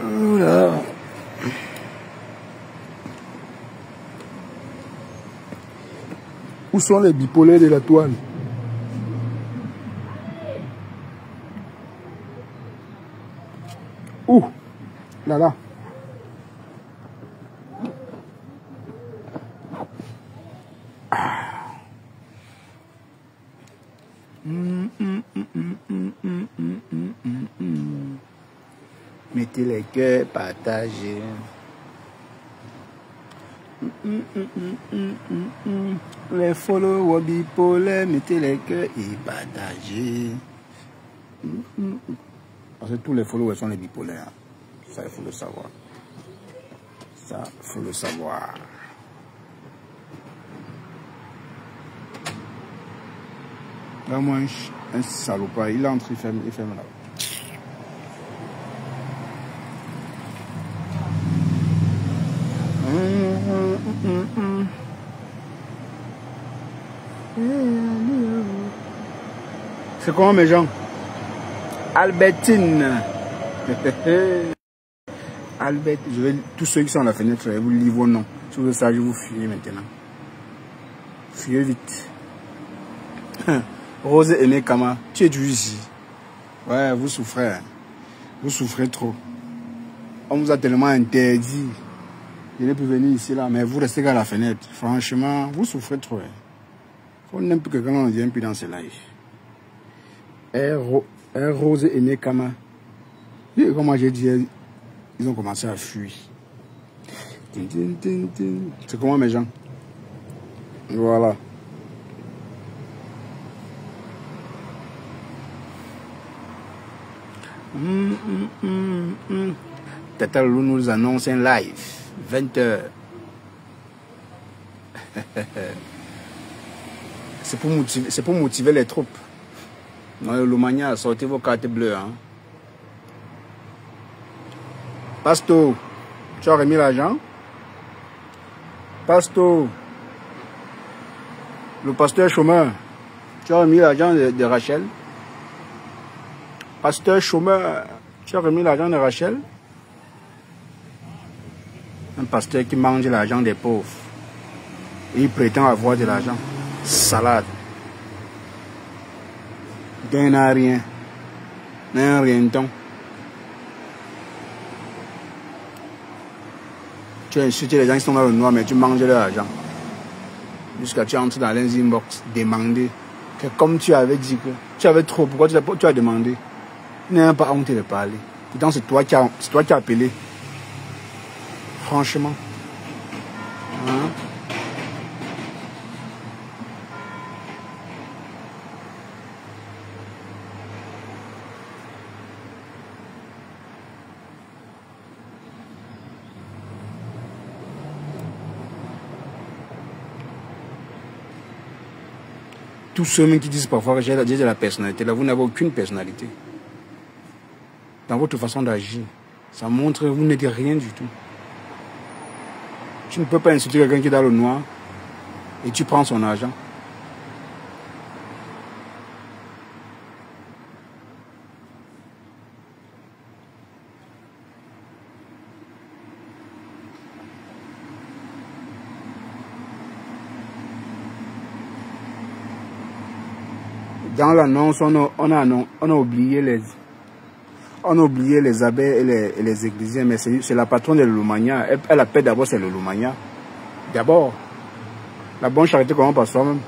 Oula. Où sont les bipolaires de la toile? Où? Là, là. Mettez les cœurs, partagez. Les followers bipolaires, mettez les cœurs et partagez. Parce que tous les followers sont les bipolaires. Ça, il faut le savoir. Ça, il faut le savoir. Là, moi, un salopard, il entre, il ferme là. C'est comment mes gens? Albertine. Albert, tous ceux qui sont à la fenêtre, je vais vous lire vos noms. Si vous êtes ça, je vous fuis maintenant. Fuyez vite. Rose Aimé Kama, tu es du ici. Ouais, vous souffrez. Vous souffrez trop. On vous a tellement interdit. Il est pu venir ici là, mais vous restez qu'à la fenêtre. Franchement, vous souffrez trop. On n'aime plus que quand on ne vient plus dans ce live. Rose Aimé Kama. Comme moi j'ai dit, ils ont commencé à fuir. C'est comment mes gens? Voilà. Tata Lou nous annonce un live. 20h. C'est pour motiver les troupes. Dans le Lomania, sortez vos cartes bleues. Hein. Pasto, tu as remis l'argent? Pasto, le pasteur chômeur, tu as remis l'argent de Rachel? Pasteur chômeur, tu as remis l'argent de Rachel? Un pasteur qui mange l'argent des pauvres. Et il prétend avoir de l'argent. Salade. Gain à rien. N'a rien donc. Tu as insulté les gens qui sont dans le noir, mais tu manges leur argent. Jusqu'à tu entres dans l'inbox, demander que comme tu avais dit que tu avais trop, pourquoi tu as demandé? Tu n'as pas honte de parler. Pourtant, c'est toi qui as appelé. Franchement. Hein? Tous ceux qui disent parfois que j'ai de la personnalité, là, vous n'avez aucune personnalité. Dans votre façon d'agir, ça montre que vous n'êtes rien du tout. Tu ne peux pas insulter quelqu'un qui est dans le noir et tu prends son argent. Dans l'annonce, on a oublié les abbés et les églisiens, mais c'est la patronne de l'Olomania. Elle appelle d'abord, c'est l'Olomania. D'abord, la bonne charité commence par soi-même.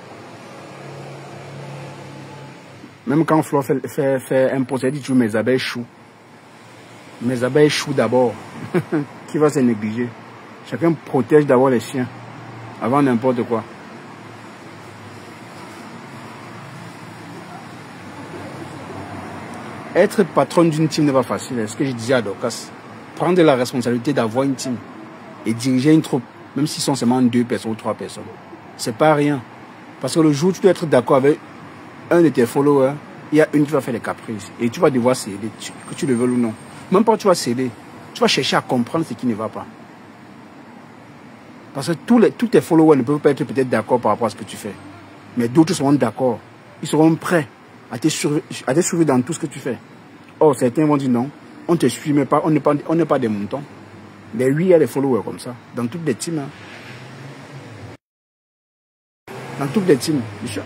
Même quand Flo fait un poste, elle dit toujours mes abeilles chouent. Mes abeilles chouent d'abord. Qui va se négliger? Chacun protège d'abord les chiens, avant n'importe quoi. Être patronne d'une team n'est pas facile. C'est ce que je disais à Dorcas. Prendre la responsabilité d'avoir une team et diriger une troupe, même s'ils sont seulement 2 personnes ou 3 personnes, c'est pas rien. Parce que le jour où tu dois être d'accord avec un de tes followers, il y a une qui va faire des caprices et tu vas devoir céder, que tu le veuilles ou non. Même pas tu vas céder, tu vas chercher à comprendre ce qui ne va pas. Parce que tous tes followers ne peuvent pas être peut-être d'accord par rapport à ce que tu fais. Mais d'autres seront d'accord. Ils seront prêts à te suivre dans tout ce que tu fais. Or, certains vont dire non, on ne te suit mais pas, on n'est pas des moutons. Mais oui, il y a des followers comme ça, dans toutes les teams. Hein. Dans toutes les teams. Je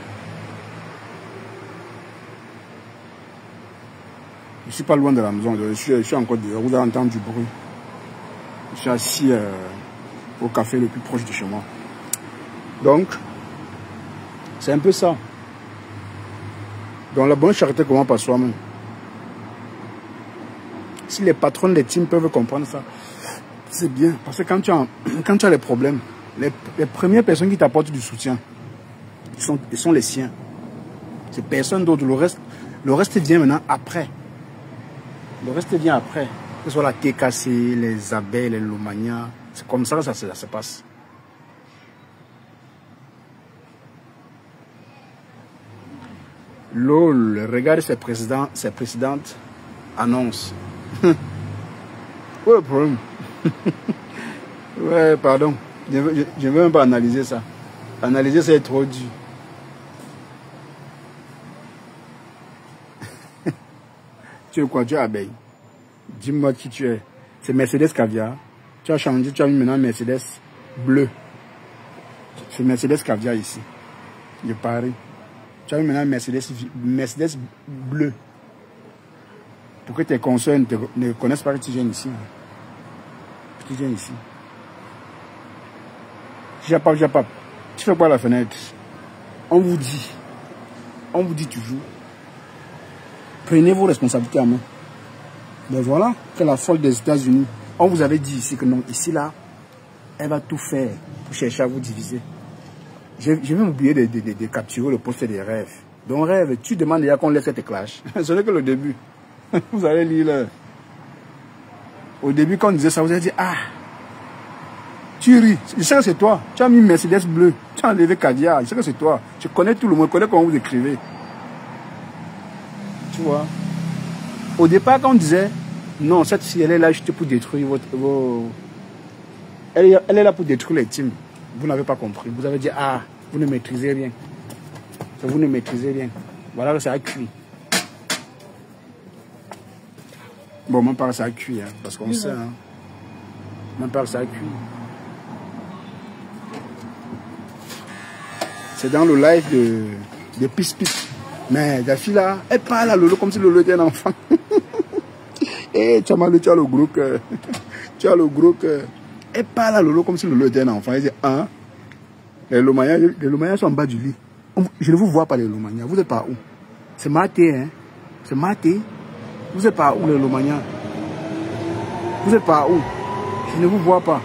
ne suis pas loin de la maison, je suis encore dehors, vous avez entendu du bruit. Je suis assis au café le plus proche de chez moi. Donc, c'est un peu ça. Donc la bonne charité commence par soi-même. Si les patrons des teams peuvent comprendre ça, c'est bien. Parce que quand tu as les problèmes, les premières personnes qui t'apportent du soutien, ils sont les siens. C'est personne d'autre. Le reste vient maintenant après. Le reste vient après. Que ce soit la TKC, les abeilles, les Lomania. C'est comme ça que ça se passe. LOL, regarde ses précédentes annonces. Ouais, le problème. Ouais, pardon. Je ne veux même pas analyser ça. Analyser, c'est trop dur. Tu es quoi? Tu es abeille. Dis-moi qui tu es. C'est Mercedes Caviar. Tu as changé, tu as mis maintenant Mercedes bleu. C'est Mercedes Caviar ici. Je parie. Tu as mis maintenant Mercedes bleu. Pour que tes consoeurs ne connaissent pas que tu viens ici. Tu viens ici. Japap. Tu fais quoi à la fenêtre? On vous dit toujours. Prenez vos responsabilités en main. Mais voilà, que la folle des États-Unis, on vous avait dit ici que non, ici là, elle va tout faire pour chercher à vous diviser. Je vais m'oublier de capturer le poste des rêves. Donc rêve, tu demandes déjà qu'on laisse cette clash. Ce n'est que le début. Vous allez lire là. Au début, quand on disait ça, vous allez dire, ah, tu ris. Je sais que c'est toi. Tu as mis Mercedes bleu. Tu as enlevé Caviar. Je sais que c'est toi. Je connais tout le monde. Je connais comment vous écrivez. Tu vois. Au départ, quand on disait, non, cette fille, elle est là juste pour détruire Elle est là pour détruire les teams. Vous n'avez pas compris. Vous avez dit, ah, vous ne maîtrisez rien. Vous ne maîtrisez rien. Voilà que ça a cuit. Bon, même pas que ça a cuit, hein, parce qu'on sait. Hein. Même pas que ça a cuit. C'est dans le live de Pis. Mais la fille là, elle parle à Lolo comme si Lolo était un enfant. Eh, tu as le gros cœur. Tu as le gros cœur. Elle parle à Lolo comme si Lolo était un enfant. Elle dit, hein, les Lomania sont en bas du lit. Je ne vous vois pas les Lomania. Vous êtes par où? C'est maté, hein. C'est maté. Vous êtes par où les Lomania? Vous êtes par où? Je ne vous vois pas.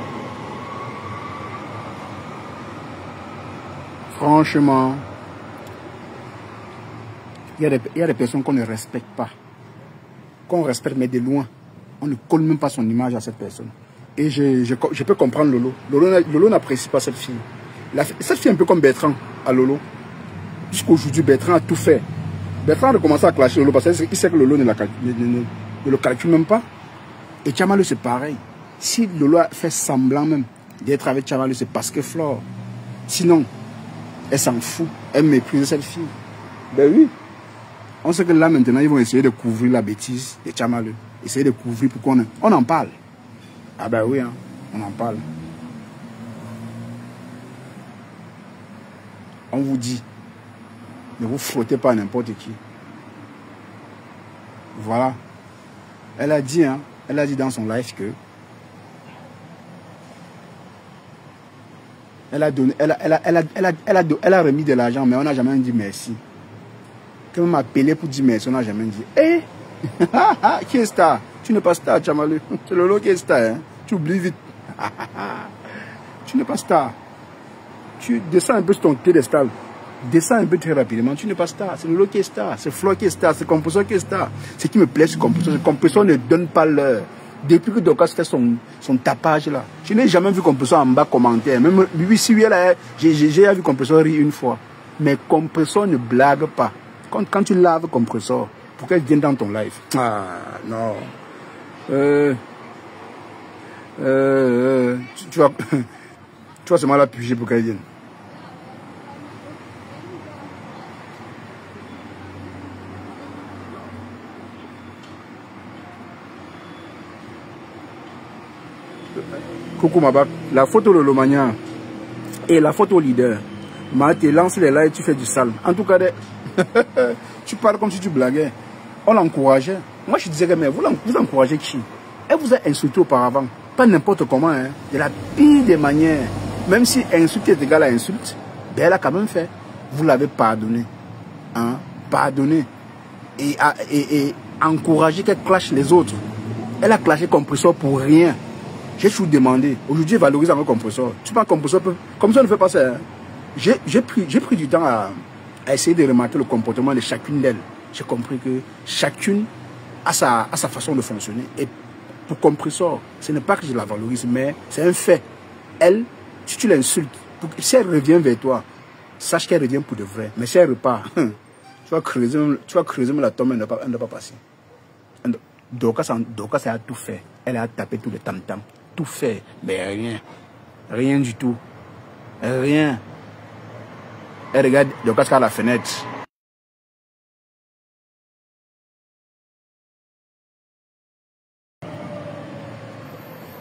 Franchement, il y a des personnes qu'on ne respecte pas. Qu'on respecte, mais de loin. On ne colle même pas son image à cette personne. Et je peux comprendre Lolo. Lolo n'apprécie pas cette fille. Cette fille est un peu comme Bertrand à Lolo. Jusqu'aujourd'hui, Bertrand a tout fait. Bertrand a commencé à clasher Lolo parce qu'il sait que Lolo ne le calcule même pas. Et Tchamalu, c'est pareil. Si Lolo a fait semblant même d'être avec Tchamalu, c'est parce que Flore. Sinon, elle s'en fout. Elle méprise cette fille. Ben oui. On sait que là, maintenant, ils vont essayer de couvrir la bêtise de Tchamalu. Essayer de couvrir pour qu'on en parle. Ah ben oui, hein, on en parle. On vous dit, ne vous frottez pas à n'importe qui. Voilà. Elle a dit, hein, elle a dit dans son live que elle a remis de l'argent, mais on n'a jamais dit merci. Quand on m'a appelé pour dire merci, on n'a jamais dit. Eh, qui est star? Tu n'es pas star, Tchamalu. C'est Lolo qui est star, hein. Tu oublies vite. Tu n'es pas star. Tu descends un peu sur ton piédestal. Descends un peu très rapidement. Tu n'es pas star. C'est Lolo qui est star. C'est Flo qui est star. C'est Compressor qui est star. Ce qui me plaît, c'est Compressor. Compressor ne donne pas l'heure. Depuis que Dorcas fait son tapage là, je n'ai jamais vu Compressor en bas commentaire. Même lui, si lui, j'ai vu Compressor rire une fois. Mais Compressor ne blague pas. Quand tu laves Compressor, pour qu'elle vienne dans ton live. Ah, non. Tu vas seulement la piger pour qu'elle vienne. Coucou Mabak, la photo de Lomagnan et la photo leader. Tu lances les lives, tu fais du sale. En tout cas, tu parles comme si tu blaguais. On l'encourageait. Moi, je disais que mais vous encouragez qui? Elle vous a insulté auparavant. Pas n'importe comment, hein. De la pire des manières. Même si insulte est égal à insulte, ben elle a quand même fait. Vous l'avez pardonné. Hein? Pardonné. Et encouragé qu'elle clash les autres. Elle a clashé compresseur pour rien. J'ai toujours demandé. Aujourd'hui, valorise un compresseur. Tu prends un compresseur, comme ça, on ne fait pas ça. Hein? J'ai pris du temps à essayer de remarquer le comportement de chacune d'elles. J'ai compris que chacune a sa façon de fonctionner. Et pour compresseur, ce n'est pas que je la valorise, mais c'est un fait. Elle, si tu l'insultes, si elle revient vers toi, sache qu'elle revient pour de vrai. Mais si elle repart, tu vas creuser la tombe, elle ne va pas passer. Dorcas a tout fait. Elle a tapé tout le tam-tam. Tout fait, mais rien. Rien du tout. Rien. Elle regarde Dorcas à la fenêtre.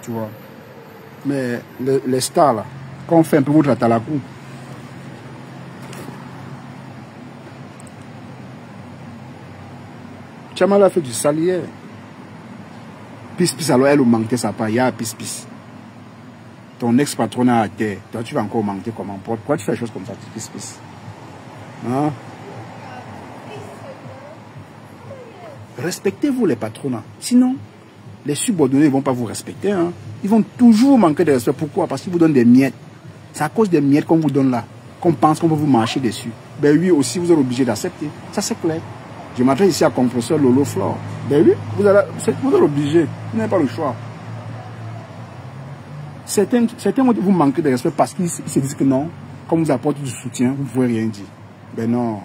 Tu vois. Mais les stars là, quand on fait un peu votre atalakou, Chamala a fait du salier. Pis, alors elle manquait sa part. Il y a pis. Ton ex-patron a terre. Toi, tu vas encore manquer comment? Pourquoi tu fais des choses comme ça? Pis. Hein? Respectez-vous les patrons. Sinon, les subordonnés ne vont pas vous respecter. Hein? Ils vont toujours manquer de respect. Pourquoi? Parce qu'ils vous donnent des miettes. C'est à cause des miettes qu'on vous donne là, qu'on pense qu'on va vous marcher dessus. Ben oui, aussi, vous êtes obligé d'accepter. Ça, c'est clair. Je m'adresse ici à compresseur Lolo Flore. Ben oui, vous êtes obligé. Vous n'avez pas le choix. Certains vont vous manquer de respect parce qu'ils se disent que non, comme vous apportez du soutien, vous ne pouvez rien dire. Ben non.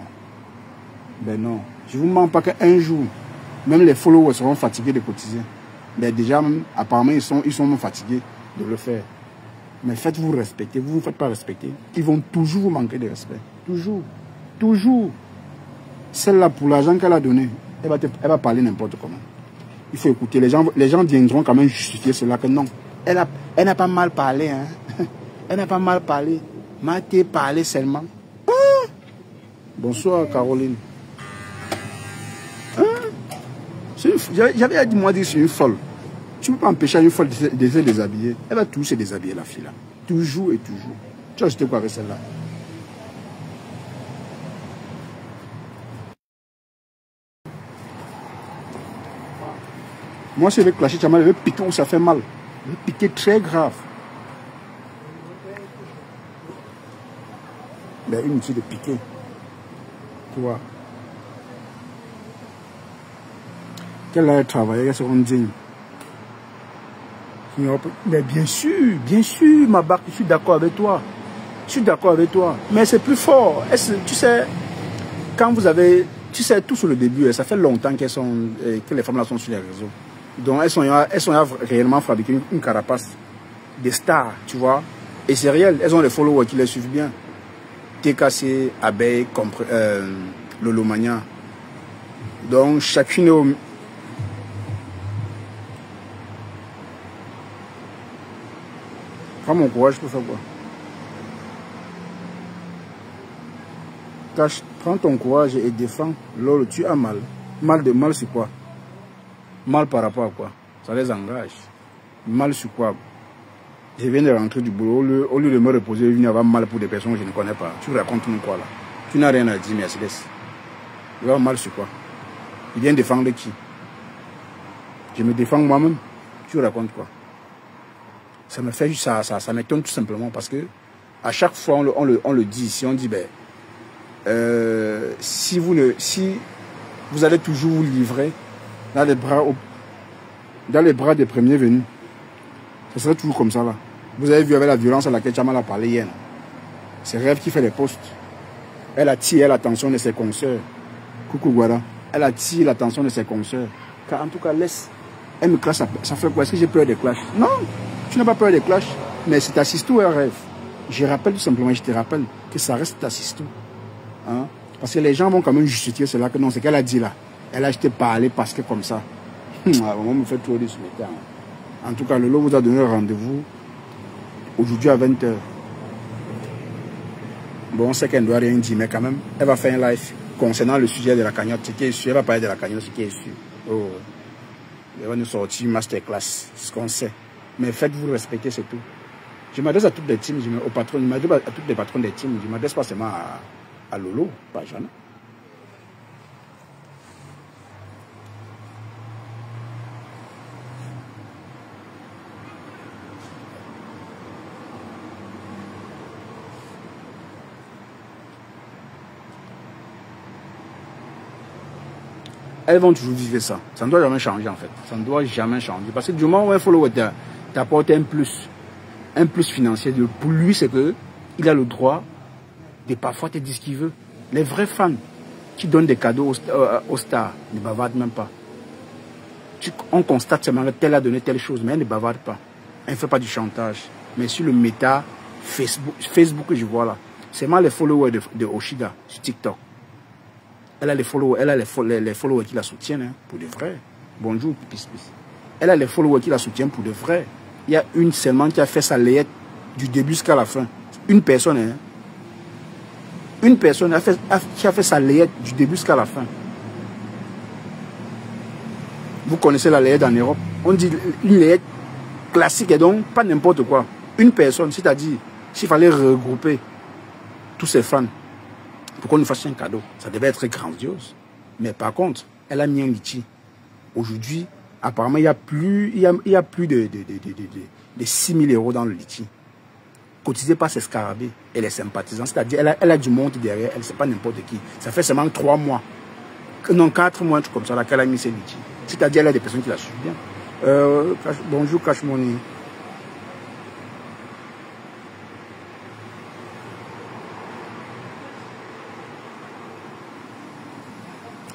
Ben non. Je ne vous mens pas qu'un jour, même les followers seront fatigués de cotiser. Mais déjà, apparemment, ils sont même fatigués de le faire. Mais faites-vous respecter. Vous ne vous faites pas respecter. Ils vont toujours vous manquer de respect. Toujours. Toujours. Celle-là, pour l'argent qu'elle a donné, elle va parler n'importe comment. Il faut écouter. Les gens viendront quand même justifier cela que non. Elle n'a pas mal parlé. Hein? Elle n'a pas mal parlé. Maté parlé seulement. Hein? Bonsoir, Caroline. Hein? J'avais dit, moi, dire c'est une folle. Tu ne peux pas empêcher une folle de se déshabiller. Elle va toujours se déshabiller, la fille là. Toujours et toujours. Tu as acheté quoi avec celle-là? Moi, si je vais clasher, je vais piquer où ça fait mal. Je vais piquer très grave. Ben, inutile de piquer. Tu vois. Qu'elle a travaillé, qu'elle se rend digne. Mais bien sûr, ma barque, je suis d'accord avec toi. Je suis d'accord avec toi. Mais c'est plus fort. Tu sais, quand vous avez... Tu sais, tout sur le début, ça fait longtemps que les femmes là sont sur les réseaux. Donc elles sont réellement fabriquées une carapace des stars, tu vois. Et c'est réel, elles ont les followers qui les suivent bien. TKC, Abeille, Lolomagnan. Donc chacune est au... Prends mon courage pour faire quoi? Prends ton courage et défends. Lolo, tu as mal. Mal sur quoi? Mal par rapport à quoi? Ça les engage. Mal sur quoi? Je viens de rentrer du boulot. Au lieu de me reposer, je viens avoir mal pour des personnes que je ne connais pas. Tu racontes-moi quoi là? Tu n'as rien à dire, Mercedes. Tu vas mal sur quoi? Il vient défendre qui? Je me défends moi-même. Tu racontes quoi? Ça me fait ça m'étonne tout simplement parce que à chaque fois on le dit ici, on dit ben si vous allez toujours vous livrer dans les bras des premiers venus, ce serait toujours comme ça là. Vous avez vu avec la violence à laquelle Chamala a parlé hier. C'est Rêve qui fait les postes. Elle attire l'attention de ses consoeurs. Coucou Guada. Elle attire l'attention de ses consoeurs. Car en tout cas, laisse. Elle me clash, ça fait quoi? Est-ce que j'ai peur des clashs? Non, tu n'as pas peur des clashs. Mais c'est ta sisto, un Rêve. Je rappelle tout simplement, je te rappelle que ça reste ta sisto. Hein? Parce que les gens vont quand même justifier cela que non, c'est qu'elle a dit là. Elle a acheté parler parce que comme ça. On me fait trop de ce terme. En tout cas, Lolo vous a donné rendez-vous aujourd'hui à 20 h. Bon, on sait qu'elle ne doit rien dire, mais quand même, elle va faire un live concernant le sujet de la cagnotte. Ce qui est sûr, elle va parler de la cagnotte, ce qui est sûr. Oh, elle va nous sortir une masterclass, ce qu'on sait. Mais faites-vous respecter, c'est tout. Je m'adresse à toutes les teams, au patron, je m'adresse à toutes les patrons des teams. Je ne m'adresse pas seulement à Lolo, pas Jeanne. Elles vont toujours vivre ça. Ça ne doit jamais changer en fait. Ça ne doit jamais changer. Parce que du moment où un follower t'apporte un plus financier, pour lui c'est que il a le droit de parfois te dire ce qu'il veut. Les vrais fans qui donnent des cadeaux aux stars ne bavardent même pas. On constate seulement que tel a donné telle chose, mais elle ne bavarde pas. Elle ne fait pas du chantage. Mais sur le méta Facebook que je vois là, c'est moi les followers de Oshida sur TikTok. Elle a les followers qui la soutiennent, hein, pour de vrai. Bonjour, Pipis. Elle a les followers qui la soutiennent pour de vrai. Il y a une seulement qui a fait sa layette du début jusqu'à la fin. Une personne, hein. Une personne qui a fait sa layette du début jusqu'à la fin. Vous connaissez la layette en Europe. On dit une layette classique et donc pas n'importe quoi. Une personne, c'est-à-dire, s'il fallait regrouper tous ses fans, pour qu'on nous fasse un cadeau, ça devait être grandiose. Mais par contre, elle a mis un litchi. Aujourd'hui, apparemment, il y a plus de 6 000 € dans le litchi. Cotisé par ses scarabées et les sympathisants. C'est-à-dire, elle a du monde derrière, elle ne sait pas n'importe qui. Ça fait seulement 3 mois. Non, 4 mois, comme ça, qu'elle a mis ses litchis. C'est-à-dire, elle a des personnes qui la suivent bien. Bonjour, Cash Money.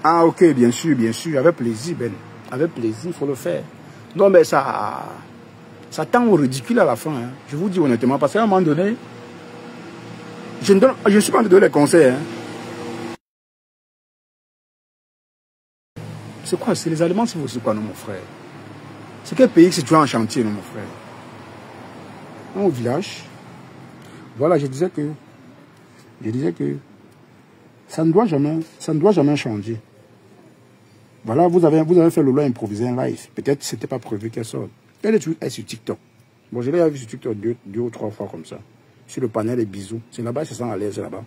Ah ok, bien sûr, avec plaisir, Ben. Avec plaisir, il faut le faire. Non, mais ça tend au ridicule à la fin. Hein. Je vous dis honnêtement, parce qu'à un moment donné, je ne suis pas en train de donner les conseils. Hein. C'est quoi? C'est les Allemands, c'est quoi, non, mon frère? C'est quel pays que c'est toujours en chantier, non, mon frère? Non, au village. Voilà, je disais que ça ne doit jamais changer. Voilà, vous avez fait le loi improviser un live. Peut-être c'était pas prévu qu'elle sorte. Elle est sur TikTok. Bon, je l'ai vu sur TikTok deux ou 3 fois comme ça. Sur le panel des bisous. C'est là-bas, elle se sent à l'aise là-bas.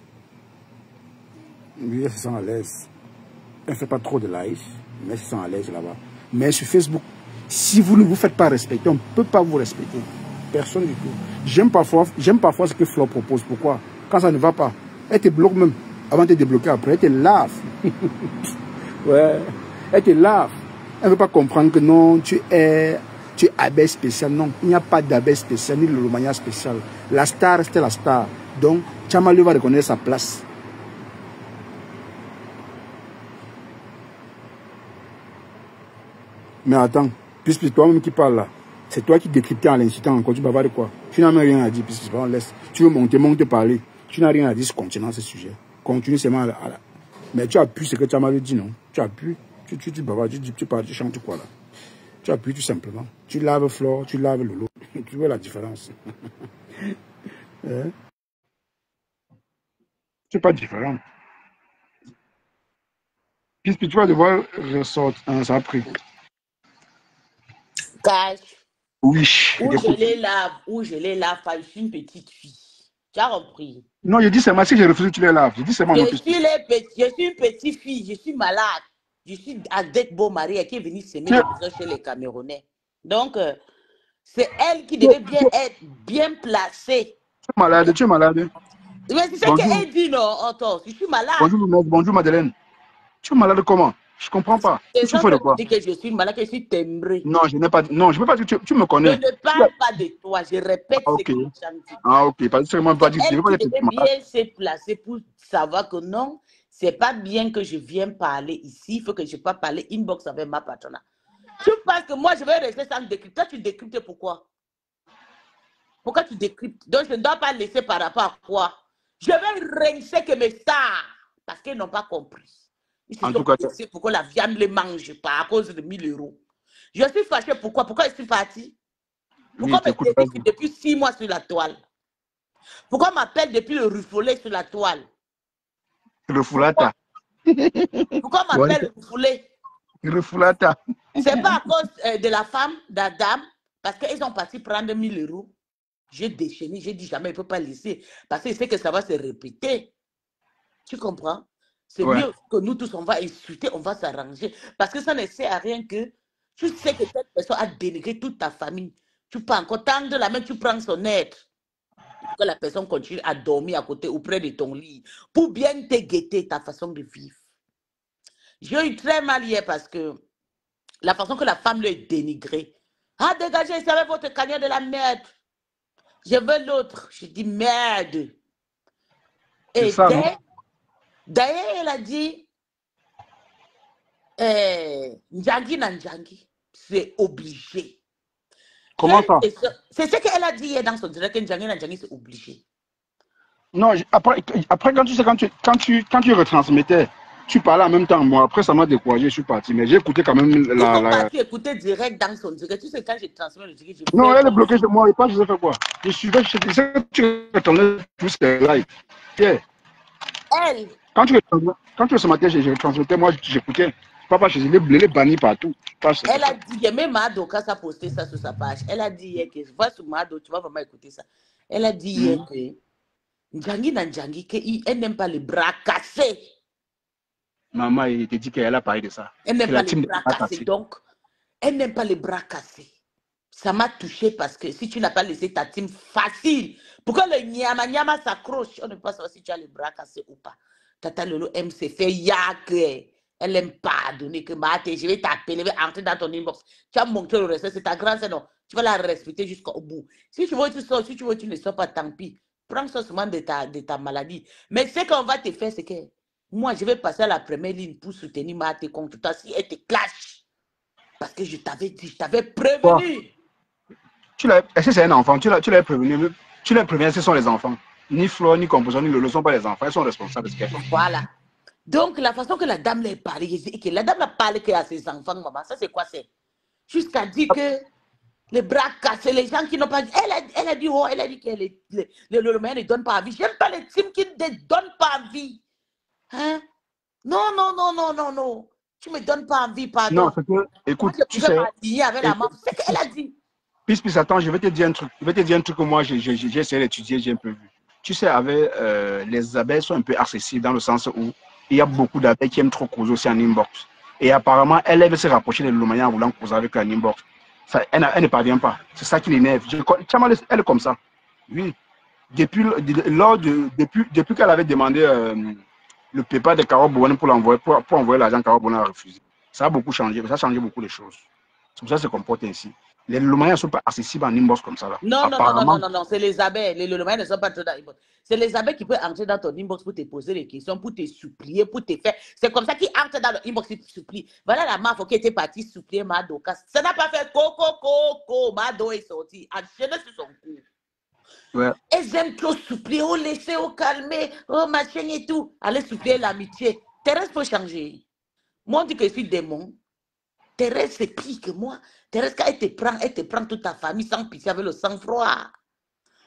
Oui, elle se sent à l'aise. Elle ne fait pas trop de live, mais elle se sent à l'aise là-bas. Mais sur Facebook, si vous ne vous faites pas respecter, on ne peut pas vous respecter. Personne du tout. J'aime parfois ce que Flo propose. Pourquoi? Quand ça ne va pas, elle te bloque même. Avant de te débloquer après, elle te lave. Ouais. Elle te lave. Elle ne veut pas comprendre que non, tu es abeille spécial. Non, il n'y a pas d'abeille spéciale, ni de Lomania spécial. La star reste la star. Donc, Tchamalu va reconnaître sa place. Mais attends, puisque toi-même qui parles là, c'est toi qui décryptais en l'incitant encore, tu bavardes quoi? Tu n'as même rien à dire, puisque on laisse. Tu veux monter, parler. Tu n'as rien à dire concernant ce sujet. Continue seulement à la... Mais tu appuies ce que Tchamalu dit, non? Tu appuies. Tu bavardes, tu parles, tu chantes quoi là? Tu appuies tout simplement. Tu laves Flore, tu laves Lolo. Tu vois la différence. Hein? C'est pas différent. Puisque tu vas devoir ressortir, ça a pris. Cash. Oui. Où je les lave, je suis une petite fille. Tu as compris? Non, je dis c'est moi, si je refuse, tu les laves. Je dis c'est moi. Je suis une petite fille, je suis malade. Je suis Adette Beaumarie qui est venue s'aimer les maisons chez les Camerounais. Donc, c'est elle qui devait bien être bien placée. Tu es malade. Mais c'est ce qu'elle dit, non, Otto. Je suis malade. Bonjour Madeleine. Tu es malade comment? Je ne comprends pas. C'est ça que tu dis que je suis malade, que je suis timbrée. Non, je n'ai pas. Non, je ne peux pas dire que tu me connais. Je ne parle pas de toi, je répète ce que tu dis. Ah, ok. Parce que moi, pas dire que elle devait bien se placer pour savoir que non, c'est pas bien que je vienne parler ici. Il faut que je pas parler inbox avec ma patronne. Tu penses que moi, je vais rester sans décrypter? Toi, tu décryptes pourquoi? Pourquoi tu décryptes? Donc, je ne dois pas laisser par rapport à quoi? Je vais rincer que mes stars parce qu'ils n'ont pas compris. Ils se sont fâchés pourquoi la viande ne les mange pas à cause de 1 000 €. Je suis fâchée pourquoi? Pourquoi je suis partie? Oui, Pourquoi on me t'écoute, dénigre vas-y. depuis 6 mois sur la toile? Pourquoi on m'appelle depuis le Rufolé sur la toile? Pourquoi, Refoulata. pourquoi on Ouais, m'appelle Rufolé? refoulata. C'est pas à cause de la femme, d'Adam, parce qu'ils ont parti prendre 1000 euros. J'ai déchaîné, j'ai dit jamais, il ne peut pas laisser, parce qu'il sait que ça va se répéter. Tu comprends? C'est Ouais. mieux que nous tous, on va insulter, on va s'arranger. Parce que ça ne sert à rien que tu sais que cette personne a dénigré toute ta famille. Tu peux encore tendre la main, tu prends son aide. Pour que la personne continue à dormir à côté ou près de ton lit. Pour bien te guetter ta façon de vivre. J'ai eu très mal hier parce que la façon que la femme lui est dénigrée. Ah, dégagez, c'est avec votre cagnon de la merde. Je veux l'autre. Je dis merde. C'est Et ça, non? d'ailleurs, elle a dit, Ndjangi na Ndjangi, c'est obligé. Comment ça? C'est ce qu'elle a dit hier dans son direct, que Ndjangi na Ndjangi, c'est obligé. Non, après quand tu sais, quand tu retransmettais, tu parlais en même temps. Moi, après, ça m'a découragé, je suis parti. Mais j'ai écouté quand même Il faut partir écouter direct dans son direct. Tu sais, quand je transmets le direct, je Non, fais elle est comme bloquée si. chez moi. Et pas, je sais faire quoi. Je suivais, je sais que tu attendais tous tes lives. Pierre, Elle, quand tu ce matin, je retransmettais, moi, j'écoutais. Papa, je les bannis partout. elle a dit, même Mado, quand ça a posté ça sur sa page, elle a dit hier que, va sur Mado, tu vas vraiment écouter ça. Elle a dit hier que Ndjangi na Ndjangi, qu'elle n'aime pas les bras cassés. Maman, il te dit qu'elle a parlé de ça. Elle Que n'aime pas la les team n'est bras pas cassés. cassée. Donc, elle n'aime pas les bras cassés. Ça m'a touché parce que si tu n'as pas laissé ta team facile, pourquoi le nyama s'accroche, on ne peut pas savoir si tu as les bras cassés ou pas. Tata Lolo aime se faire yak. Elle n'aime pas donner que je vais t'appeler, je vais entrer dans ton inbox. Tu as montré le respect, c'est ta grande sœur, non. Tu vas la respecter jusqu'au bout. Si tu veux, tu sors. Si tu veux, tu ne sors pas, tant pis. Prends ça seulement de ta maladie. Mais ce qu'on va te faire, c'est que moi, je vais passer à la première ligne pour soutenir Maté contre toi. Si elle te clash, parce que je t'avais dit, je t'avais prévenu. Est-ce que c'est un enfant? Tu l'as prévenu. Tu l'as prévenu, ce sont les enfants. Ni Flo, ni Composition, ni Lolo ne sont pas les enfants. Ils sont responsables de ce qu'elles font. Voilà. Donc, la façon que la dame l'a parlé, que la dame n'a parlé qu'à ses enfants, maman, ça c'est quoi c'est? Jusqu'à dire que les bras cassés, les gens qui n'ont pas dit. Elle a dit, oh, elle a dit que le moyen ne donne pas envie. J'aime pas les teams qui ne donnent pas envie. Hein? Non, non, non, non, non, non. Tu me donnes pas envie, Non, pardon. c'est que, Moi, écoute, je tu pouvais sais, m'aligner avec la maman. C'est qu'elle a dit. Puis, attends, je vais te dire un truc. Je vais te dire un truc que moi, j'ai essayé d'étudier, j'ai un peu vu. Tu sais, les abeilles sont un peu accessibles dans le sens où il y a beaucoup d'abeilles qui aiment trop causer aussi en inbox. Et apparemment, elle veut se rapprocher de l'Olomania en voulant causer avec un inbox. Ça, elle ne parvient pas. C'est ça qui l'énerve. Elle est comme ça. Oui. Depuis qu'elle avait demandé le PayPal de Carole Bowen pour envoyer l'argent, Carole Bowen a refusé. Ça a beaucoup changé. Ça a changé beaucoup de choses. C'est pour ça qu'elle se comporte ainsi. Les Lomaniens ne sont pas accessibles en inbox comme ça. Là. Non, non, non, non, non, Apparemment. non, non, c'est les abeilles. Les lolomais ne sont pas trop dans l'inbox. C'est les abeilles qui peuvent entrer dans ton inbox pour te poser des questions, pour te supplier, pour te faire. C'est comme ça qu'ils entrent dans l'inbox, ils te supplient. Voilà la mafia qui était partie supplier Mado. Ça n'a pas fait coco. Mado est sorti, enchaîné sur son cou. Ouais. Elles aiment trop supplier, oh, laissez, oh, calmer, oh, machin et tout. Allez supplier l'amitié. Thérèse peut changer. Moi, on dit que je suis démon. Thérèse, c'est pire que moi. Thérèse, quand elle te prend toute ta famille sans pitié avec le sang-froid.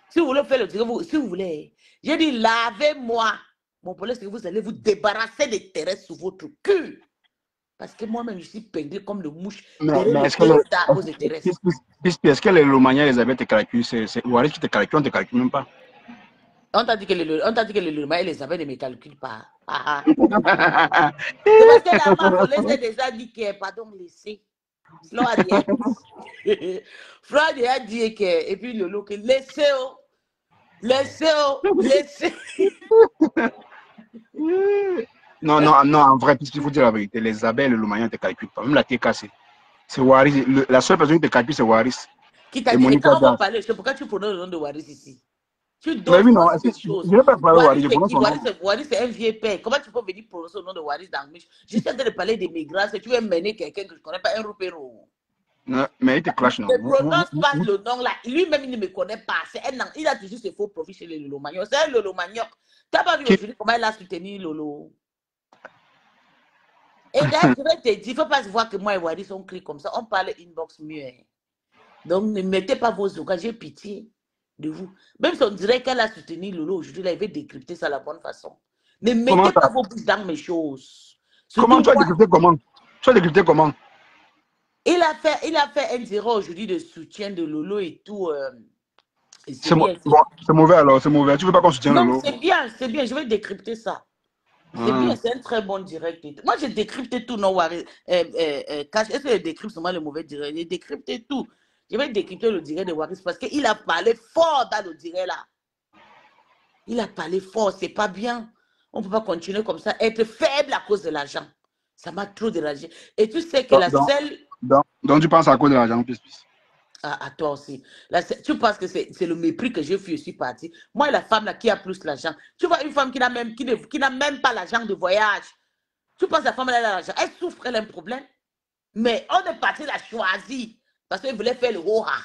Si vous voulez faire le truc, si vous voulez, j'ai dit, lavez-moi. Mon problème, c'est que vous allez vous débarrasser de Thérèse sur votre cul. Parce que moi-même, je suis pendue comme le mouche derrière Mais le Insta à cause de Thérèse. est-ce que les Lomaniens, les abeilles te calculent? C'est Waris qui te calcule, on ne te calcule même pas. On t'a dit que les Luma et les abeilles ne me calculent pas. C'est parce que la m'a volé, c'est déjà dit que, pardon, laissez. Floyd a dit que, et puis Lolo, que laissez. Non, en vrai, puisqu'il faut dire la vérité, les abeilles, les Lomaniens ne te calculent pas. Même la TK, c'est Waris. La seule personne qui te calcule, c'est Waris. Qui t'a Et dit, et Monica quand on va Das. parler, je sais pourquoi tu prononces le nom de Waris ici. Tu Mais oui, donnes non, ces je choses. ne vais pas parler de Waris, Waris, je c'est prononce qui? son nom. Waris, c'est un vieux père. Comment tu peux venir prononcer le nom de Waris dans le miche? Je suis en train de parler de migrants. Si tu veux mener quelqu'un que je ne connais pas, un roupéro. Non, mais il te clash, non. Ne prononce pas le nom là. Lui-même, il ne me connaît pas. C'est un an. Il a toujours ses faux profils chez les Lolo Magnoc. C'est un Lolo Magnoc. Tu n'as pas vu aujourd'hui comment il a soutenu Lolo? Et d'ailleurs, je vais te dire, il ne faut pas se voir que moi et Waris, on crie comme ça. On parle inbox mieux. Hein. Donc, ne mettez pas vos organes, j'ai pitié de vous. Même si on dirait qu'elle a soutenu Lolo aujourd'hui, là, il veut décrypter ça de la bonne façon. Ne Comment mettez ça? pas vos bouches dans mes choses. Comment Surtout tu as moi, décrypté comment? Tu as décrypté comment? il a fait un zéro aujourd'hui de soutien de Lolo et tout. Et c'est C'est bien. bon, c'est mauvais alors, c'est mauvais. Tu veux pas qu'on soutienne Non, Lolo? c'est bien, c'est bien. Je vais décrypter ça. C'est bien, Ah. c'est un très bon direct. Moi, j'ai décrypté tout, non, Wari. Est-ce que je décrypte seulement le mauvais direct? J'ai décrypté tout. Je vais décrypter le direct de Waris parce qu'il a parlé fort dans le direct là. Il a parlé fort, c'est pas bien. On ne peut pas continuer comme ça, être faible à cause de l'argent. Ça m'a trop dérangé. Et tu sais que la seule... Donc tu penses à cause de l'argent, plus. À toi aussi. Tu penses que c'est le mépris que j'ai fait, je suis partie. Moi, la femme là qui a plus l'argent. Tu vois une femme qui n'a même pas l'argent de voyage. Tu penses que la femme elle a l'argent. Elle souffre, elle a un problème. Mais on est parti la choisir parce qu'elle voulait faire le ho-ha.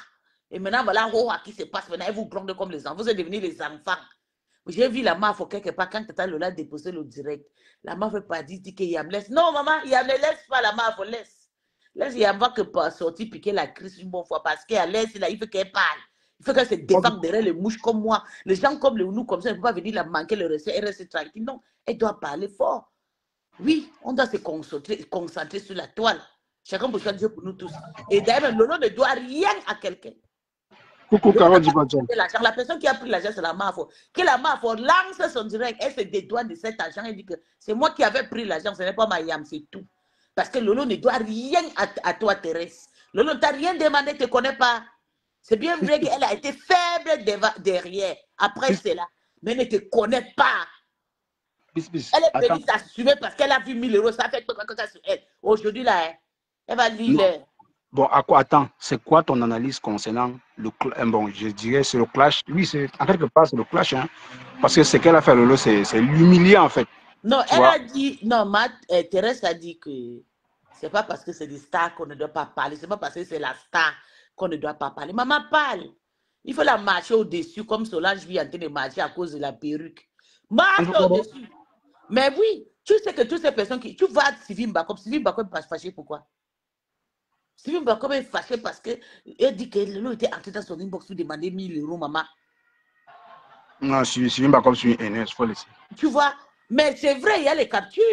Et maintenant, voilà le ho-ha qui se passe. Maintenant, elle vous gronde comme les enfants. Vous êtes devenus les enfants. J'ai vu la MAF quelque part quand Tata Lola déposé le direct. La MAF n'est pas dit que Yam laisse. Non, maman, Yam ne laisse pas la MAF, laisse. Laisse Yam va que pas sortir piquer la crise une bonne fois parce qu'elle laisse, il faut qu'elle parle. Il faut qu'elle se défende derrière les mouches comme moi. Les gens comme nous, comme ça, ne peuvent pas venir la manquer le respect et rester tranquille. Non, elle doit parler fort. Oui, on doit se concentrer sur la toile. Chacun besoin de Dieu pour nous tous. Et d'ailleurs, Lolo ne doit rien à quelqu'un. Coucou, Carole La personne qui a pris l'argent, c'est la MAFO. Que la MAFO lance son direct, elle se dédouane de cet argent et dit que c'est moi qui avais pris l'argent, ce n'est pas ma Yam, c'est tout. Parce que Lolo ne doit rien à toi, Thérèse. Lolo ne t'a rien demandé, ne te connaît pas. C'est bien vrai qu'elle a été faible derrière, après cela, mais elle ne te connaît pas. Elle est venue s'assumer parce qu'elle a vu 1000 euros, ça fait quoi sur elle. Aujourd'hui, là, elle va lire. Bon, à quoi attends? C'est quoi ton analyse concernant le bon, je dirais c'est le clash. Oui, c'est en quelque part c'est le clash, hein, parce que ce qu'elle a fait Lolo, c'est l'humilier en fait. Non, elle a dit, non, Thérèse a dit que c'est pas parce que c'est des stars qu'on ne doit pas parler, c'est pas parce que c'est la star qu'on ne doit pas parler. Maman parle. Il faut la marcher au-dessus, comme Solange vit en train de marcher à cause de la perruque. Marche au-dessus. Mais oui, tu sais que toutes ces personnes qui. Tu vois Sylvie Mbakom est fâché pourquoi? Sylvie Mbakom est fâché parce qu'elle dit que Lolo était entré dans son inbox pour demander 1000 euros, maman. Non, Sylvie Mbakom, c'est une haineuse, il faut laisser. Tu vois, mais c'est vrai, il y a les captures.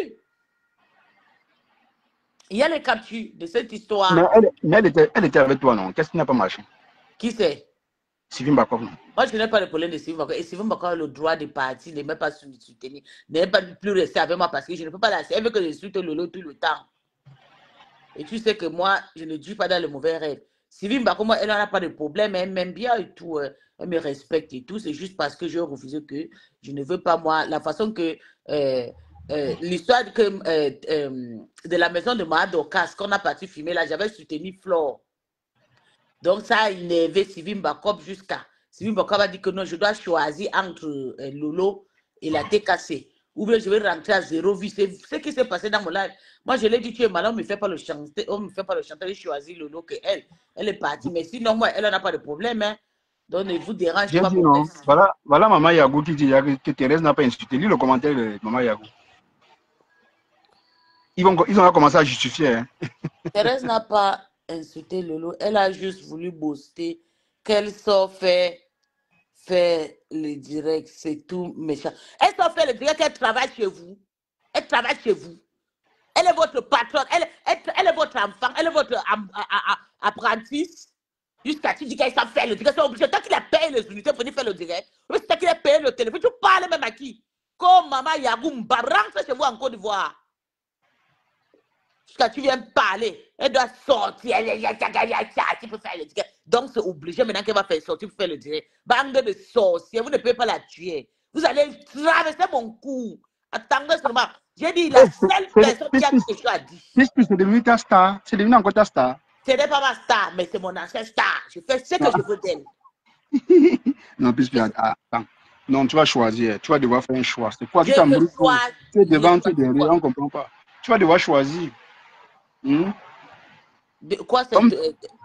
Il y a les captures de cette histoire. Mais elle était avec toi, non? Qu'est-ce qui n'a pas marché? Qui c'est? Sylvie Mbakom. Moi, je n'ai pas le problème de Sylvie Mbakom. Et Sylvie Mbakom a le droit de partir, ne même pas soutenir, ne même pas plus rester avec moi parce que je ne peux pas la laisser. Elle veut que je soutienne Lolo tout le temps. Et tu sais que moi, je ne dis pas dans le mauvais rêve. Sylvie Mbakom, elle n'en a pas de problème, elle m'aime bien et tout, elle me respecte et tout. C'est juste parce que je refuse que je ne veux pas, moi, la façon que l'histoire de la maison de Mahadorkas, qu'on a parti filmer là, j'avais soutenu Flore. Donc ça a énervé Sylvie Mbakom jusqu'à. Sylvie Mbakom a dit que non, je dois choisir entre Lolo et la TKC. Ou bien je vais rentrer à zéro vie. C'est ce qui s'est passé dans mon live. Moi, je l'ai dit, tu es malin, on ne me fait pas le chanter. On me fait pas le chanter. J'ai choisi Lolo que elle est partie. Mais sinon, moi, elle n'a pas de problème. Hein. Donc, ne vous dérange pas. Dit non. Voilà Maman Yagou qui dit que Thérèse n'a pas insulté. Lis le commentaire de Maman Yagou. Ils ont commencé à justifier. Hein. Thérèse n'a pas insulté Lolo. Elle a juste voulu booster qu'elle sort faire le direct. C'est tout méchant. Elle sort faire le direct qu'elle travaille chez vous. Elle travaille chez vous. Elle est votre patronne. Elle est votre enfant. Elle est votre apprentice. Jusqu'à tu dis qu'elle s'en fait le direct. C'est obligé. Tant qu'il a payé les unités pour venir faire le direct. C'est tant qu'il a payé le téléphone. Tu parles même à qui? Comme Maman Yagoum, rentre chez vous en Côte d'Ivoire. Jusqu'à tu viens parler. Elle doit sortir. Tu peux faire le direct. Donc c'est obligé maintenant qu'elle va faire sortir pour faire le direct. Bande de sorciers. Vous ne pouvez pas la tuer. Vous allez traverser mon cou. Attendez seulement. J'ai dit la seule personne qui a quelque chose à dire. C'est devenu ta star. C'est devenu encore ta star. Ce n'est pas ma star, mais c'est mon ancienne star. Je fais ce que je veux d'elle. Non, attends. Non, tu vas choisir. Tu vas devoir faire un choix. C'est quoi? Tu t'embrouilles. Tu es devant, tu es derrière. On ne comprend pas. Tu vas devoir choisir. De quoi c'est?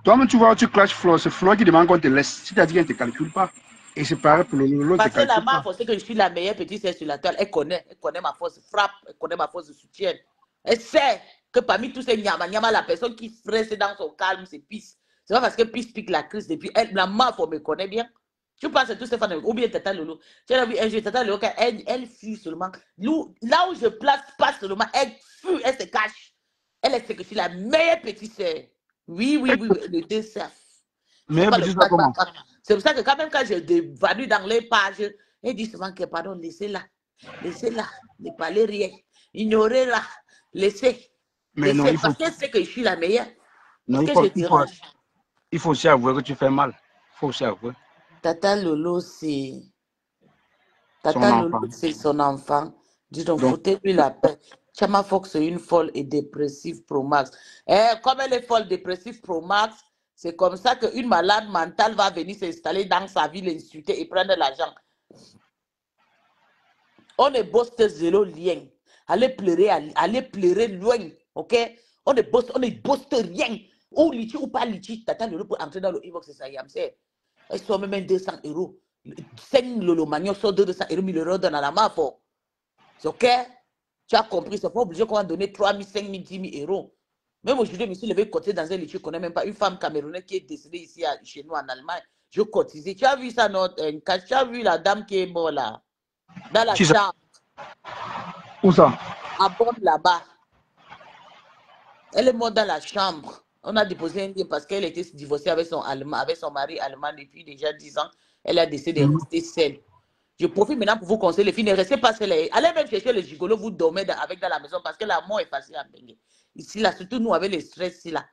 Toi-même, tu vois, tu clashes Flo. C'est Flo qui demande qu'on te laisse. Si tu as dit qu'elle ne te calcule pas. Et c'est pareil pour l'autre. Parce que la MAF, c'est que je suis la meilleure petite sœur sur la toile. Elle connaît ma force de frappe, elle connaît ma force de soutien. Elle sait que parmi tous ces nyama, la personne qui reste dans son calme, c'est pisse. C'est pas parce que Peace pique la crise depuis elle, la meuf, on me connaît bien. Tu penses à tous ces fans, ou bien Tata Lolo. Tu as vu un jeu, Tata Lolo, elle fuit seulement. Là où je place pas seulement, elle fuit, elle se cache. Elle est que je suis la meilleure petite sœur. Oui, les deux savent. Mais comment? C'est pour ça que quand même quand je dévalue dans les pages, elle dit souvent que pardon, laissez-la, ne parlez rien, ignorez-la, laissez. Mais non, il faut... Parce qu'elle sait que je suis la meilleure. Non, il faut aussi avouer que tu fais mal. Il faut aussi avouer. Tata Lolo, c'est son enfant. Dis donc, foutez-lui la paix. Chama Fox, c'est une folle et dépressive pro max. Comme elle est folle, dépressive pro max, c'est comme ça qu'une malade mentale va venir s'installer dans sa vie, l'insulter et prendre l'argent. On ne bosse zéro lien. Allez pleurer loin, ok? On ne bosse rien. Ou litchi ou pas litchi, Tata Lolo pour entrer dans le inbox, c'est ça, Yamsé. Elle soit même 200 €. 5 Lolo Magnon sort 200 €, 1000 € dans la main. C'est ok? Tu as compris, c'est pas obligé qu'on va donner 3 000, 5 000, 10 000 €. Même aujourd'hui, je me suis levé côté dans un litchi, je ne connais même pas une femme camerounaise qui est décédée ici chez nous en Allemagne. Je cotisais. Tu as vu ça, tu as vu la dame qui est morte là? Dans la chambre. Où ça? À Bonn là-bas. Elle est morte dans la chambre. On a déposé un lien parce qu'elle était divorcée avec son mari allemand depuis déjà 10 ans. Elle a décidé de rester seule. Je profite maintenant pour vous conseiller les filles, ne restez pas seules. Allez même chercher les gigolos, vous dormez avec dans la maison parce que la mort est facile à baigner. Ici, là, surtout nous avec les stress, ici, là.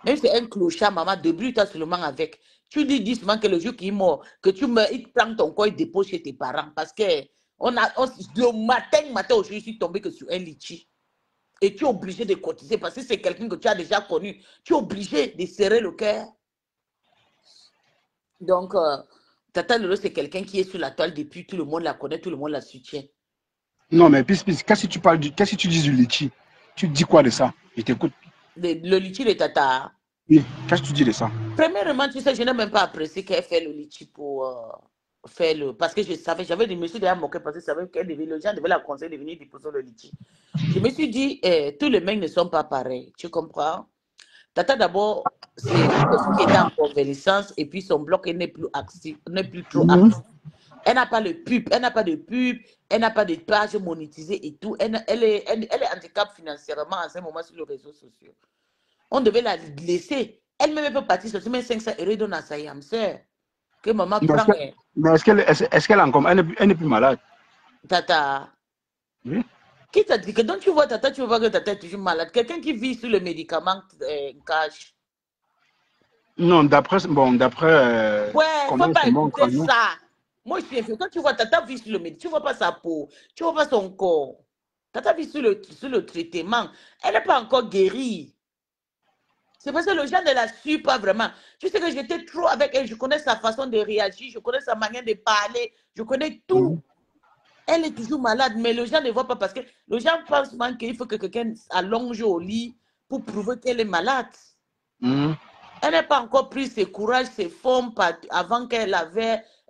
Même si c'est un clochard, maman, débrouille-toi seulement avec. Tu dis souvent que le jour qui est mort, que tu meurs, il prend ton corps et dépose chez tes parents parce que le matin aujourd'hui, je suis tombé que sur un litchi. Et tu es obligé de cotiser parce que c'est quelqu'un que tu as déjà connu. Tu es obligé de serrer le cœur. Donc, Tata Lolo, c'est quelqu'un qui est sur la toile depuis, tout le monde la connaît, tout le monde la soutient. Non, mais qu'est-ce que tu dis du litchi? Tu dis quoi de ça? Je t'écoute. Le litchi de Tata. Oui, qu'est-ce que tu dis de ça? Premièrement, tu sais, je n'ai même pas apprécié qu'elle fait le litchi pour faire le... Parce que je savais, je me suis déjà moqué parce que je savais que les gens devaient la conseiller de venir déposer le litchi. Je me suis dit, tous les mecs ne sont pas pareils. Tu comprends? Tata, d'abord, c'est une personne qui était en convalescence et puis son bloc n'est plus actif, n'est plus trop actif. Elle n'a pas de pub, elle n'a pas de page monétisée et tout. Elle est handicap financièrement en ce moment sur les réseaux sociaux. On devait la laisser. Elle-même peut partir sur 500 € dans sa yamseur. Que maman prend. Mais est-ce qu'elle est encore... Elle n'est plus malade? Tata. Oui. Qui t'a dit que donc tu vois Tata, tu vois que Tata est toujours malade? Quelqu'un qui vit sur le médicament cash. Non, d'après... Ouais, il ne faut pas écouter ça. Moi, je suis infinie. Quand tu vois Tata vit sur le médicament, tu ne vois pas sa peau, tu ne vois pas son corps. Tata vit sur le traitement. Elle n'est pas encore guérie. C'est parce que le gens ne la suivent pas vraiment. Tu sais que j'étais trop avec elle. Je connais sa façon de réagir, je connais sa manière de parler, je connais tout. Elle est toujours malade, mais les gens ne voient pas parce que les gens pensent qu'il faut que quelqu'un allonge au lit pour prouver qu'elle est malade. Elle n'a pas encore pris ses courages, ses formes avant qu'elle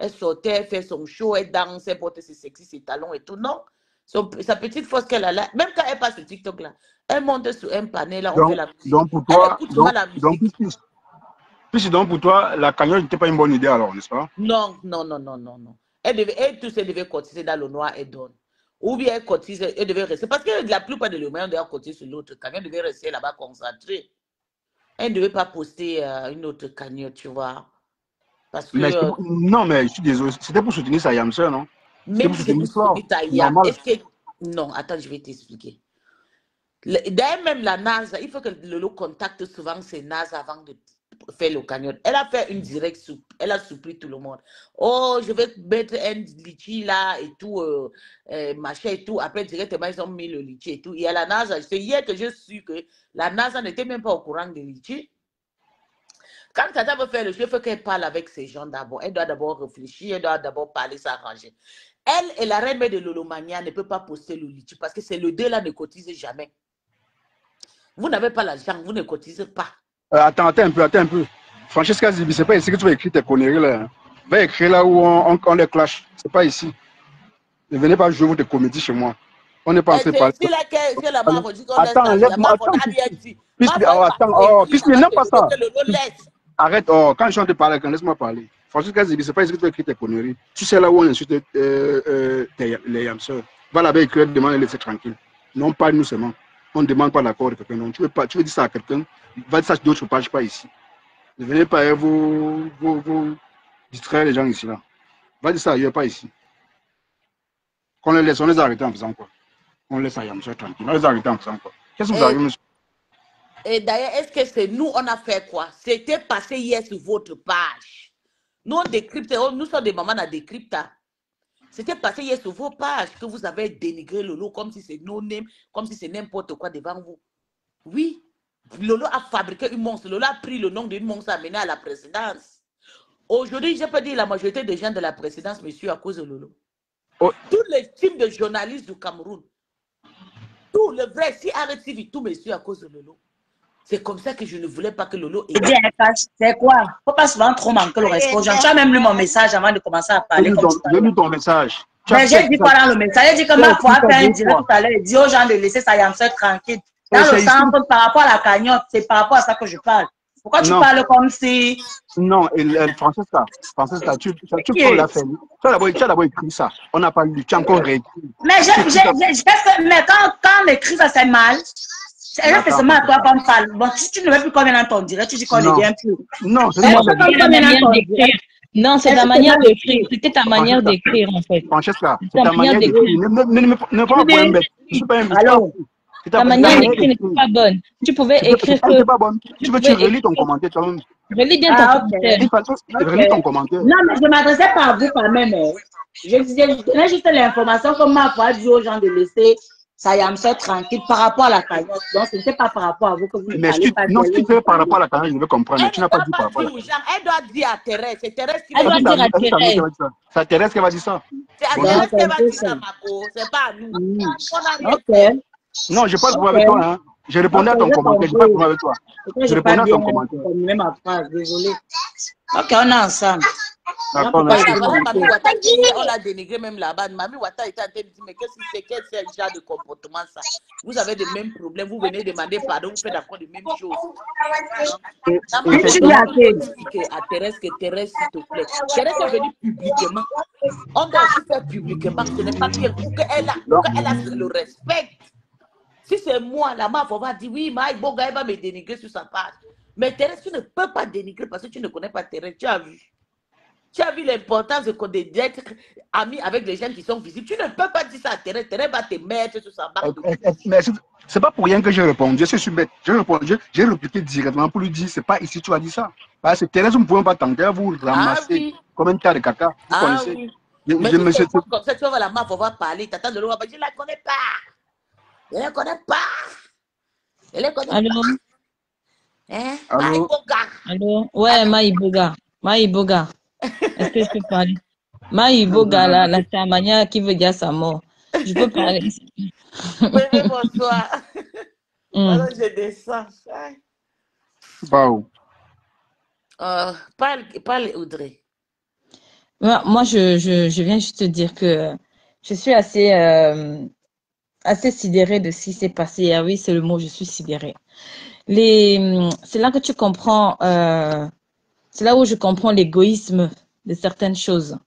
sortait, elle fait son show, elle danse, elle porte ses sexy, ses talons et tout. Non, sa petite force qu'elle a là, même quand elle passe sur TikTok là, elle monte sur un panel là, on fait la musique. Donc pour toi, elle écoute la musique. Donc pour toi, la cagnotte n'était pas une bonne idée alors, n'est-ce pas? Non. Elle devait cotiser dans le noir et donne. Ou bien elle cotise, elle devait rester. Parce que la plupart de l'humain doivent cotiser sur l'autre cagnotte, elle devait rester là-bas concentrée. Elle ne devait pas poster une autre cagnotte, tu vois. Parce que, non, mais je suis désolé. C'était pour soutenir sa yamseur, non? Même si c'est pour soutenir ta yam. Non, attends, je vais t'expliquer. D'ailleurs, même la NASA, il faut que Lolo contacte souvent ses NASA avant de faire le cagnotte. Elle a fait une directe, elle a surpris tout le monde. Oh, je vais mettre un litchi là et tout, machin et tout. Après, directement, ils ont mis le litchi et tout. Il y a la NASA. C'est hier que je suis que la NASA n'était même pas au courant de litchi. Quand Tata veut faire le jeu, il faut qu'elle parle avec ces gens d'abord. Elle doit d'abord réfléchir, elle doit d'abord parler, s'arranger. Elle et la reine de Lolomania ne peut pas poster le litchi parce que c'est le deux là ne cotise jamais. Vous n'avez pas l'argent, vous ne cotisez pas. Attends un peu. Francesca Zibi, c'est pas ici que tu vas écrire tes conneries là. Va écrire là où on les clash. C'est pas ici. Ne venez pas jouer votre comédie chez moi. On n'est pas en train de parler. C'est là que la marque dit qu'on laisse. Attends, Attends, Pisni, n'aime pas ça. Arrête, oh, quand je suis en train de parler, laisse-moi parler. Franchement, c'est pas ici que tu as écrit tes conneries. Tu sais là où on insulte les hamsters. Va là-bas écrire, demande de laisser tranquille. Non, pas nous seulement. On ne demande pas l'accord de quelqu'un. Non, tu veux dire ça à quelqu'un, va dire ça sur d'autres pages, pas ici. Ne venez pas vous distraire les gens ici là. Va dire ça ailleurs, pas ici. Qu'on les laisse, on les arrête en faisant quoi? On laisse à Yamcha tranquille. On les arrête en faisant quoi? Qu'est-ce que vous avez, monsieur? Et d'ailleurs, est-ce que c'est nous, on a fait quoi? C'était passé hier sur votre page. Nous, on décrypte, nous sommes des mamans à décrypter. C'était passé hier sur vos pages que vous avez dénigré Lolo comme si c'est no-name, comme si c'est n'importe quoi devant vous. Oui, Lolo a fabriqué une monstre. Lolo a pris le nom d'une monstre amenée à la présidence. Aujourd'hui, je peux dire la majorité des gens de la présidence, monsieur, à cause de Lolo. Oh. Tous les teams de journalistes du Cameroun, tout le vrai, si arrête TV, tout monsieur à cause de Lolo. C'est comme ça que je ne voulais pas que Lolo ait. C'est quoi? Il ne faut pas souvent trop manquer le respect. Tu as même lu mon message avant de commencer à parler. J'ai lu ton message. Mais j'ai dit quoi dans le message? J'ai dit que ma foi a fait un direct tout à l'heure. Il dit aux gens de laisser sa Yamseur tranquille. Dans le centre, par rapport à la cagnotte, c'est par rapport à ça que je parle. Pourquoi tu parles comme si... Non, Francesca, tu prends la famille. Tu as d'abord écrit ça. On n'a pas lu, tu as encore réécrit. Mais mais quand on écrit ça, c'est mal. C'est seulement à toi qu'on parle. Bon, si tu ne veux plus qu'on vienne dans ton direct, tu dis qu'on ne vient plus. Non, c'est ta manière d'écrire. Non, c'est ta manière d'écrire. C'était ta manière d'écrire, en fait. Francesca, c'est ta manière d'écrire. Ne pas prendre un bête. Je suis pas un bête. Ta manière d'écrire n'est pas bonne. Tu pouvais écrire que... C'est pas bonne. Tu relis ton commentaire toi-même. Relis bien ton commentaire. Relis ton commentaire. Non, mais je ne m'adressais pas à vous quand même. Je donnais juste l'information comme ma foi dit aux gens de laisser ça Yamseur tranquille par rapport à la cagnotte. Donc, ce n'était pas par rapport à vous que vous ne parlez pas. Non, si tu fais par rapport à la cagnotte, je veux comprendre. Tu n'as pas dit par rapport à la cagnotte. Elle doit dire à Thérèse. C'est Thérèse qui va dire à Thérèse. C'est Thérèse qui va dire ça. C'est à Thérèse qui va dire ça, Marco. C'est pas à nous. Ok. Non, je n'ai pas de problème avec toi. Hein. J'ai répondu à ton commentaire. Je n'ai pas de problème avec toi. Je réponds à ton commentaire. Désolé. Ok, on est ensemble. D'accord, merci. On l'a dénigré même là-bas. Mamie Ouattara était en train de dire, mais qu'est-ce que c'est ce genre de comportement ça? Vous avez les mêmes problèmes, vous venez demander pardon, vous faites encore les mêmes choses. À Thérèse, que Thérèse, s'il te plaît. Thérèse est venue publiquement. On doit aussi faire publiquement. Ce n'est pas bien pour qu'elle a le respect. Si c'est moi, la meuf, on va dire oui, Maï Boga, elle va me dénigrer sur sa page. Mais Thérèse, tu ne peux pas dénigrer parce que tu ne connais pas Thérèse. Tu as vu. Tu as vu l'importance d'être ami avec les gens qui sont visibles. Tu ne peux pas dire ça à Thérèse. Thérèse va te mettre sur sa barre. Mais c'est pas pour rien que j'ai répondu. Je suis bête. J'ai répliqué directement pour lui dire c'est pas ici tu as dit ça. Parce que Thérèse, nous ne pouvons pas tenter à vous ramasser comme un tas de caca. Vous connaissez. Oui. Mais si comme ça, tu vas voir la meuf, on va parler. T'attends de l'eau, je ne la connais pas. Je ne la connais pas. Je ne la connais Allô? pas. Hein? Allô? Allô? Ouais, Maïboga. Maïboga. Est-ce que je peux parler? Maïboga, la chamania qui veut dire sa mort. Je peux parler. Oui, bonsoir. Alors, je descends. Wow. Parle, Audrey. Moi, je viens juste te dire que je suis assez sidérée de ce qui s'est passé hier. Oui, c'est le mot, je suis sidérée. C'est là que tu comprends, c'est là où je comprends l'égoïsme de certaines choses.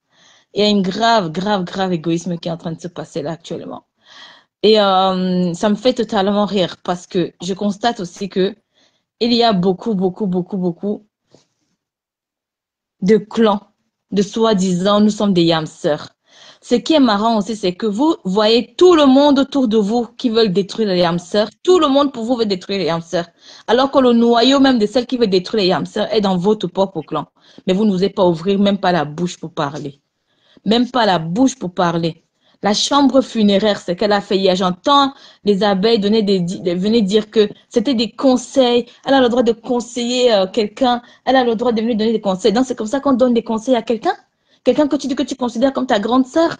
Il y a une grave égoïsme qui est en train de se passer là actuellement. Et ça me fait totalement rire parce que je constate aussi que il y a beaucoup de clans, de soi-disant, nous sommes des yamseurs. Ce qui est marrant aussi, c'est que vous voyez tout le monde autour de vous qui veulent détruire les yamseurs. Tout le monde pour vous veut détruire les yamseurs. Alors que le noyau même de celles qui veulent détruire les yamseurs est dans votre propre clan. Mais vous n'osez pas ouvrir même pas la bouche pour parler. Même pas la bouche pour parler. La chambre funéraire, c'est qu'elle a fait hier. J'entends les abeilles venir dire que c'était des conseils. Elle a le droit de conseiller quelqu'un. Elle a le droit de venir donner des conseils. Donc, c'est comme ça qu'on donne des conseils à quelqu'un. Quelqu'un que tu dis que tu considères comme ta grande sœur.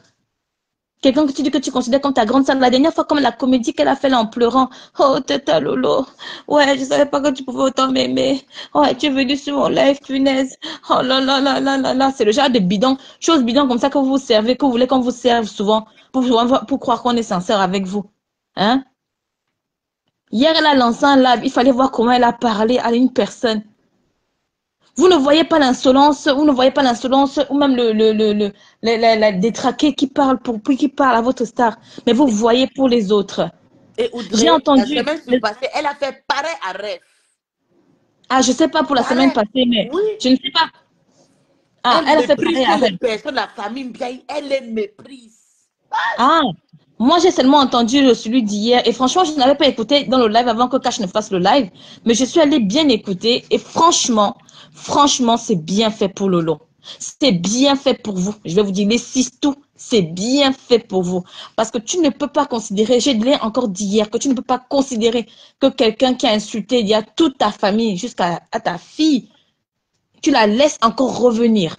Quelqu'un que tu dis que tu considères comme ta grande sœur. La dernière fois, comme la comédie qu'elle a fait là en pleurant. Oh, Tata Lolo. Ouais, je savais pas que tu pouvais autant m'aimer. Ouais, tu es venu sur mon live, punaise. Oh là là là là là là. C'est le genre de bidon, choses bidon comme ça que vous vous servez, que vous voulez qu'on vous serve souvent pour croire qu'on est sincère avec vous. Hein? Hier, elle a lancé un live. Il fallait voir comment elle a parlé à une personne. Vous ne voyez pas l'insolence, vous ne voyez pas l'insolence, ou même la détraqué qui parle qui parle à votre star. Mais vous voyez pour les autres. Et J'ai Audrey, la entendu. semaine passée, elle a fait pareil à Rêve. Ah, je ne sais pas pour la semaine passée, mais oui. je ne sais pas. Ah, elle a fait pareil à les personnes, la famille bien, elle les méprise. Ah, moi j'ai seulement entendu celui d'hier et franchement je n'avais pas écouté dans le live avant que Cash ne fasse le live, mais je suis allée bien écouter et franchement c'est bien fait pour Lolo. C'est bien fait pour vous. Je vais vous dire les 6 tout, c'est bien fait pour vous. Parce que tu ne peux pas considérer, j'ai dit encore d'hier, que tu ne peux pas considérer que quelqu'un qui a insulté il y a toute ta famille jusqu'à ta fille, tu la laisses encore revenir.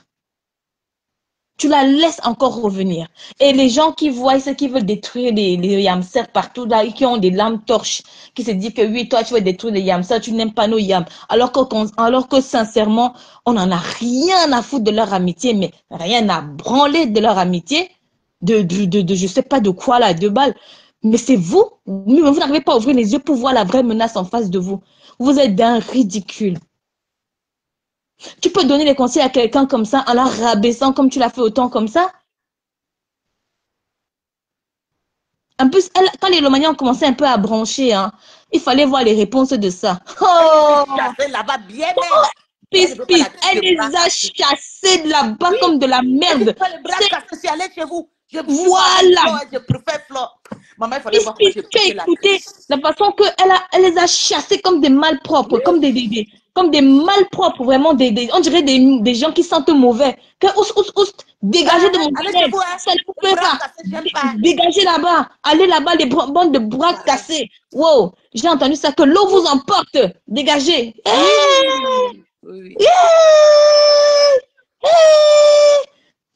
Tu la laisses encore revenir. Et les gens qui voient ceux qui veulent détruire les hamsters partout, là, qui ont des lampes torches, qui se disent que oui, toi, tu veux détruire les hamsters, tu n'aimes pas nos yams. Alors que sincèrement, on n'en a rien à foutre de leur amitié, mais rien à branler de leur amitié, je sais pas de quoi, là, de balles. Mais c'est vous n'arrivez pas à ouvrir les yeux pour voir la vraie menace en face de vous. Vous êtes d'un ridicule. Tu peux donner des conseils à quelqu'un comme ça en la rabaissant comme tu l'as fait autant comme ça? En plus, quand les Lomaniens ont commencé un peu à broncher, hein, il fallait voir les réponses de ça. Oh! Là-bas bien elle les a chassés de là-bas comme de la merde. C'est aller chez vous. Voilà. Je préfère Flore. Maman, il fallait voir comment écoutez, la façon elle les a chassés comme des malpropres, comme des malpropres, vraiment, on dirait des gens qui sentent mauvais. Que dégagez de mon business. Ça ne vous plaît pas. Dégagez là-bas. Allez là-bas, les bandes de bras cassés. Wow, j'ai entendu ça, que l'eau vous emporte. Dégagez.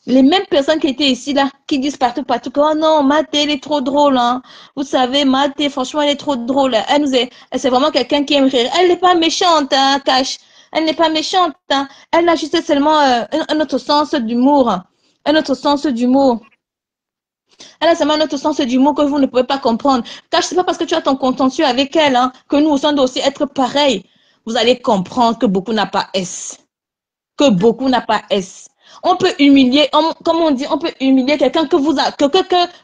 Les mêmes personnes qui étaient ici, là, qui disent partout, que, oh non, Mathé, elle est trop drôle, hein. Vous savez, Mathé, franchement, elle est trop drôle. C'est vraiment quelqu'un qui aime rire. Elle n'est pas méchante, hein, Cash. Elle n'est pas méchante, hein. Elle a juste seulement un autre sens d'humour. Un autre sens d'humour. Elle a seulement un autre sens d'humour que vous ne pouvez pas comprendre. Cash, c'est pas parce que tu as ton contentieux avec elle, hein, que nous aussi, on doit aussi être pareil. Vous allez comprendre que beaucoup n'a pas S. Que beaucoup n'a pas S. On peut humilier, comme on dit, on peut humilier quelqu'un que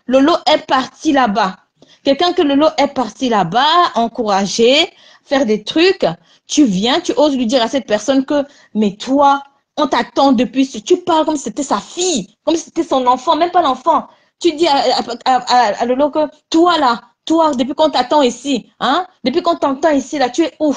Lolo est parti là-bas. Quelqu'un que Lolo est parti là-bas, encourager, faire des trucs. Tu viens, tu oses lui dire à cette personne que, mais toi, on t'attend depuis, tu parles comme si c'était sa fille, comme si c'était son enfant, même pas l'enfant. Tu dis à Lolo que, toi, depuis qu'on t'attend ici, hein, depuis qu'on t'entend ici, là, tu es où?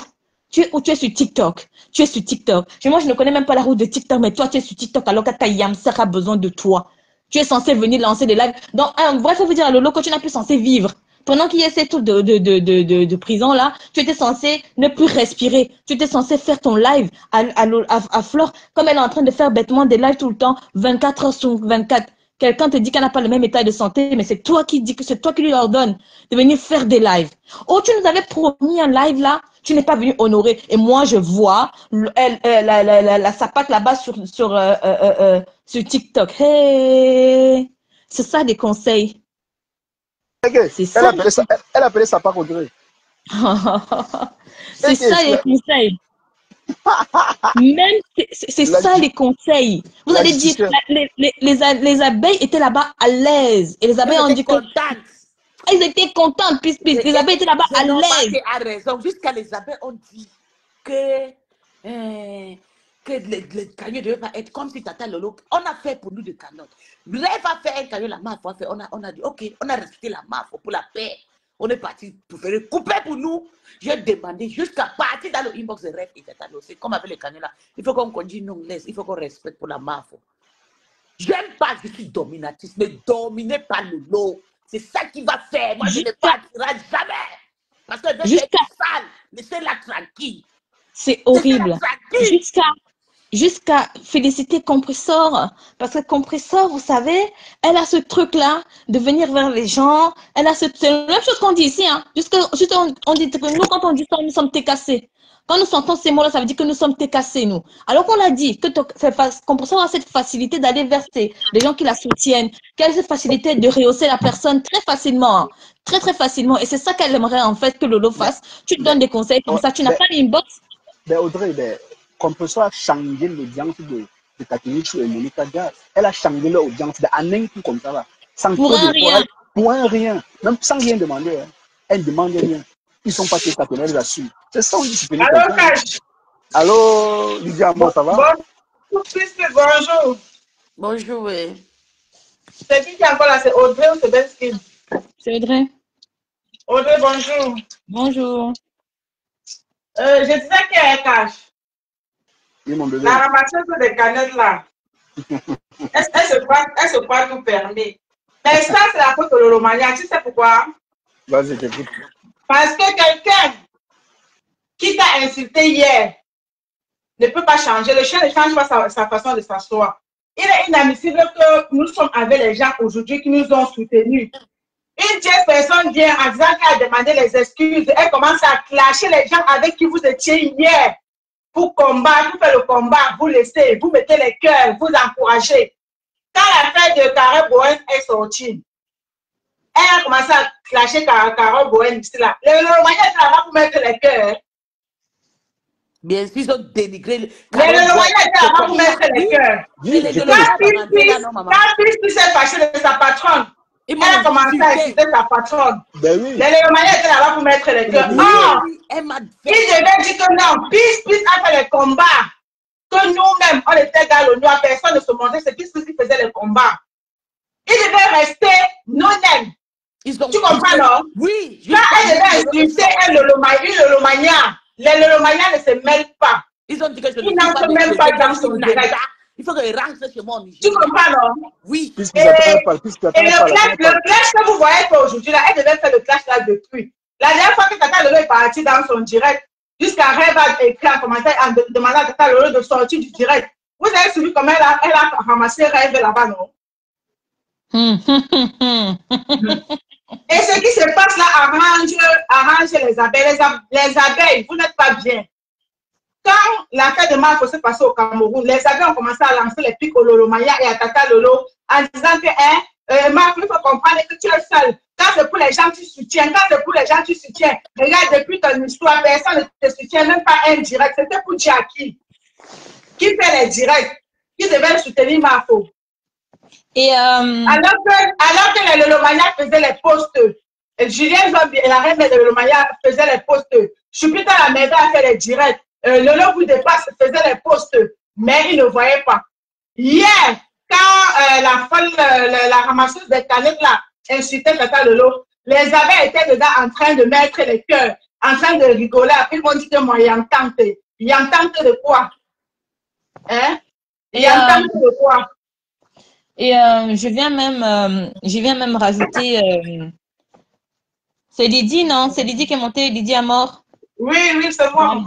Tu es sur TikTok. Tu es sur TikTok. Moi, je ne connais même pas la route de TikTok, mais toi, tu es sur TikTok alors que ta Yamser a besoin de toi. Tu es censé venir lancer des lives. Donc, bref, il faut dire à Lolo que tu n'as plus censé vivre. Pendant qu'il y a ces trucs de prison là, tu étais censé ne plus respirer. Tu étais censé faire ton live à Flore, comme elle est en train de faire bêtement des lives tout le temps, 24 heures sur 24. Quelqu'un te dit qu'elle n'a pas le même état de santé, mais c'est toi qui dis que c'est toi qui lui ordonne de venir faire des lives. Oh, tu nous avais promis un live là, tu n'es pas venu honorer. Et moi, je vois la sapate là-bas sur TikTok. Hey, c'est ça des conseils. C'est ça. Elle appelait ça pas Audrey. C'est ça les conseils. Même c'est ça les conseils. Vous allez dire les abeilles étaient là-bas à l'aise et les abeilles ont dit que elles étaient contentes puisque les abeilles étaient là-bas à l'aise. Tu as raison. Jusqu'à les abeilles ont dit que les cagnottes ne devaient pas être comme si Tata Lolo. On a fait pour nous des cagnottes. Rêve a fait un cagnotte, la MAF a fait. On a dit ok, on a respecté la MAF pour la paix. On est parti pour faire couper pour nous. J'ai demandé jusqu'à partir dans le inbox de Rêve et Tata Lolo. C'est comme avec les cagnottes là. Il faut qu'on dise non, laisse. Il faut qu'on respecte pour la MAF. J'aime pas, je suis dominatrice, mais dominée par Lolo. C'est ça qui va faire. Moi, je ne partirai jamais. Parce que je suis sale. Laissez-la tranquille. C'est horrible. Jusqu'à féliciter Compressor. Parce que Compressor, vous savez, elle a ce truc-là de venir vers les gens. Elle a c'est la même chose qu'on dit ici. Hein. On dit que nous, quand on dit ça, nous sommes técassés. Quand nous sentons ces mots-là, ça veut dire que nous sommes técassés, nous. Alors qu'on a dit que Compressor a cette facilité d'aller vers les gens qui la soutiennent, qu'elle a cette facilité de rehausser la personne très facilement. Hein. Très, très facilement. Et c'est ça qu'elle aimerait en fait que Lolo fasse. Tu te donnes des conseils comme ça. Tu n'as pas l'inbox. Mais Audrey, Compressor a changé l'audience de Takemichi et Monica Jazz. Elle a changé l'audience en un coup comme ça là. Sans Pour un rien. pour un rien. Même sans rien demander. Hein. Elle ne demande rien. Ils sont pas partenaires, j'assure. C'est ça, on dit. Allô, Cash. Allô, Lydia, moi, ça va? Bonjour. Bonjour, oui. C'est qui est encore là? C'est Audrey ou c'est Benskin? C'est Audrey. Audrey, bonjour. Bonjour. Je disais qu'elle est Cash. Oui, mon bébé. La ramasseuse des canettes là. Elle se croit tout permis. Mais ça, c'est la faute de l'Olomania. Tu sais pourquoi? Vas-y, t'écoute. Parce que quelqu'un qui t'a insulté hier ne peut pas changer. Le chien ne change pas sa façon de s'asseoir. Il est inadmissible que nous sommes avec les gens aujourd'hui qui nous ont soutenus. Une tierce personne vient en disant qu'elle a demandé les excuses. Elle commence à clasher les gens avec qui vous étiez hier. Pour combattre, pour faire le combat, vous laissez, vous mettez les cœurs, vous encouragez. Quand l'affaire de Carole Bowen est sortie, elle a commencé à clasher Carole Bowen ici là. Le Romania est là pour mettre les cœurs. Bien sûr, ils ont dénigré. Mais le Romania est là pour mettre les cœurs. Quand Christy s'est fâché de sa patronne, elle a commencé à insulter sa patronne. Ben oui. Le Romania était là pour mettre les cœurs. Oh, il devait dire que non, Peace a fait les combats. Que nous-mêmes, on était dans l'ONU, personne ne se montrait, c'est Peace qui faisait les combats. Il devait rester nous-mêmes. Tu comprends, non? Oui. Quand elle devait insulter le Lomania, les Lomania ne se mêlent pas. Ils ont dit que je ne n'entrent même pas dans son direct. Il faut qu'ils rentrent chez moi. Tu comprends, non? Oui. Et le clash que vous voyez aujourd'hui, là, elle devait faire le clash là depuis. La dernière fois que Tata Lolo est partie dans son direct, jusqu'à Rêve a écrit un commentaire en demandant à Tata Lolo de sortir du direct. Vous avez suivi comment elle a ramassé Rêve là-bas, non? Et ce qui se passe là arrange les abeilles. Les abeilles, vous n'êtes pas bien. Quand l'affaire de Marco s'est passée au Cameroun, les abeilles ont commencé à lancer les pics au Lolomaya et à Tata Lolo en disant que Marco, il faut comprendre que tu es seul. Quand c'est pour les gens, tu soutiens. Quand c'est pour les gens, tu soutiens. Regarde, depuis ton histoire, personne ne te soutient, même pas un direct. C'était pour Jackie qui fait les directs, qui devait soutenir Marco. Et alors que les Lolomania faisaient les posts, Julien Zombie et la reine de Lolomania faisaient les posts. Chupita la maison a fait les directs. Lolo vous dépasse faisait les posts, mais il ne voyait pas. Hier, quand la ramasseuse des canettes là insultait Tata Lolo, les abeilles étaient dedans en train de mettre les cœurs, en train de rigoler. Ils m'ont dit que moi, Yantante. Yantante de quoi? Hein? Yantante de quoi? Et je viens même rajouter. C'est Lydie, non? C'est Lydie qui est montée, Lydie à mort. Oui, c'est moi.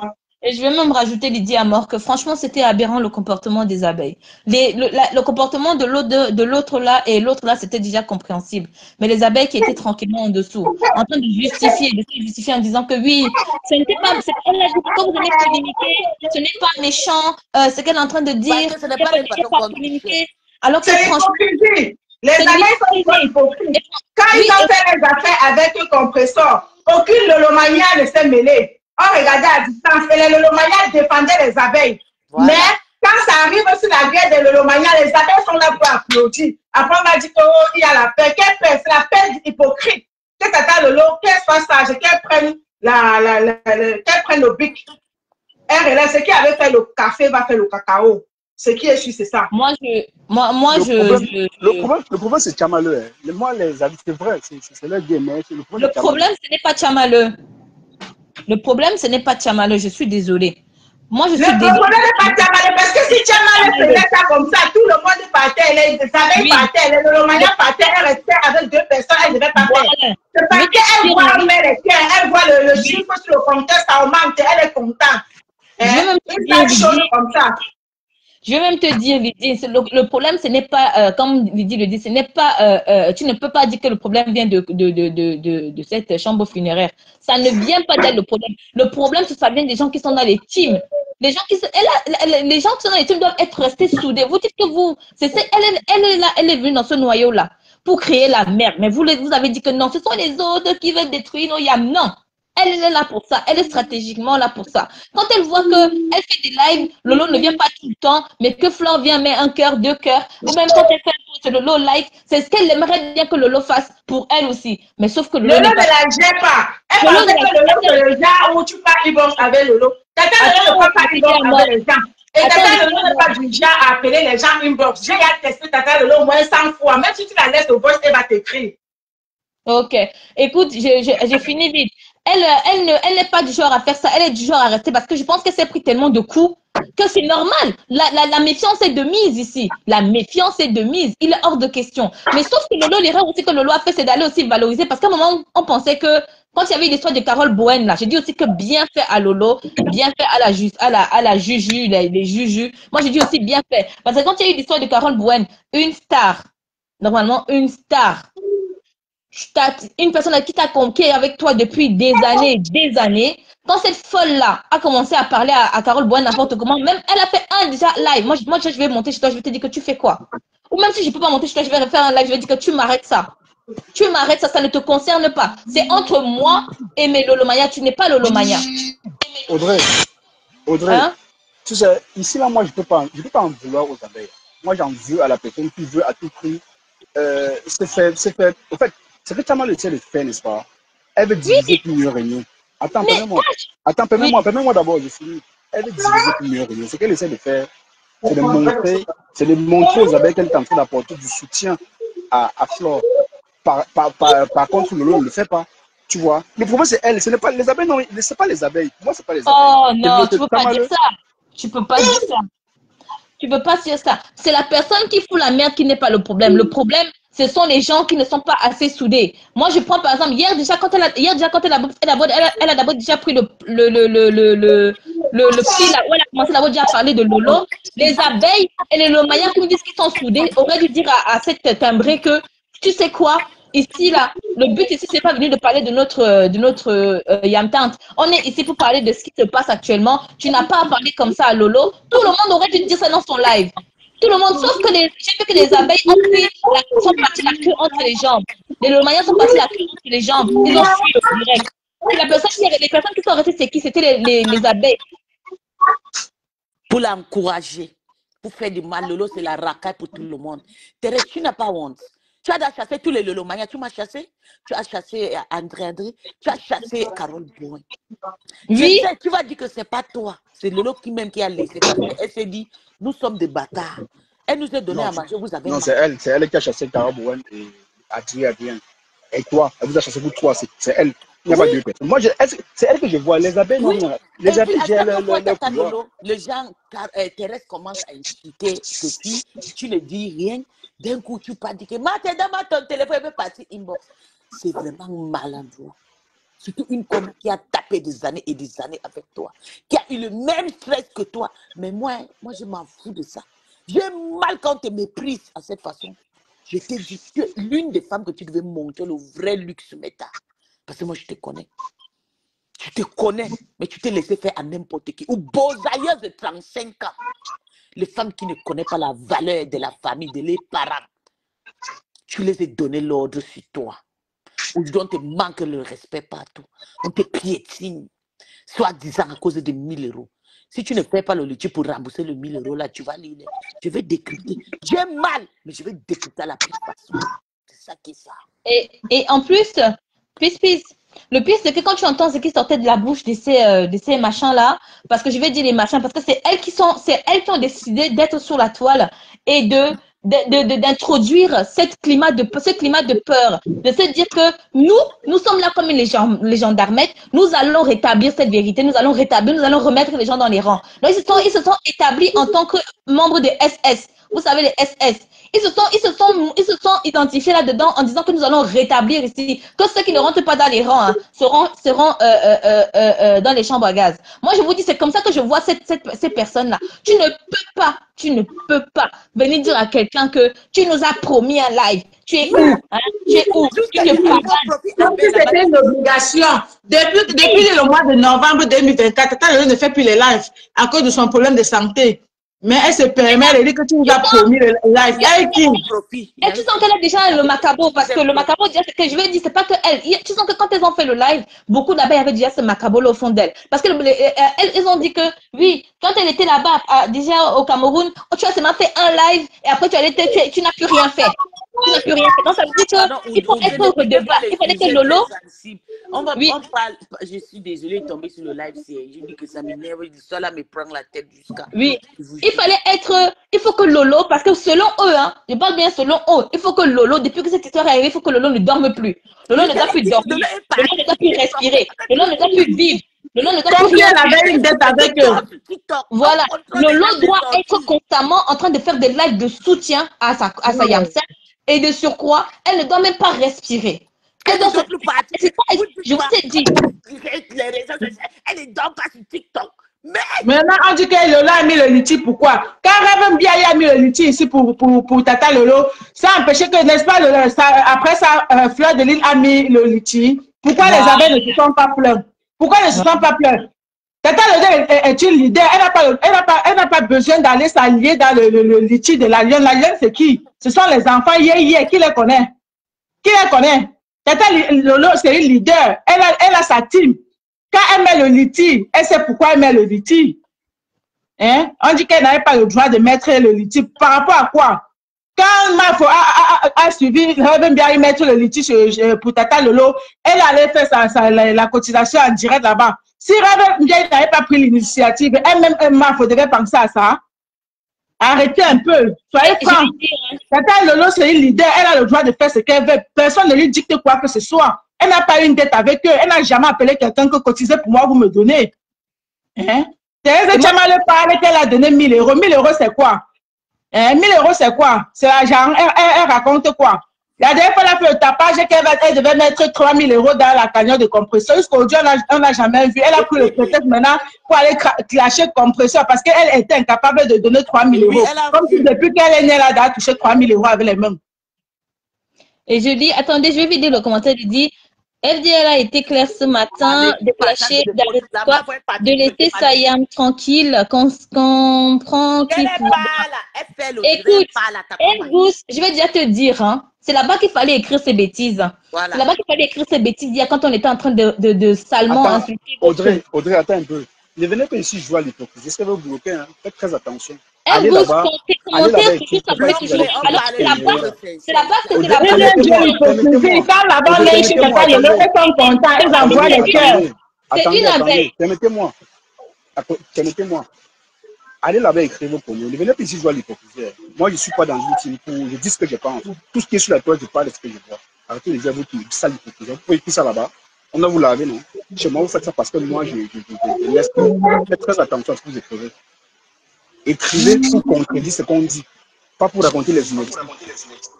Et je vais même rajouter Lydie à mort que franchement, c'était aberrant le comportement des abeilles. Le comportement de l'autre là et l'autre là, c'était déjà compréhensible. Mais les abeilles qui étaient tranquillement en dessous, en train de justifier en disant que oui, ce n'était pas, elle a dit que vous allez communiquer, ce n'est pas méchant, ce qu'elle est en train de dire, ce n'est pas communiquer. Alors que c'est franchement, les abeilles sont hypocrites. Quand ils ont fait les affaires avec le compresseur, aucune Lolomania ne s'est mêlée. On regardait à distance et les Lolomania défendaient les abeilles. Voilà. Mais quand ça arrive sur la guerre des Lolomania, les abeilles sont là pour applaudir. Après, on m'a dit qu'il y a la paix. Quelle paix? C'est la paix hypocrite. Que Tata Lolo, qu'elle soit sage, qu'elle prenne le bic. Elle relève ce qui avait fait le café, va faire le cacao. Ce qui est sûr, c'est ça. Le problème, c'est Tchamaleu. Hein. Moi, les amis, c'est vrai, c'est leur game. Le problème, ce n'est pas Tchamaleu. Le problème, ce n'est pas Tchamaleu. Je suis désolée. Moi, je suis désolée. Le problème n'est pas Tchamaleu. Parce que si Tchamaleu faisait ça comme ça, tout le monde partait. Les abeilles partaient. Les Lolomania partaient. Elle restait avec deux personnes. Elle ne devait pas faire. C'est parce qu'elle voit les cœurs. Elle voit le chiffre sur le compteur. Ça augmente. Elle est contente. Une chose comme ça. Je vais même te dire, Lydie, le problème, ce n'est pas, comme Lydie le dit, ce n'est pas, tu ne peux pas dire que le problème vient de cette chambre funéraire. Ça ne vient pas d'elle, le problème. Le problème, ça vient des gens qui sont dans les teams. Les gens qui sont dans les teams doivent être restés soudés. Vous dites que elle est venue dans ce noyau-là pour créer la merde. Mais vous avez dit que non, ce sont les autres qui veulent détruire nos yams. Non. Elle est là pour ça. Elle est stratégiquement là pour ça. Quand elle voit que elle fait des lives, Lolo ne vient pas tout le temps, mais que Flore vient mettre un cœur, 2 cœurs, ou même quand elle fait un post, Lolo like, c'est ce qu'elle aimerait bien que Lolo fasse pour elle aussi. Mais sauf que Lolo ne la gère pas. Elle pensait que Lolo, c'est le genre où tu pars inbox avec Lolo. Tata Lolo ne peut pas inbox avec les gens. Et Tata Lolo n'est pas du genre à appeler les gens inbox. J'ai testé Tata Lolo au moins 100 fois. Même si tu la laisses au voice, elle va t'écrire. Ok. Écoute, j'ai fini vite. Elle n'est pas du genre à faire ça. Elle est du genre à rester parce que je pense qu'elle s'est pris tellement de coups que c'est normal. La méfiance est de mise ici. La méfiance est de mise. Il est hors de question. Mais sauf que Lolo, l'erreur aussi que Lolo a fait, c'est d'aller aussi valoriser parce qu'à un moment, on pensait que quand il y avait l'histoire de Carole Bowen, là, j'ai dit aussi que bien fait à Lolo, bien fait à la Juju, les Juju. Moi, j'ai dit aussi bien fait. Parce que quand il y a eu l'histoire de Carole Bowen, une star, normalement, une star, une personne qui est avec toi depuis des années, quand cette folle-là a commencé à parler à Carole Bowen n'importe comment, même elle a fait un déjà live. Moi, je vais monter chez toi, je vais te dire que tu fais quoi. Ou même si je ne peux pas monter chez toi, je vais faire un live, je vais dire que tu m'arrêtes ça. Tu m'arrêtes ça, ça ne te concerne pas. C'est entre moi et mes Lolomania, tu n'es pas Lolomania. Audrey, hein? Tu sais, ici, là, moi, je peux pas en vouloir aux abeilles. Moi, j'en veux à la personne qui veut à tout prix. C'est fait. En fait, c'est que Tama le sait le faire, n'est-ce pas? Elle veut diviser pour mieux régner. Attends, permets-moi. Attends, permets-moi d'abord, je finis. Elle veut diviser pour mieux régner. Ce qu'elle essaie de faire, c'est de montrer aux abeilles qu'elle est en train d'apporter du soutien à Flore. Par contre, Lolo ne le fait pas. Tu vois? Le problème, c'est elle. Ce n'est pas les abeilles, non, c'est pas les abeilles. Moi, c'est pas les abeilles. Oh non, tu peux pas dire ça. Tu peux pas dire ça. Tu peux pas dire ça. C'est la personne qui fout la merde qui n'est pas le problème. Le problème, ce sont les gens qui ne sont pas assez soudés. Moi, je prends par exemple, hier déjà, quand elle a d'abord déjà pris le prix là, où elle a commencé d'abord déjà à parler de Lolo. Les abeilles et les Lolomaya qui me disent qu'ils sont soudés auraient dû dire à cette timbrée que, tu sais quoi, ici, là, le but ici, c'est pas venir de parler de notre Yamtante. On est ici pour parler de ce qui se passe actuellement. Tu n'as pas à parler comme ça à Lolo. Tout le monde aurait dû dire ça dans son live. Tout le monde, sauf que j'ai vu que les abeilles sont parties la queue entre les jambes. Les Lolomaniens sont partis la queue entre les jambes. Ils ont fui le direct. Et les personnes qui sont restées, c'est qui? C'était les abeilles. Pour l'encourager, pour faire du mal, Lolo, c'est la racaille pour tout le monde. Thérèse, tu n'as pas honte. Tu as chassé tous les Lolomania. Tu m'as chassé. Tu as chassé André. Tu as chassé Carole Bowen. Oui. Tu vas dire que ce n'est pas toi. C'est Lolo qui a laissé. Elle s'est dit, nous sommes des bâtards. Elle nous a donné à manger. Vous avez non, c'est elle qui a chassé Carole Bowen et Adrien. Et toi, elle vous a chassé pour toi. C'est elle. Il n'y a pas deux personnes. Moi, c'est elle que je vois. Les abeilles, oui. Non. Les abeilles, j'ai les gens, Thérèse commence à insulter ceci. Tu ne dis rien. D'un coup, tu pas dit que ton téléphone peut passer inbox. C'est vraiment maladroit. Surtout une conne qui a tapé des années et des années avec toi, qui a eu le même stress que toi. Mais moi je m'en fous de ça. J'ai mal quand tu me méprises à cette façon. Je t'ai dit que l'une des femmes que tu devais montrer le vrai luxe méta. Parce que moi, je te connais. Tu te connais, mais tu t'es laissé faire à n'importe qui. Ou bosailleuse de 35 ans. Les femmes qui ne connaissent pas la valeur de la famille, de les parents. Tu les as donné l'ordre sur toi. Aujourd'hui, on te manque le respect partout. On te piétine. Soi-disant à cause de 1000 euros. Si tu ne fais pas le litige pour rembourser le 1000 euros, là, tu vas lire. Je vais décrypter. J'ai mal, mais je vais décrypter à la pire façon. C'est ça qui est ça. Et en plus, le pire, c'est que quand tu entends ce qui sortait de la bouche de ces machins-là, parce que je vais dire les machins, parce que c'est elles qui ont décidé d'être sur la toile et d'introduire ce climat de peur, de se dire que nous sommes là comme les gendarmettes, nous allons rétablir cette vérité, nous allons remettre les gens dans les rangs. Donc, ils se sont établis en tant que membres de SS. Vous savez, les SS. Ils se sont identifiés là-dedans en disant que nous allons rétablir ici, que ceux qui ne rentrent pas dans les rangs seront dans les chambres à gaz. Moi, je vous dis, c'est comme ça que je vois ces personnes-là. Tu ne peux pas venir dire à quelqu'un que tu nous as promis un live. Tu es où? Tu es où? C'était une obligation. Depuis le mois de novembre 2024, Tata ne fait plus les lives à cause de son problème de santé. Mais elle se permet de dire que tu nous as promis le live. Elle qui? Et tu sens qu'elle a déjà le macabo, parce que le macabo, déjà, ce que je veux dire, c'est pas que elle. Tu sens que quand elles ont fait le live, beaucoup d'abeilles avaient déjà ce macabo au fond d'elle. Parce que elles ont dit que, oui, quand elle était là-bas, déjà au Cameroun, tu as seulement fait un live, et après tu n'as plus rien fait. Tu n'as plus rien fait. Donc ça veut dire qu'il faut être redevable. Il fallait que Lolo. On parle, je suis désolée de tomber sur le live, je dis que ça m'énerve, l'histoire là me prend la tête jusqu'à... Oui, il faut que Lolo, parce que selon eux, hein, je parle bien selon eux, il faut que Lolo, depuis que cette histoire est arrivée, il faut que Lolo ne dorme plus. Lolo ne doit plus dormir, Lolo ne doit plus respirer, Lolo ne doit plus vivre, Lolo ne doit plus rien. Elle avait une dette avec eux. Voilà, Lolo doit être constamment en train de faire des lives de soutien à sa Yamsa, et de surcroît, elle ne doit même pas respirer. Elle ne doit plus partir. Je vous ai dit. Elle ne dort pas sur TikTok. Mais... Maintenant, on dit que Lolo a mis le liti. Pourquoi? Quand Raven Biaye a mis le liti ici pour Tata Lolo, ça a empêché que, n'est-ce pas, après ça, Fleur de Lille a mis le liti. Pourquoi les abeilles ne se sont pas pleins? Pourquoi elles ne se sont pas pleins? Tata Lolo est une leader. Elle n'a pas besoin d'aller s'allier dans le liti de la lionne. La lionne, c'est qui? Ce sont les enfants qui les connaît? Qui les connaît? Tata Lolo, c'est une leader. Elle a sa team. Quand elle met le liti, elle sait pourquoi elle met le liti. Hein? On dit qu'elle n'avait pas le droit de mettre le liti. Par rapport à quoi? Quand Mafo a suivi, elle veut bien y mettre le liti pour Tata Lolo, elle allait faire la cotisation en direct là-bas. Si Raven n'avait pas pris l'initiative, elle-même, Mafo devait penser à ça. Arrêtez un peu. Soyez francs. Tata Lolo, c'est une leader. Elle a le droit de faire ce qu'elle veut. Personne ne lui dicte quoi que ce soit. Elle n'a pas eu une dette avec eux. Elle n'a jamais appelé quelqu'un que cotiser pour moi, vous me donnez. Hein? Thérèse Tchamalé parle qu'elle a donné 1000 euros. 1000 euros, c'est quoi? 1000 euros, c'est quoi? C'est l'argent. Elle raconte quoi? La dernière fois, elle a fait le tapage qu'elle devait mettre 3000 euros dans la cagnotte de compresseur. Jusqu'aujourd'hui, on n'a jamais vu. Elle a pris le prétexte maintenant pour aller clasher le compresseur parce qu'elle était incapable de donner 3000 euros. Comme si depuis qu'elle est née là, elle a touché 3000 euros avec les mains. Et je dis, attendez, je vais vider le commentaire. Il dit, FDL a été clair ce matin de clasher, de laisser Sayam tranquille, qu'on prend qui pour... Écoute, je vais déjà te dire, hein, c'est là-bas qu'il fallait écrire ces bêtises. Voilà. C'est là-bas qu'il fallait écrire ces bêtises hier quand on était en train de salement insulter. Audrey, attends un peu. Ne venez pas ici jouer à l'hypocrisie. Est-ce que vous bloquez, hein? Faites très attention. Elle vous commentaire sur juste après toujours. Alors c'est la base que c'est la base. Quand là-bas, les chefs sont contents, ils envoient les cœurs. C'est une abeille. Permettez-moi. Allez là-bas, écrivez pour nous. Ne venez pas ici jouer à l'hypocrisie. Moi, je ne suis pas dans une team pour. Je dis ce que je pense. Tout ce qui est sur la toile, je parle de ce que je vois. Arrêtez de dire vous qui ça l'hypocrisie. Vous pouvez écrire ça là-bas. On va vous laver, non? Chez moi, vous faites ça parce que moi, je laisse. Faites très attention à ce que vous écrivez. Écrivez pour contredire ce qu'on dit, pas pour raconter les inédits.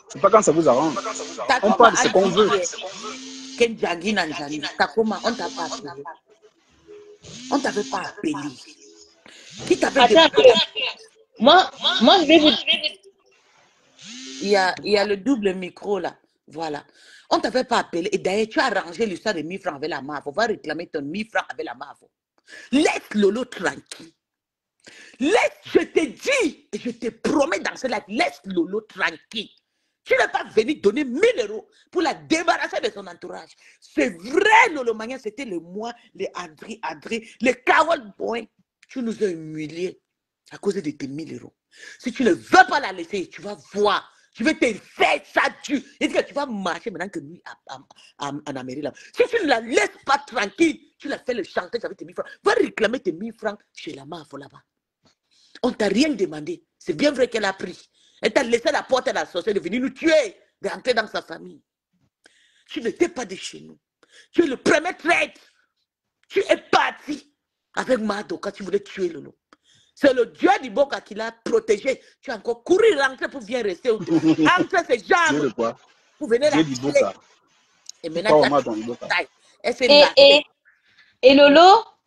C'est pas quand ça vous arrange. On parle de ce qu'on veut. On t'avait pas appelé. Qui t'avait appelé? Moi, je vais vous... Il y a le double micro là. Voilà. On t'avait pas appelé. Et d'ailleurs, tu as arrangé l'histoire de 1000 francs avec la MAF. On va réclamer ton 1000 francs avec la MAF. Laisse Lolo tranquille. Laisse, je te dis, et je te promets dans ce live, laisse Lolo tranquille. Tu n'es pas venu donner 1000 euros pour la débarrasser de son entourage. C'est vrai, Lolo Mania, c'était le moi, les André, les Carol Boy. Tu nous as humiliés à cause de tes 1000 euros. Si tu ne veux pas la laisser, tu vas voir. Je vais te faire ça tu. Et que tu vas marcher maintenant que lui en Amérique. Là. Si tu ne la laisses pas tranquille, tu la fais le chantage avec tes 1000 francs. Va réclamer tes 1000 francs chez la MAF là-bas. On ne t'a rien demandé. C'est bien vrai qu'elle a pris. Elle t'a laissé la porte à la sorcière de venir nous tuer, d'entrer dans sa famille. Tu n'étais pas de chez nous. Tu es le premier traître. Tu es parti avec Mado quand tu voulais tuer Lolo. C'est le Dieu du Boka qui l'a protégé. Tu as encore couru rentrer pour venir rester autour. Entre ces gens pour venir la tuer. Et maintenant,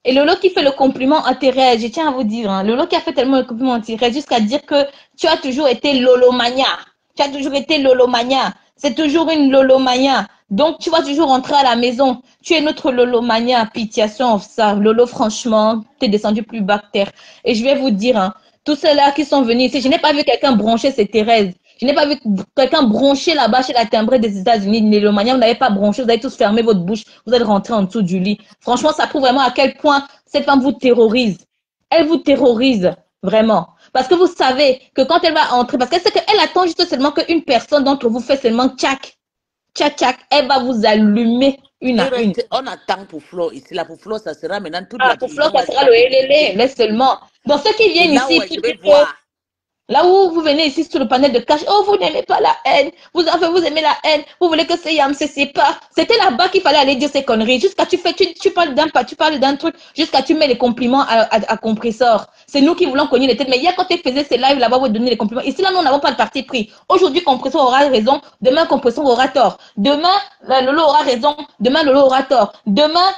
et Lolo qui fait le compliment à Thérèse, je tiens à vous dire, hein, Lolo qui a fait tellement le compliment à Thérèse jusqu'à dire que tu as toujours été Lolomania. Tu as toujours été Lolomania. C'est toujours une Lolomania. Donc, tu vas toujours rentrer à la maison. Tu es notre Lolomania, pitiation of ça. Lolo, franchement, tu es descendu plus bas que terre. Et je vais vous dire, hein, tous ceux-là qui sont venus ici, je n'ai pas vu quelqu'un broncher, c'est Thérèse. Je n'ai pas vu quelqu'un broncher là-bas chez la timbrée des États-Unis, Nélomania. Vous n'avez pas bronché, vous avez tous fermé votre bouche, vous êtes rentrés en dessous du lit. Franchement, ça prouve vraiment à quel point cette femme vous terrorise. Elle vous terrorise, vraiment. Parce que vous savez que quand elle va entrer, parce qu'elle sait qu'elle attend juste seulement qu'une personne d'entre vous fait seulement tchac, tchac, tchac, elle va vous allumer une à une. On attend pour Flo ici. Là, pour Flo, ça sera maintenant toute Ah, la pour Flo, ça sera le élélé, laisse seulement. Donc, ceux qui viennent ici, je vais voir. là où vous venez ici sur le panel de cash, oh, vous n'aimez pas la haine, vous aimez la haine, vous voulez que c'est Yam, c'est pas. C'était là-bas qu'il fallait aller dire ces conneries. Jusqu'à tu parles d'un truc, jusqu'à tu mets les compliments à Compressor. C'est nous qui voulons cogner les têtes. Mais hier, quand tu faisais ces lives là-bas, vous donnez les compliments. Ici, là, nous n'avons pas de parti pris. Aujourd'hui, Compressor aura raison. Demain, Compressor aura tort. Demain, Lolo aura raison. Demain, Lolo aura tort. Demain,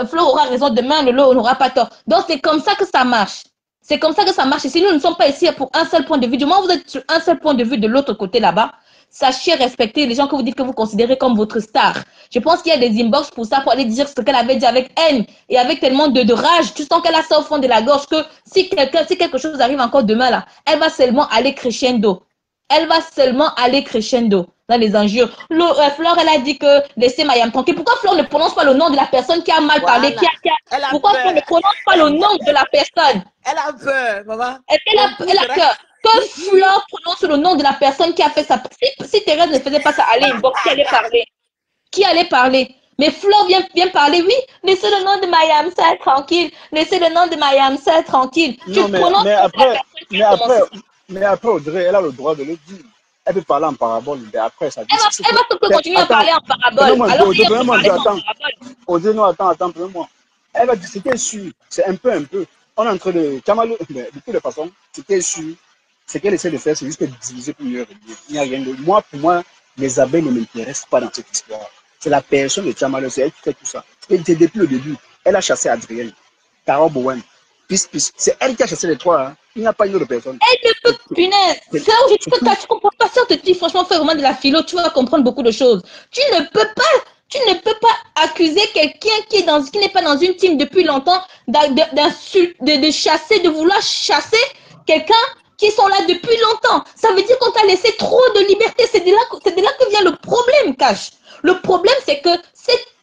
Flo aura raison. Demain, Lolo n'aura pas tort. Donc, c'est comme ça que ça marche. C'est comme ça que ça marche. Et si nous ne sommes pas ici pour un seul point de vue, du moment où vous êtes sur un seul point de vue de l'autre côté là-bas, sachez respecter les gens que vous dites que vous considérez comme votre star. Je pense qu'il y a des inbox pour ça, pour aller dire ce qu'elle avait dit avec haine et avec tellement de rage. Tu sens qu'elle a ça au fond de la gorge que si quelque chose arrive encore demain là, elle va seulement aller crescendo. Elle va seulement aller crescendo dans les injures. Flore, elle a dit que laissez Mayam tranquille. Pourquoi Flore ne prononce pas le nom de la personne qui a mal parlé, pourquoi Flore ne prononce pas le nom de la personne? Elle a peur, maman. Elle a peur. Que Flore prononce le nom de la personne qui a fait ça. Si Thérèse ne faisait pas ça, allez, qui allait parler? Qui allait parler? Mais Flore vient parler, oui, laissez le nom de Mayam ça tranquille. Laissez le nom de Mayam ça tranquille. Non, mais après, Audrey, elle a le droit de le dire. Elle peut parler en parabole, mais après, ça dit... Elle va continuer à parler en parabole. Alors, Audrey, non, attends, moi. Elle va dire, c'était sûr, c'est un peu. On est en train de... de toutes les façons, c'était sûr. Ce qu'elle essaie de faire, c'est juste de diviser pour mieux régler. Il n'y a rien de... Moi, pour moi, les abeilles ne m'intéressent pas dans cette histoire. C'est la personne de Tchamalo, c'est elle qui fait tout ça. Et depuis le début, elle a chassé Adrienne, Carole Bowen, c'est elle qui a chassé les trois. Hein. Il n'y a pas une autre personne. Elle ne peut, punaise. C'est là où je dis que tu comprends pas. Si on te dit, franchement, fais vraiment de la philo, tu vas comprendre beaucoup de choses. Tu ne peux pas accuser quelqu'un qui n'est pas dans une team depuis longtemps de chasser, de vouloir chasser quelqu'un qui sont là depuis longtemps. Ça veut dire qu'on t'a laissé trop de liberté. C'est de là que vient le problème, Cash. Le problème, c'est que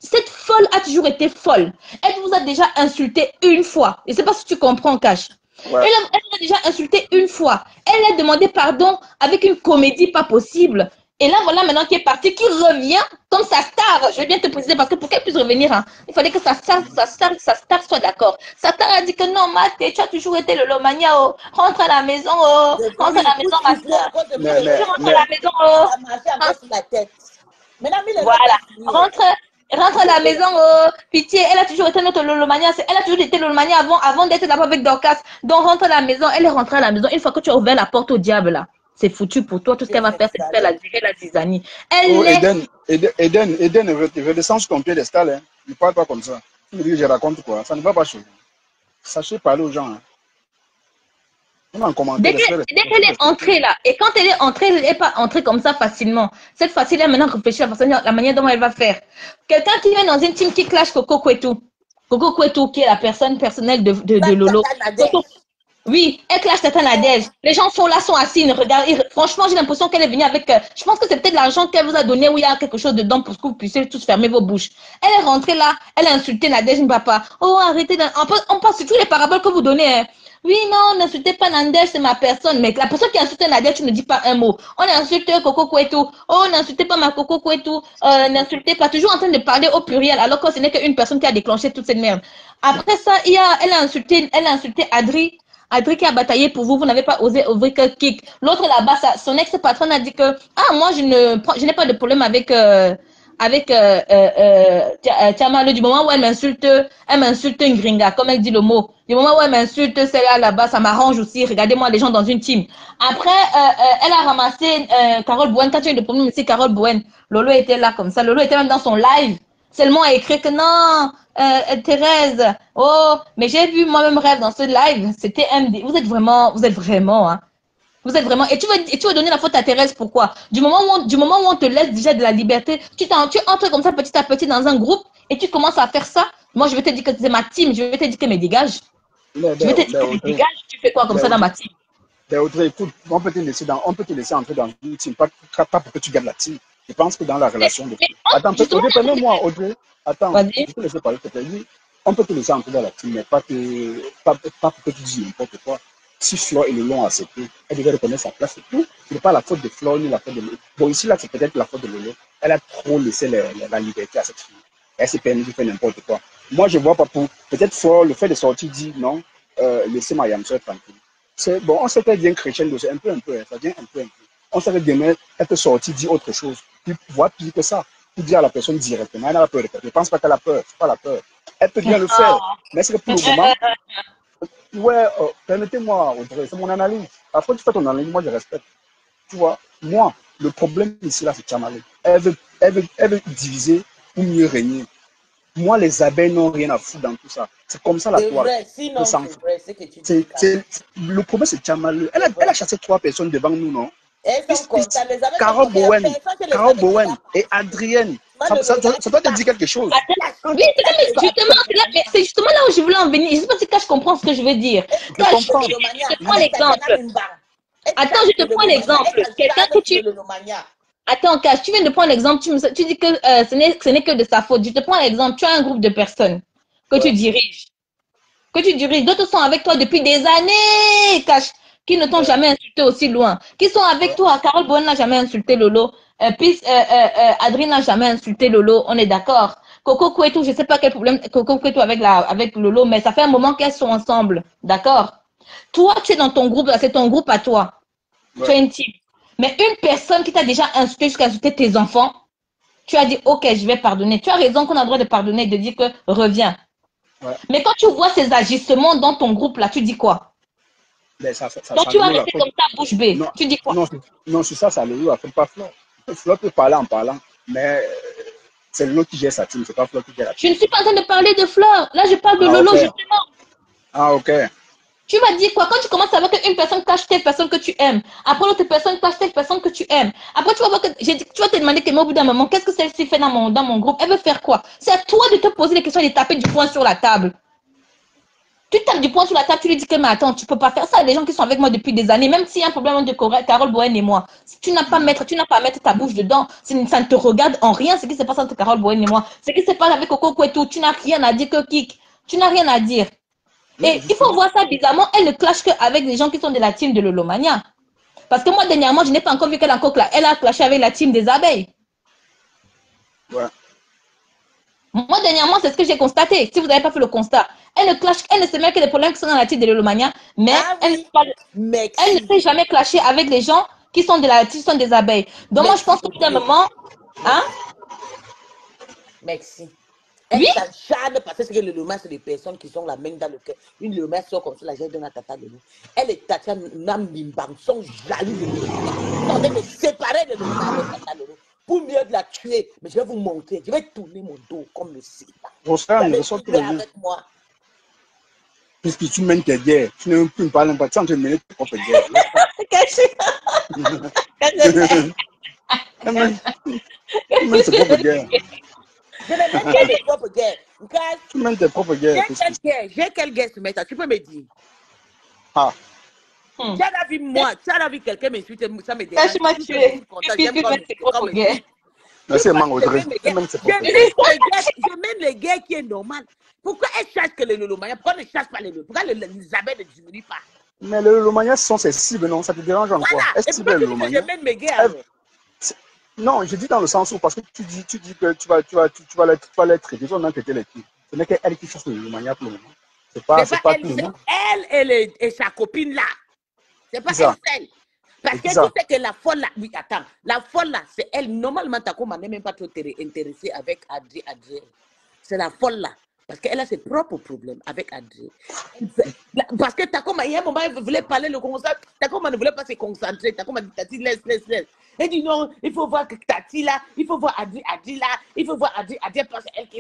cette folle a toujours été folle. Elle vous a déjà insulté une fois. Je ne sais pas si tu comprends, Cash. Ouais. Elle vous a déjà insulté une fois. Elle a demandé pardon avec une comédie pas possible. Et là, voilà maintenant qui est partie, qui revient comme sa star. Je vais bien te préciser parce que pour qu'elle puisse revenir, hein, il fallait que sa star soit d'accord. Sa star a dit que non, Maté, tu as toujours été le Lomania. Oh. Rentre à la maison, oh. Rentre à la maison, ma soeur. Rentre à la maison, oh. Voilà. Rentre à la maison, oh. Pitié, elle a toujours été notre Lolomania. Elle a toujours été Lolomania avant d'être là-bas avec Dorcas. Donc rentre à la maison. Elle est rentrée à la maison. Une fois que tu as ouvert la porte au diable là. C'est foutu pour toi. Tout ce qu'elle va faire, c'est faire la zizanie. Eden, je descends sur ton piédestal. Hein. Ne parle pas comme ça. Tu me dis que je raconte quoi. Ça ne va pas chez vous. Sachez parler aux gens. Hein. Dès qu'elle est entrée là, et quand elle est entrée, elle n'est pas entrée comme ça facilement. Cette fois-ci, elle a maintenant réfléchi à la manière dont elle va faire. Quelqu'un qui vient dans une team qui clash Coco Kwetu. Coco Kwetu, qui est la personne personnelle de Lolo. Oui, elle clash Tata Nadège. Les gens sont là, sont assis, regardent. Franchement, j'ai l'impression qu'elle est venue avec... je pense que c'est peut-être l'argent qu'elle vous a donné où il y a quelque chose dedans pour que vous puissiez tous fermer vos bouches. Elle est rentrée là, elle a insulté Nadège, ne va pas. Oh, arrêtez. On passe sur tous les paraboles que vous donnez. Hein. Oui, non, n'insultez pas Nadège, c'est ma personne. Mais la personne qui a insulté Nadège, tu ne dis pas un mot. On a insulté Coco Kwetu. Oh, n'insultez pas ma Coco Kwetu. N'insultez pas. Toujours en train de parler au pluriel, alors que ce n'est qu'une personne qui a déclenché toute cette merde. Après ça, elle a insulté Adri. Adri qui a bataillé pour vous, vous n'avez pas osé ouvrir que kick. L'autre là-bas, son ex-patronne a dit que moi je n'ai pas de problème avec Tiamalo. Du moment où elle m'insulte une gringa, comme elle dit le mot. Du moment où elle m'insulte celle-là là-bas, ça m'arrange aussi. Regardez-moi les gens dans une team. Après, elle a ramassé Carole Bouen. Quand tu as eu le problème aussi, Carole Bouen, Lolo était là comme ça. Lolo était même dans son live. Seulement a écrit que non, Thérèse, oh, mais j'ai vu moi-même rêve dans ce live, c'était MD. Vous êtes vraiment, hein. Vous êtes vraiment, et tu veux donner la faute à Thérèse, pourquoi? Du moment où on te laisse déjà de la liberté, tu entres comme ça petit à petit dans un groupe, et tu commences à faire ça, moi je vais te dire que c'est ma team, je vais te dire que me dégage. Je vais te dire que me dégage, tu fais quoi comme ça dans ma team? Ben, Audrey, écoute, on peut te laisser entrer dans une team, pas pour que tu gardes la team. Je pense que dans la relation de... Attends, Audrey, permets-moi, Audrey. Attends, je peux laisser parler, on peut te laisser entrer dans la team, mais pas pour que tu dises n'importe quoi. Si Flore et Lolo ont accepté, elle devait reconnaître sa place et tout. Ce n'est pas la faute de Flore ni la faute de Lolo. Bon, ici, là, c'est peut-être la faute de Lolo. Elle a trop laissé la liberté à cette fille. Elle s'est permis de faire n'importe quoi. Moi, je ne vois pas pour... Peut-être Flore, le fait de sortir, dit non, laissez ma Yamseur tranquille. C'est bon, on sait qu'elle vient chrétienne, un peu, ça vient un peu. On sait que demain, elle peut sortir, dire autre chose. Puis voir pire que ça. Pour dire à la personne directement, elle a peur de faire. Je ne pense pas qu'elle a peur. C'est pas la peur. Elle peut bien le faire. Mais c'est que pour le moment... Ouais, permettez-moi, Audrey, c'est mon analyse. Après, tu fais ton analyse, moi je respecte. Tu vois, moi, le problème ici, là, c'est Tchamalé. Elle veut diviser pour mieux régner. Moi, les abeilles n'ont rien à foutre dans tout ça. C'est comme ça la toile. C'est vrai, sinon c'est vrai, c'est que tu dis. Le problème, c'est Tchamalé. Elle a chassé 3 personnes devant nous, non? Elles sont contentes, les abeilles. Carole Bowen et Adrienne. Ça doit te dire quelque chose. Oui, c'est justement là où je voulais en venir. Je ne sais pas si je comprends ce que je veux dire. Je te prends l'exemple. Attends, je te prends l'exemple. Quelqu'un que tu... Attends, Cash, tu viens de prendre l'exemple. Tu dis que ce n'est que de sa faute. Je te prends l'exemple. Tu as un groupe de personnes que tu diriges. D'autres sont avec toi depuis des années, Cash, qui ne t'ont jamais insulté aussi loin. Qui sont avec toi. Carole Bowen n'a jamais insulté Lolo. Puis Adrien n'a jamais insulté Lolo. On est d'accord. Coco Kouetou, je ne sais pas quel problème Coco Kouetou avec Lolo, mais ça fait un moment qu'elles sont ensemble. D'accord. Toi, tu es dans ton groupe, c'est ton groupe à toi. Ouais. Tu es une team. Mais une personne qui t'a déjà insulté jusqu'à insulter tes enfants, tu as dit, ok, je vais pardonner. Tu as raison qu'on a le droit de pardonner et de dire que reviens. Ouais. Mais quand tu vois ces agissements dans ton groupe là, tu dis quoi? Ben, donc tu vas rester comme ça, bouche bée. Non, tu dis quoi? Non, c'est ça le loue, fait pas Flore. Flore peut parler en parlant, mais c'est Lolo qui gère sa team, c'est pas Flore qui gère la team. Je ne suis pas en train de parler de Flore. Là, je parle de Lolo, justement. Ah, ok. Tu vas dire quoi? Quand tu commences avec une personne cache telle personne que tu aimes, après l'autre personne cache telle personne que tu aimes, après tu vas voir que tu vas te demander au bout d'un moment, qu'est-ce que celle-ci fait dans mon groupe? Elle veut faire quoi? C'est à toi de te poser des questions et de taper du poing sur la table. Tu tapes du poing sur la table, tu lui dis que mais attends, tu peux pas faire ça. Les gens qui sont avec moi depuis des années, même s'il y a un problème de Carole Bowen et moi, tu n'as pas à mettre ta bouche dedans. Ça ne te regarde en rien ce qui se passe entre Carole Bowen et moi. Ce qui se passe avec Coco Kouetou, tu n'as rien à dire que Kik. Tu n'as rien à dire. Et il faut voir ça bizarrement, elle ne clash qu'avec les gens qui sont de la team de Lolomania. Parce que moi, dernièrement, je n'ai pas encore vu qu'elle a clashé avec la team des abeilles. Ouais. Moi, dernièrement, c'est ce que j'ai constaté. Si vous n'avez pas fait le constat, elle ne se met que des problèmes qui sont dans la team de Lolomania, mais elle ne sait jamais clasher avec les gens qui sont des abeilles. Donc, moi, je pense qu'au bout d'un moment... Hein? Merci. Elle s'acharne parce que le loma, c'est des personnes qui sont la main dans le cœur. Une loma sort comme ça, la gère de la tata de nous. Elle est Tatia Nambimban, sont jaloux de nous. Ils sont en train de séparer de nous avec tata de nous pour mieux de la tuer. Mais je vais vous montrer, je vais tourner mon dos comme le sida. Avec moi. Puisque tu mènes tes guerres, tu n'es plus parler pas, tu es en train de mener tes propres guerres. Tu mènes tes propres guerres. Je vais mettre mes propres guerres. Tu mènes tes propres guerres. J'ai quelle guerre ce matin? Tu peux me dire? Ah. Tu as vu moi, tu as vu quelqu'un m'insulter, ça me dérange. Je m'as tué. Merci, Audrey. Je mène les guerres qui est normal. Pourquoi elle chasse que les Lolomania? Pourquoi ne chasse pas les Lolomania? Pourquoi les abeilles ne diminuent pas? Mais les Lolomania sont ses cibles, non? Ça te dérange encore? Voilà. Et pourquoi tu dis que je mène mes guerres? Non, je dis dans le sens où, parce que tu dis que tu vas les traiter, ils ont traité les filles. Ce n'est qu'elle qui chasse les Lolomania pour le moment. C'est pas tout le monde. Elle et sa copine là. C'est pas elle seule. Parce que tu sais que la folle là, oui, attends, la folle là, c'est elle. Normalement, Takoma n'est même pas trop intéressée avec Adrien. C'est la folle là. Parce qu'elle a ses propres problèmes avec Adrien. Parce que Takoma, il y a un moment, elle voulait parler le concept. Takoma ne voulait pas se concentrer. Takoma dit, Tati, laisse. Elle dit non, il faut voir que Tati là, il faut voir Adrien là, il faut voir Adrien parce qu'elle qui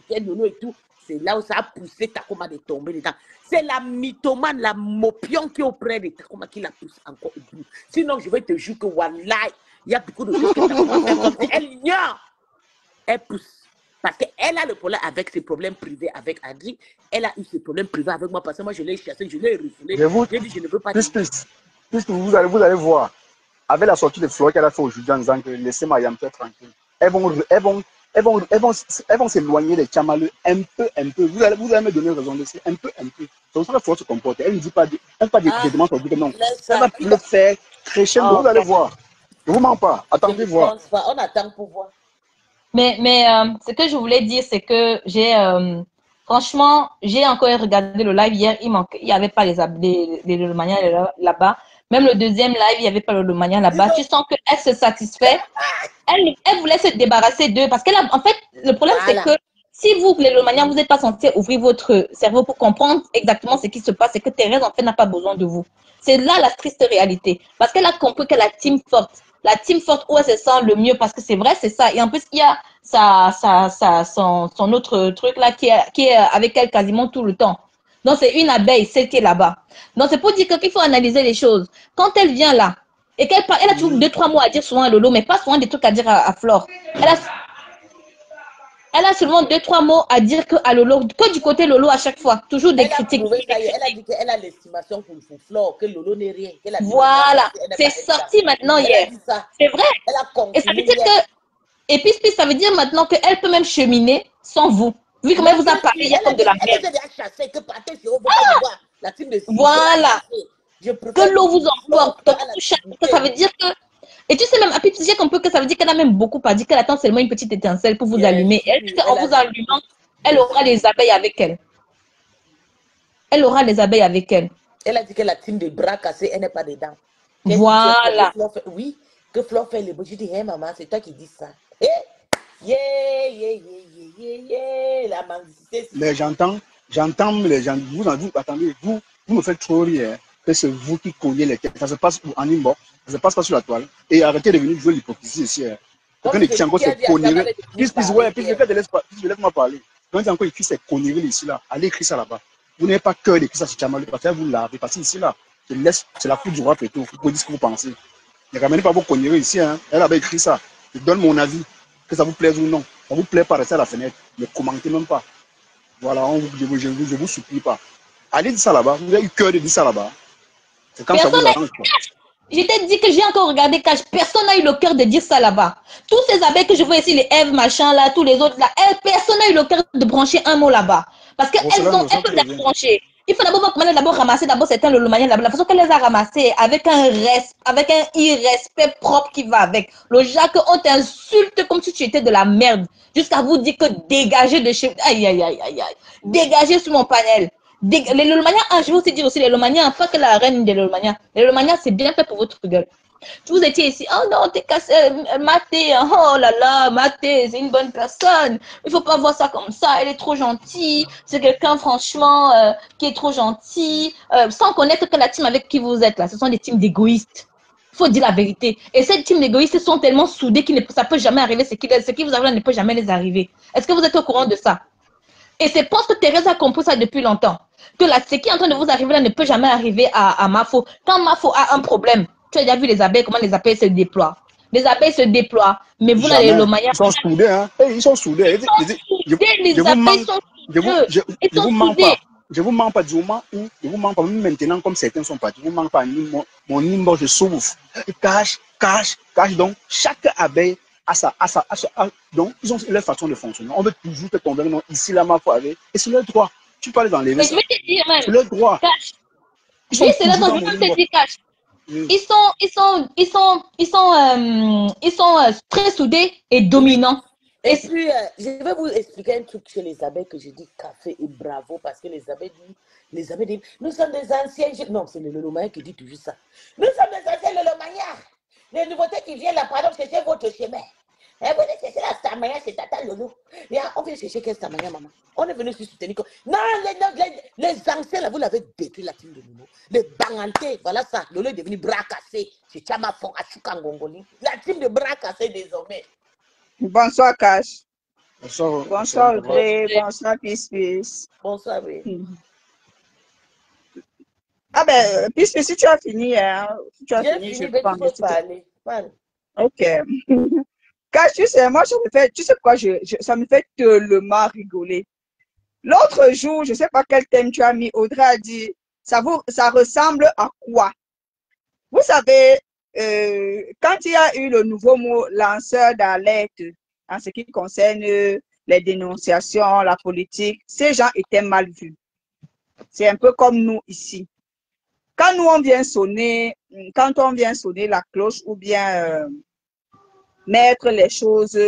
est Nono et tout. C'est là où ça a poussé Takoma de tomber dedans. C'est la mythomane, la mopion qui est auprès de Takoma qui la pousse encore au bout. Sinon, je vais te jurer que Wallahi, il y a beaucoup de choses que Takoma fait comme ça. Elle ignore. Elle pousse. Parce qu'elle a le problème avec ses problèmes privés avec Adri. Elle a eu ses problèmes privés avec moi parce que moi, je l'ai chassé, je l'ai refoulé. J'ai dit, je ne veux pas. puisque vous allez voir, avec la sortie de Flore qu'elle a fait aujourd'hui en disant que laissez ma Yamper tranquille, elles vont s'éloigner des Tchamaleux un peu. Vous allez me donner raison, laisser un peu. C'est comme ça que Flore se comporte. Elle ne dit pas, elle pas des demandes pour dire que non. Elle va le faire crescendo, vous allez voir. Je ne vous mens pas, attendez voir. On attend pour voir. Mais ce que je voulais dire, c'est que franchement, j'ai encore regardé le live hier, il n'y avait pas les Lolomanians là-bas. Même le deuxième live, il n'y avait pas le Lolomanian là-bas. Tu sens qu'elle se satisfait. Elle voulait se débarrasser d'eux parce qu'elle en fait, le problème, c'est que si vous, les Lolomanians, vous n'êtes pas censé ouvrir votre cerveau pour comprendre exactement ce qui se passe, c'est que Thérèse, en fait, n'a pas besoin de vous. C'est là la triste réalité. Parce qu'elle a compris que la team forte, où elle se sent le mieux, parce que c'est vrai, c'est ça. Et en plus, il y a son autre truc là qui est avec elle quasiment tout le temps. Donc, c'est une abeille, celle qui est là-bas. Donc, c'est pour dire qu'il faut analyser les choses. Quand elle vient là, et qu'elle parle, elle a toujours 2-3 mots à dire souvent à Lolo, mais pas souvent des trucs à dire à Flore. Elle a seulement 2-3 mots à dire à Lolo, que du côté Lolo à chaque fois. Toujours des critiques. Elle a dit qu'elle a l'estimation pour Flore, que Lolo n'est rien. Voilà, c'est sorti maintenant hier. C'est vrai. Et ça veut dire que, et puis ça veut dire maintenant qu'elle peut même cheminer sans vous. Vu comment elle vous a parlé hier comme de la merde. Voilà. Que l'eau vous emporte. Que ça veut dire que. Et tu sais même, Happy, tu sais qu'on peut que ça veut dire qu'elle a même beaucoup à dire qu'elle attend seulement une petite étincelle pour vous allumer. Elle, en vous allumant, elle aura les abeilles avec elle. Elle aura les abeilles avec elle. Elle a dit que la team de bras cassés, elle n'est pas dedans. Voilà. Oui, que Flore fait les beaux. Je dis, hé maman, c'est toi qui dis ça. La mendicité. Mais j'entends les gens, attendez, vous me faites trop rire, que c'est vous qui cognez les têtes. Ça se passe en inbox, ça se passe pas sur la toile. Et arrêtez de venir jouer l'hypocrisie ici. Quand il écrit encore ces conneries, puis laisse-moi parler. Quand il encore écrit ces conneries ici, là, allez écrire ça là-bas. Vous n'avez pas cœur d'écrire ça sur Tchamalou, parce que vous l'avez. Parce que ici, là, c'est la faute du roi Péto. Vous pouvez dire ce que vous pensez. Ne ramenez pas vos conneries ici. Elle avait écrit ça. Je donne mon avis. Que ça vous plaise ou non. Ça vous plaît pas, restez à la fenêtre. Ne commentez même pas. Voilà, je vous supplie pas. Allez dire ça là-bas. Vous avez eu cœur de dire ça là-bas. C'est quand ça vous arrange. Je t'ai dit que j'ai encore regardé Cash. Personne n'a eu le cœur de dire ça là-bas. Tous ces abeilles que je vois ici, les Eve, machin là, tous les autres là, personne n'a eu le cœur de brancher un mot là-bas. Parce qu'elles peuvent les brancher. Il faut d'abord ramasser certains Lolomaniens là-bas. La façon qu'elle les a ramassés avec un irrespect propre qui va avec. Le Jacques, on t'insulte comme si tu étais de la merde. Jusqu'à vous dire que dégagez de chez... Aïe, aïe, aïe, aïe, aïe. Dégagez sur mon panel. Les Lolomaniens, je vais aussi dire aussi les Lolomaniens, pas que la reine des Lolomaniens. Les Lolomaniens, c'est bien fait pour votre gueule. Vous étiez ici, oh non, t'es cassé, Mathé, oh là là, Mathé, c'est une bonne personne. Il faut pas voir ça comme ça, elle est trop gentille. C'est quelqu'un, franchement, qui est trop gentil. Sans connaître que la team avec qui vous êtes là, ce sont des teams d'égoïstes. Il faut dire la vérité. Et ces teams d'égoïstes sont tellement soudés que ça peut jamais arriver. Ce qui vous arrive là ne peut jamais les arriver. Est-ce que vous êtes au courant de ça? Et c'est parce que Thérèse a compris ça depuis longtemps. Que ce qui est en train de vous arriver là ne peut jamais arriver à Mafo. Quand Mafo a un problème, tu as déjà vu les abeilles, comment les abeilles se déploient. Les abeilles se déploient, mais vous n'allez le manière. Ils sont soudés, hein. Ils sont soudés. Les abeilles sont soudées. Je vous mens pas. Je vous mens pas du moment où, je vous mens pas, même maintenant, comme certains sont partis, je vous mens pas, mon inbox, je sauve. Cache. Donc, chaque abeille donc, ils ont leur façon de fonctionner. On veut toujours te convaincre, non, ici, là, Mafo avait. Et c'est leur droit. Tu parles dans les Mais je vais te dire même. C'est leur droit. Cache. Oui, c'est là dont je veux te dire, Cache. Ils sont très soudés et dominants. Et puis, je vais vous expliquer un truc chez les abeilles que je dis café et bravo parce que les abeilles disent, nous sommes des anciens. Non, c'est le Lolomanian qui dit toujours ça. Nous sommes des anciens Lolomaniens. Les nouveautés qui viennent là, pardon, chercher votre chemin. Et vous dites que c'est la Samaya, c'est Tata Lolo. On vient chercher quelle Samaya, maman. On est venu se soutenir. Non, les anciens, là, vous l'avez détruit, la team de Lolo. Les bangantés, voilà ça. Lolo est devenu bras cassé. C'est Chamafon, Achukangongoli. La team de bras cassés désormais. Bonsoir, Cash. Bonsoir, Audrey. Bonsoir, Peace. Bonsoir, oui. Ah ben, Peace, si tu as fini, si tu as fini, je peux parler. Ok. Cash, tu sais, moi, tu sais quoi, ça me fait tellement rigoler. L'autre jour, je ne sais pas quel thème tu as mis, Audrey a dit, ça ressemble à quoi? Vous savez, quand il y a eu le nouveau mot lanceur d'alerte en ce qui concerne les dénonciations, la politique, ces gens étaient mal vus. C'est un peu comme nous ici. Quand on vient sonner la cloche ou bien mettre les choses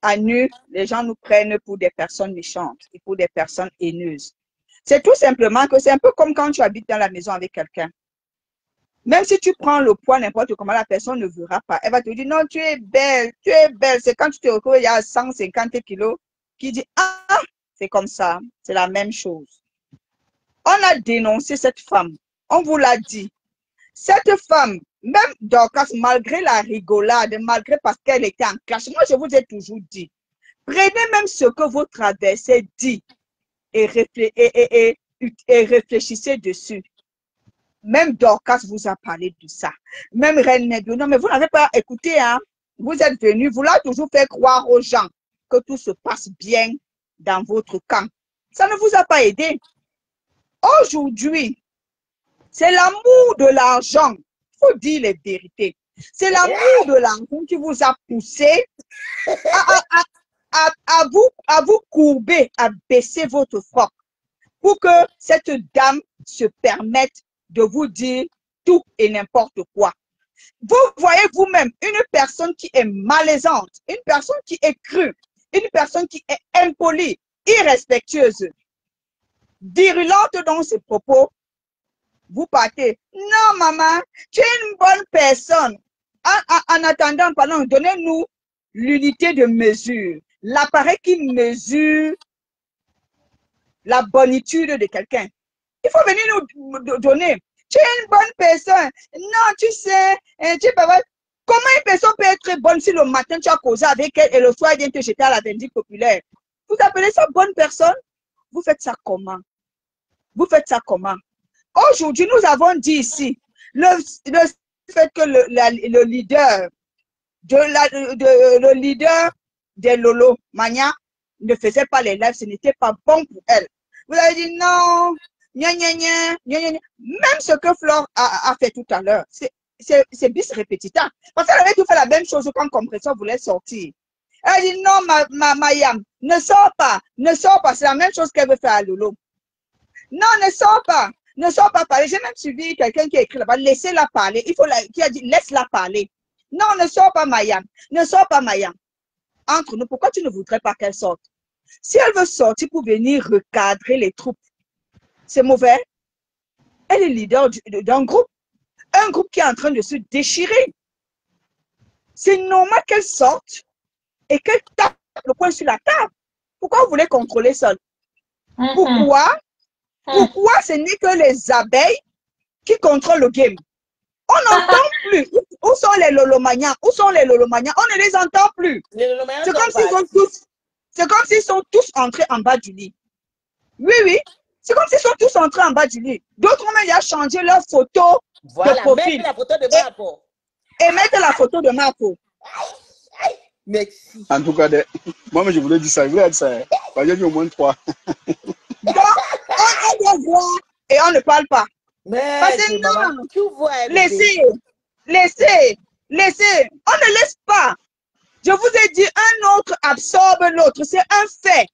à nu, les gens nous prennent pour des personnes méchantes et pour des personnes haineuses. C'est tout simplement que c'est un peu comme quand tu habites dans la maison avec quelqu'un. Même si tu prends le poids n'importe comment, la personne ne verra pas. Elle va te dire, non, tu es belle, tu es belle. C'est quand tu te retrouves, il y a 150 kilos, qui dit, ah, c'est comme ça, c'est la même chose. On a dénoncé cette femme, on vous l'a dit. Cette femme, même Dorcas, malgré la rigolade, malgré parce qu'elle était en clash, moi je vous ai toujours dit, prenez même ce que votre adversaire dit et réfléchissez dessus. Même Dorcas vous a parlé de ça. Même Reine Negro. Non, mais vous n'avez pas écouté, hein. Vous êtes venu, vous l'avez toujours fait croire aux gens que tout se passe bien dans votre camp. Ça ne vous a pas aidé. Aujourd'hui, c'est l'amour de l'argent. Il faut dire les vérités. C'est l'amour de l'argent qui vous a poussé à vous courber, à baisser votre froc pour que cette dame se permette de vous dire tout et n'importe quoi. Vous voyez vous-même une personne qui est malaisante, une personne qui est crue, une personne qui est impolie, irrespectueuse, virulente dans ses propos. Vous partez. Non, maman, tu es une bonne personne. En attendant, pardon, donnez-nous l'unité de mesure, l'appareil qui mesure la bonitude de quelqu'un. Il faut venir nous donner. Tu es une bonne personne. Non, tu sais, tu peux voir. Comment une personne peut être bonne si le matin tu as causé avec elle et le soir elle vient te jeter à la vindicte populaire? Vous appelez ça bonne personne? Vous faites ça comment? Vous faites ça comment? Aujourd'hui, nous avons dit ici, le fait que le leader le leader des Lolo Mania ne faisait pas les lives, ce n'était pas bon pour elle. Vous avez dit non, même ce que Flore a fait tout à l'heure, c'est bis répétita. Parce qu'elle avait tout fait la même chose quand Compresseur voulait sortir. Elle a dit non, Mayam, ne sors pas, c'est la même chose qu'elle veut faire à Lolo. Non, ne sors pas parler. J'ai même suivi quelqu'un qui a écrit là-bas, laissez-la parler. Qui a dit laisse-la parler. Non, ne sors pas Mayam, Entre nous, pourquoi tu ne voudrais pas qu'elle sorte? Si elle veut sortir pour venir recadrer les troupes, c'est mauvais. Elle est leader d'un groupe. Un groupe qui est en train de se déchirer. C'est normal qu'elle sorte et qu'elle tape le poing sur la table. Pourquoi vous voulez contrôler seul? Pourquoi ce n'est que les abeilles qui contrôlent le game? On n'entend plus. Où sont les Lolomaniens? On ne les entend plus. C'est comme s'ils sont tous entrés en bas du lit. Oui. C'est comme s'ils sont tous entrés en bas du lit. D'autres même, ils ont changé leur photo de profil. Mettre la photo de Marco. Et mettre la photo de Marco. Merci. En tout cas, moi, je voulais dire ça. Je voulais dire ça. J'ai dit au moins 3. Donc, on doit voir et on ne parle pas. Mais parce que non, tu vois, laissez. On ne laisse pas. Je vous ai dit, un autre absorbe l'autre. C'est un fait.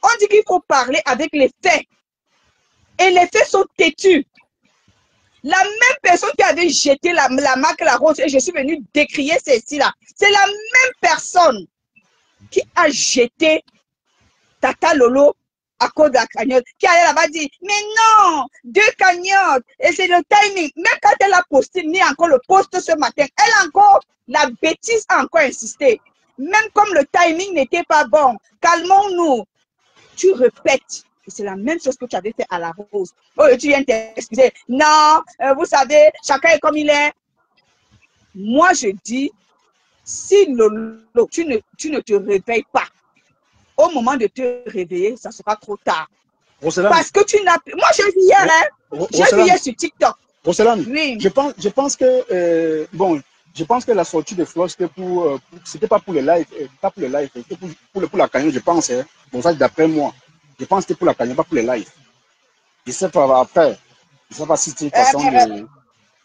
On dit qu'il faut parler avec les faits. Et les faits sont têtus. La même personne qui avait jeté la marque La Rose, et je suis venue décrier ceci-là, c'est la même personne qui a jeté Tata Lolo à cause de la cagnotte, qui allait là-bas dire, mais non, 2 cagnottes, et c'est le timing. Même quand elle a posté, mis encore le post ce matin, elle a encore, la bêtise a encore insisté. Même comme le timing n'était pas bon, calmons-nous. Tu répètes. C'est la même chose que tu avais fait à La Rose. Oh, tu viens t'excuser. Non, vous savez, chacun est comme il est. Moi, je dis, si Lolo, tu ne te réveilles pas, au moment de te réveiller, ça sera trop tard. Roselam. Parce que tu n'as plus... Moi, j'ai vu hier, hein. J'ai vu hier sur TikTok. Roselam, oui. Je pense que, je pense que la sortie de Flore, c'était pas pour le live, c'était pour la cagnotte, je pense. Hein. Bon, ça, d'après moi. Je pense que c'était pour la cagnotte, pas pour les lives. Je ne sais pas après. Je ne sais pas si c'était une façon de...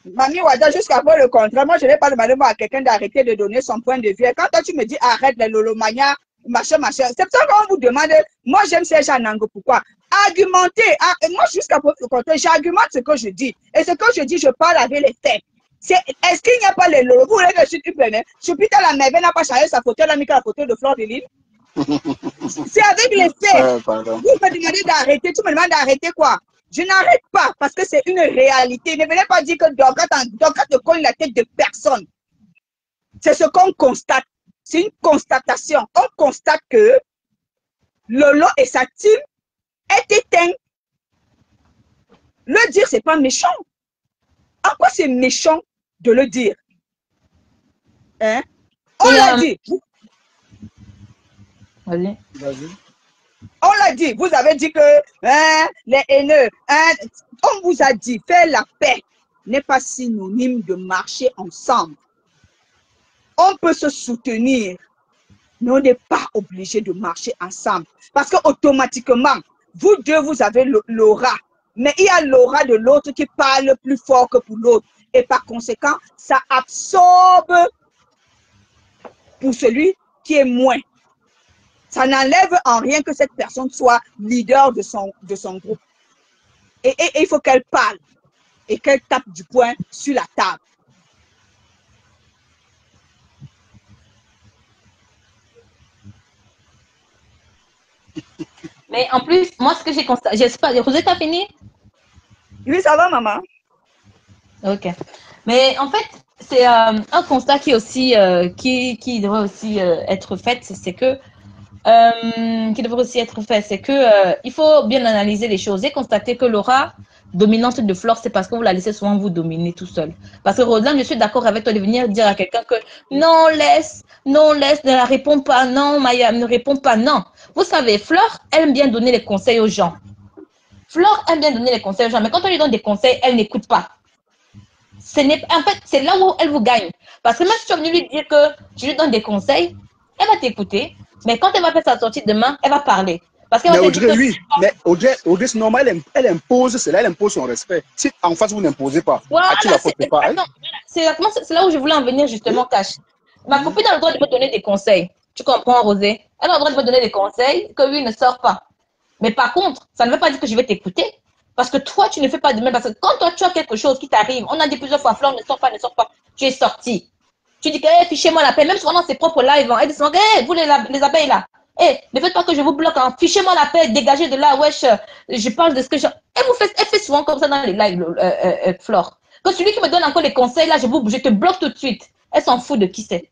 Mamie Wada, jusqu'à voir le contraire, moi, je n'ai pas demandé à quelqu'un d'arrêter de donner son point de vue. Quand toi, tu me dis arrête les lolomania, machin, machin, c'est pour ça qu'on vous demande, moi, j'aime ces gens nango. Pourquoi? Argumenter. Moi, jusqu'à voir le contraire, j'argumente ce que je dis. Et ce que je dis, je parle avec les faits. Est-ce qu'il n'y a pas les lolos? Vous voulez que je suis pleine? Chupita la merveille n'a pas changé sa photo, elle a mis la photo de Fleur de Lille. C'est avec les faits. Vous me demandez d'arrêter, tu me demandes d'arrêter quoi? Je n'arrête pas parce que c'est une réalité. Ne venez pas dire que Doka te cogne la tête de personne. C'est ce qu'on constate. C'est une constatation. On constate que Lolo et sa team est éteint. Le dire, c'est pas méchant. En quoi c'est méchant de le dire? Hein? On l'a dit. Allez. Vas-y. On l'a dit, vous avez dit que les haineux, on vous a dit, faire la paix n'est pas synonyme de marcher ensemble. On peut se soutenir, mais on n'est pas obligé de marcher ensemble. Parce que automatiquement, vous deux, vous avez l'aura. Mais il y a l'aura de l'autre qui parle plus fort que pour l'autre. Et par conséquent, ça absorbe pour celui qui est moins. Ça n'enlève en rien que cette personne soit leader de son groupe. Et il faut qu'elle parle et qu'elle tape du poing sur la table. Mais en plus, moi, ce que j'ai constaté, j'espère, Rosée, t'as fini? Oui, ça va, maman. Ok. Mais en fait, c'est un constat qui est aussi, qui devrait aussi être fait, c'est que il faut bien analyser les choses et constater que l'aura dominante de Flore, c'est parce que vous la laissez souvent vous dominer tout seul. Parce que Roselyne, je suis d'accord avec toi de venir dire à quelqu'un que non, laisse, ne la réponds pas, non, Maya, ne réponds pas, non. Vous savez, Flore aime bien donner les conseils aux gens. Flore aime bien donner les conseils aux gens, mais quand on lui donne des conseils, elle n'écoute pas. En fait, c'est là où elle vous gagne. Parce que même si tu es venu lui dire que tu lui donnes des conseils, elle va t'écouter. Mais quand elle va faire sa sortie demain, elle va parler. Parce qu'elle Mais va te Audrey, dire que... oui. Mais Audrey, c'est normal, elle impose cela, elle impose son respect. Si en face, vous n'imposez pas, Voilà, tu la portes pas. c'est là où je voulais en venir justement, Cash. Ma copine a le droit de me donner des conseils. Tu comprends, Rosé? Elle a le droit de me donner des conseils que lui ne sort pas. Mais par contre, ça ne veut pas dire que je vais t'écouter. Parce que toi, tu ne fais pas de même. Parce que quand toi, tu as quelque chose qui t'arrive, on a dit plusieurs fois, Flore, ne sort pas. Tu es sorti. Tu dis que, hey, fichez-moi la paix. Même souvent dans ses propres lives, hein, elle dit, hey, vous les abeilles là. Hey, ne faites pas que je vous bloque. Hein. Fichez-moi la paix, dégagez de là. Wesh, je parle de ce que je... Elle fait souvent comme ça dans les lives, Flore. Quand celui qui me donne encore les conseils, là, je te bloque tout de suite. Elle s'en fout de qui c'est.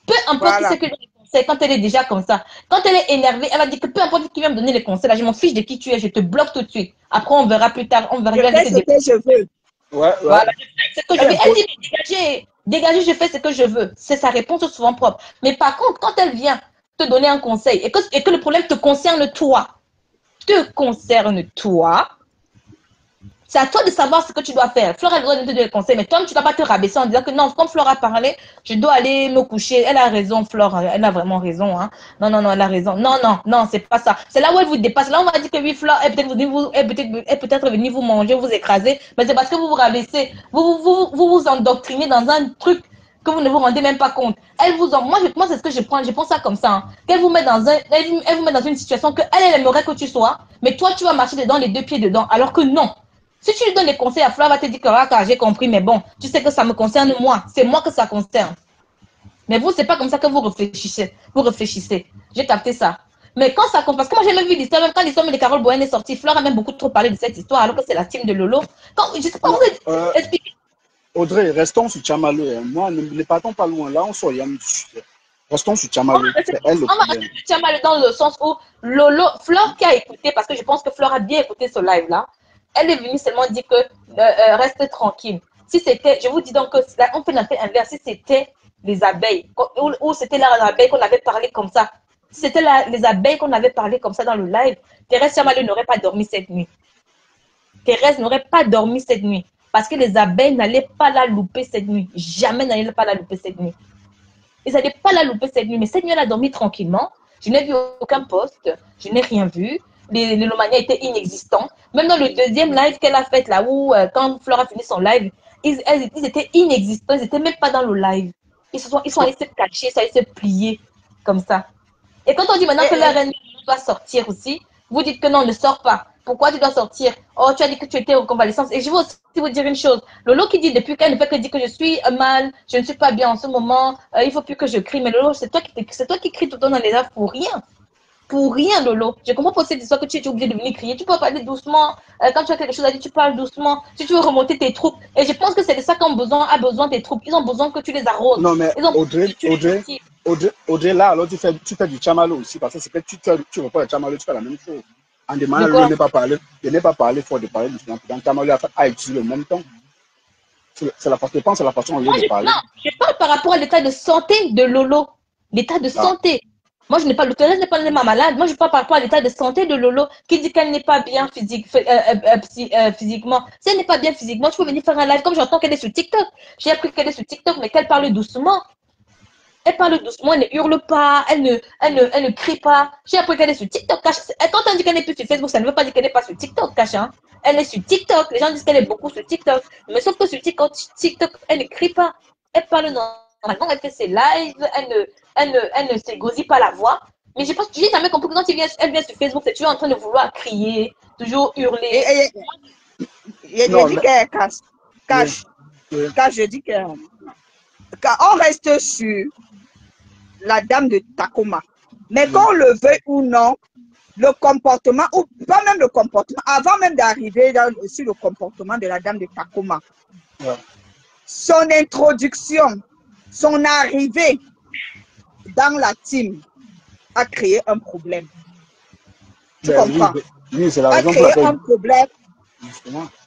Peu importe qui c'est qui donne les conseils, quand elle est déjà comme ça. Quand elle est énervée, elle va dire que peu importe qui vient me donner les conseils, là, je m'en fiche de qui tu es, je te bloque tout de suite. Après, on verra plus tard. On verra je fais ce que je veux. Ouais. Voilà, je fais ce que je veux. Elle dit, dégagez, je fais ce que je veux. C'est sa réponse souvent propre. Mais par contre, quand elle vient te donner un conseil et que le problème te concerne toi, c'est à toi de savoir ce que tu dois faire. Flore, elle doit te donner des conseils, mais toi, tu ne dois pas te rabaisser en disant que non, comme Flore a parlé, je dois aller me coucher. Elle a raison, Flore, elle a vraiment raison. Hein. Non, elle a raison. Non, c'est pas ça. C'est là où elle vous dépasse. Là, on va dire que oui, Flore, elle peut-être venue vous manger, vous écraser, mais c'est parce que vous vous rabaissez. Vous endoctrinez dans un truc que vous ne vous rendez même pas compte. Moi, c'est ce que je prends ça comme ça. Hein. Elle vous met dans une situation que elle aimerait que tu sois, mais toi, tu vas marcher dedans, les deux pieds dedans, alors que non. Si tu lui donnes les conseils à Flore, elle va te dire que j'ai compris, mais bon, tu sais que ça me concerne moi. C'est moi que ça concerne. Mais vous, c'est pas comme ça que vous réfléchissez. J'ai capté ça. Mais quand ça compte, parce que moi j'ai même vu l'histoire, même quand l'histoire de Carole Boyen est sortie, Flore a même beaucoup trop parlé de cette histoire, alors que c'est la team de Lolo. Je sais pas, vous expliquez. Audrey, restons sur Tchamalou. Hein. Moi, ne partons pas loin. Là, on sort Yam. Restons sur Tchamalou. C'est elle le problème. On va rester sur Tchamalou dans le sens où Flore qui a écouté, parce que je pense que Flore a bien écouté ce live-là, elle est venue seulement dire que restez tranquille. Si c'était, je vous dis donc que on fait l'effet inverse, si c'était les abeilles, ou c'était les abeilles qu'on avait parlé comme ça, si c'était les abeilles qu'on avait parlé comme ça dans le live, Thérèse Tchamalou n'aurait pas dormi cette nuit. Thérèse n'aurait pas dormi cette nuit. Parce que les abeilles n'allaient pas la louper cette nuit. Jamais n'allaient pas la louper cette nuit. Ils n'allaient pas la louper cette nuit. Mais cette nuit, elle a dormi tranquillement. Je n'ai vu aucun post. Je n'ai rien vu. L'élomanie était inexistant. Même dans le deuxième live qu'elle a fait là, où quand Flore a fini son live, ils étaient inexistants, ils n'étaient même pas dans le live. Ils sont allés se cacher, ils sont allés se plier comme ça. Et quand on dit maintenant que la reine doit sortir aussi, vous dites que non, ne sort pas. Pourquoi tu dois sortir? Oh, tu as dit que tu étais en convalescence. Et je veux aussi vous dire une chose. Lolo qui dit depuis qu'elle ne fait que dire que je suis mal, je ne suis pas bien en ce moment, il ne faut plus que je crie. Mais Lolo, c'est toi qui cries tout le temps dans les airs pour rien. Pour rien, Lolo. Je comprends pas cette histoire que tu es obligé de venir crier. Tu peux parler doucement. Quand tu as quelque chose à dire, tu parles doucement. Si tu veux remonter tes troupes. Et je pense que c'est de ça qu'on a besoin tes troupes. Ils ont besoin que tu les arroses. Non, mais Audrey, là, alors tu fais du chamalo aussi. Parce que c'est que tu reprends le chamalo, tu fais la même chose. En demandant de ne pas parler, il faut de parler doucement. Dans chamalo, à utiliser le même temps. C'est la façon de parler. Non, je parle par rapport à l'état de santé de Lolo. L'état de santé. Moi, je n'ai pas, le Thérèse n'est pas malade. Moi, je parle par rapport à l'état de santé de Lolo qui dit qu'elle n'est pas bien physiquement. Si elle n'est pas bien physiquement, tu peux venir faire un live. Comme j'entends qu'elle est sur TikTok. J'ai appris qu'elle est sur TikTok, mais qu'elle parle doucement. Elle parle doucement, elle ne hurle pas, elle ne crie pas. J'ai appris qu'elle est sur TikTok. Quand on dit qu'elle n'est plus sur Facebook, ça ne veut pas dire qu'elle n'est pas sur TikTok, Cacha. Elle est sur TikTok. Les gens disent qu'elle est beaucoup sur TikTok. Mais sauf que sur TikTok, elle ne crie pas. Elle parle normalement, elle fait ses lives, elle ne s'égosille pas la voix. Mais je pense que j'ai jamais compris que quand elle vient sur Facebook, c'est toujours en train de vouloir crier, toujours hurler. Je dis qu'elle cache. Je dis qu'on reste sur la dame de Takoma. Mais qu'on le veuille ou non, le comportement, ou pas même le comportement, avant même d'arriver sur le comportement de la dame de Takoma, son introduction, son arrivée dans la team a créé un problème. Tu comprends? Oui, c'est la raison pour laquelle... un problème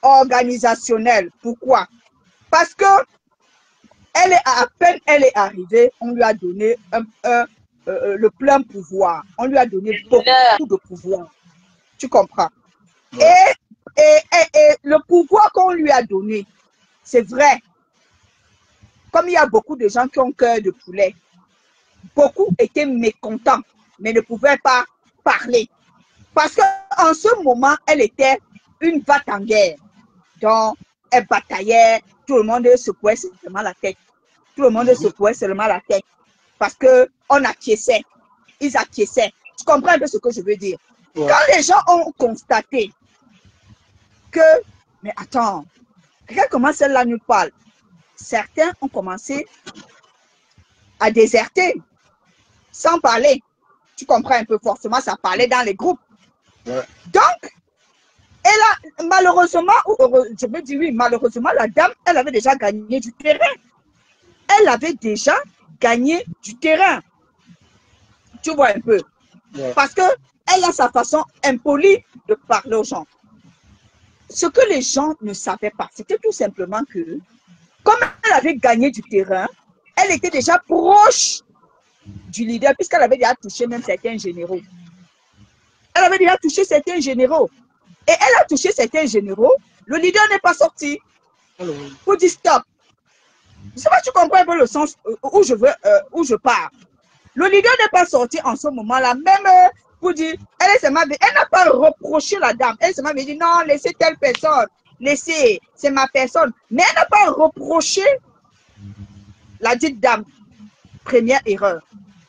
organisationnel. Pourquoi? Parce que à peine elle est arrivée, on lui a donné le plein pouvoir. On lui a donné beaucoup de pouvoir. Tu comprends? Et le pouvoir qu'on lui a donné, c'est vrai. Comme il y a beaucoup de gens qui ont cœur de poulet, beaucoup étaient mécontents, mais ne pouvaient pas parler. Parce qu'en ce moment, elle était une batte en guerre. Donc, elle bataillait, tout le monde secouait seulement la tête. Tout le monde secouait seulement la tête. Parce qu'on acquiesçait. Ils acquiesçaient. Tu comprends un peu ce que je veux dire? Ouais. Quand les gens ont constaté que, mais attends, regarde comment celle-là nous parle. Certains ont commencé à déserter, sans parler. Tu comprends un peu, forcément, ça parlait dans les groupes. Ouais. Donc, elle a, malheureusement, je veux dire oui, malheureusement, la dame, elle avait déjà gagné du terrain. Elle avait déjà gagné du terrain. Tu vois un peu. Ouais. Parce qu'elle a sa façon impolie de parler aux gens. Ce que les gens ne savaient pas, c'était tout simplement que, comme elle avait gagné du terrain, elle était déjà proche du leader, puisqu'elle avait déjà touché même certains généraux. Elle avait déjà touché certains généraux. Et elle a touché certains généraux. Le leader n'est pas sorti. Pour dire stop. Je sais pas si tu comprends un peu le sens où je pars. Le leader n'est pas sorti en ce moment-là, même pour dire, elle n'a pas reproché la dame. Elle s'est dit, non, laissez telle personne. Laissez, c'est ma personne. Mais elle n'a pas reproché la dite dame. Première erreur.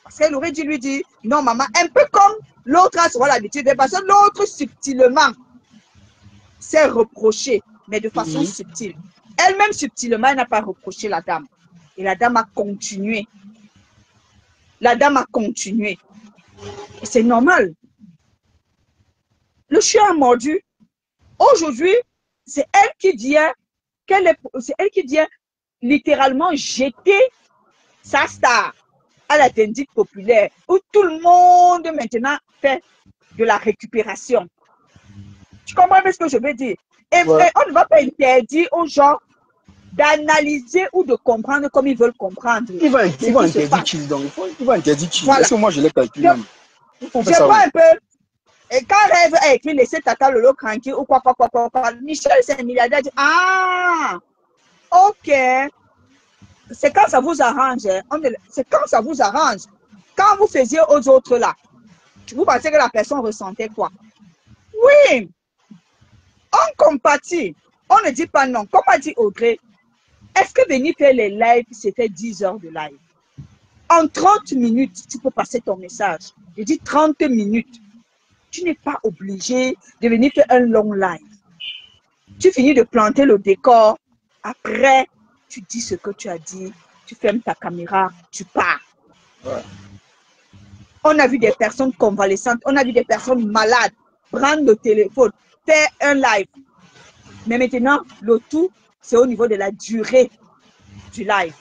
Parce qu'elle aurait dû lui dire, non, maman, un peu comme l'autre a souvent l'habitude, parce que l'autre subtilement s'est reproché, mais de façon subtile. Elle-même subtilement, elle n'a pas reproché la dame. Et la dame a continué. La dame a continué. Et c'est normal. Le chien a mordu. Aujourd'hui, c'est elle qui vient, littéralement jeter sa star à la tendite populaire, où tout le monde maintenant fait de la récupération. Tu comprends ce que je veux dire? Et on ne va pas interdire aux gens d'analyser ou de comprendre comme ils veulent comprendre. Il va interdire qui donc? Il va interdire qui? Voilà. Est-ce que moi je l'ai calculé? Je vois un peu. Et quand Rêve a écrit laisser Tata Lolo tranquille ou quoi, Michel, c'est un milliardaire, dit ah, ok. C'est quand ça vous arrange. C'est quand ça vous arrange. Quand vous faisiez aux autres là, vous pensez que la personne ressentait quoi? Oui. On compatit. On ne dit pas non. Comme a dit Audrey, Est-ce que venir faire les lives, c'est fait 10 heures de live? En 30 minutes, tu peux passer ton message. Je dis 30 minutes. Tu n'es pas obligé de venir faire un long live. Tu finis de planter le décor. Après, tu dis ce que tu as dit. Tu fermes ta caméra, tu pars. Ouais. On a vu des personnes convalescentes, on a vu des personnes malades prendre le téléphone, faire un live. Mais maintenant, le tout, c'est au niveau de la durée du live.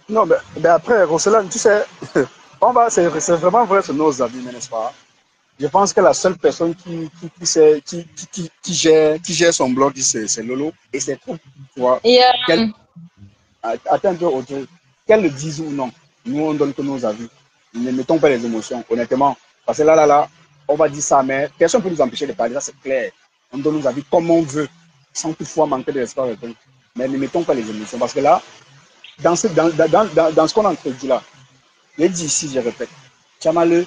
Non, mais après, Roselyne, tu sais, c'est vraiment vrai sur nos avis, n'est-ce pas? Je pense que la seule personne qui gère son blog, c'est Lolo. Et c'est tout. Tu vois. Et Attends un peu, qu'elle le dise ou non, nous on donne que nos avis. Ne mettons pas les émotions, honnêtement. Parce que là, on va dire ça, mais personne ne peut nous empêcher de parler, ça c'est clair. On donne nos avis comme on veut, sans toutefois manquer de respect. Mais ne mettons pas les émotions. Parce que là, dans ce qu'on a introduit là, je dis ici, je répète, Tchamale,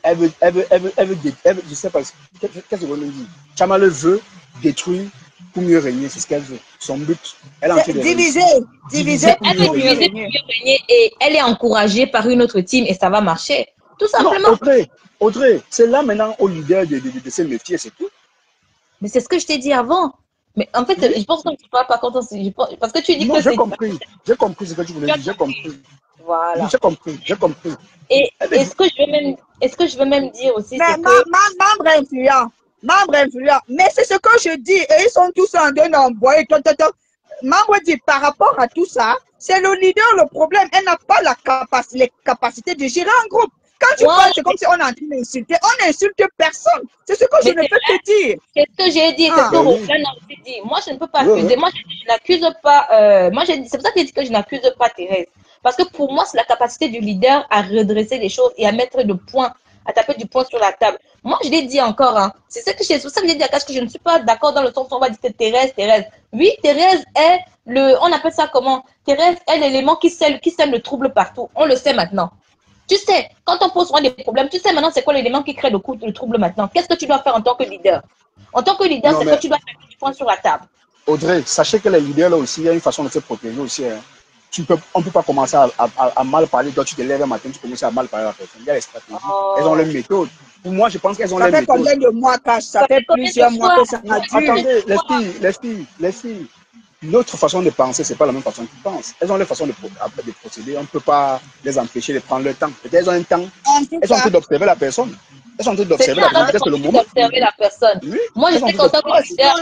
elle veut, je sais pas, qu'est-ce qu'on dit? Tchamale veut détruire pour mieux régner, c'est ce qu'elle veut. Son but, elle est en train de diviser pour elle veut mieux diviser pour mieux régner et elle est encouragée par une autre team et ça va marcher. Tout simplement. Non, Audrey, c'est là maintenant au leader de se méfier, c'est tout. Mais c'est ce que je t'ai dit avant. Mais en fait, je pense que tu ne parles pas content. Parce que tu dis que c'est. J'ai compris ce que tu voulais dire, j'ai compris. Voilà. J'ai compris. Et est-ce que je veux même dire aussi. Mais membre influent. Mais c'est ce que je dis. Et ils sont tous en train d'envoyer. Membre dit par rapport à tout ça, c'est le leader le problème. Elle n'a pas les capacités de gérer un groupe. Quand tu parles, c'est comme si on est en train d'insulter. On n'insulte personne. C'est ce que je ne peux te dire. C'est ce que j'ai dit. C'est ce que Roxane a aussi dit. Moi, je ne peux pas accuser. Moi, je n'accuse pas. C'est pour ça que j'ai dit que je n'accuse pas Thérèse. Parce que pour moi, c'est la capacité du leader à redresser les choses et à mettre le point, à taper du poing sur la table. Moi, je l'ai dit encore. Hein. C'est pour ça que j'ai dit à Cash que je ne suis pas d'accord dans le sens où on va dire que Thérèse. Oui, Thérèse est on appelle ça comment? Thérèse est l'élément qui sème le trouble partout. On le sait maintenant. Tu sais, quand on pose souvent des problèmes, tu sais maintenant c'est quoi l'élément qui crée le trouble maintenant? Qu'est-ce que tu dois faire en tant que leader? En tant que leader, c'est que tu dois mettre du poing sur la table. Audrey, sachez que les leaders là aussi, il y a une façon de se protéger aussi. Hein. On ne peut pas commencer à mal parler. Toi, tu te lèves un matin, tu commences à mal parler à la personne. Il y a les stratégies. Elles ont leur méthode. Pour moi, je pense qu'elles ont leur méthode. Ça fait combien de mois, Cash? Ça fait plusieurs mois que ça a duré. Attendez, les filles. Notre façon de penser, ce n'est pas la même façon qu'ils pensent. Elles ont leur façon de procéder. On ne peut pas les empêcher de prendre leur temps. Peut-être elles ont un temps. Elles sont en train d'observer la personne. Elles sont en train d'observer la personne. C'est le moment. La personne. Oui, moi, je sais qu'en tant que leader,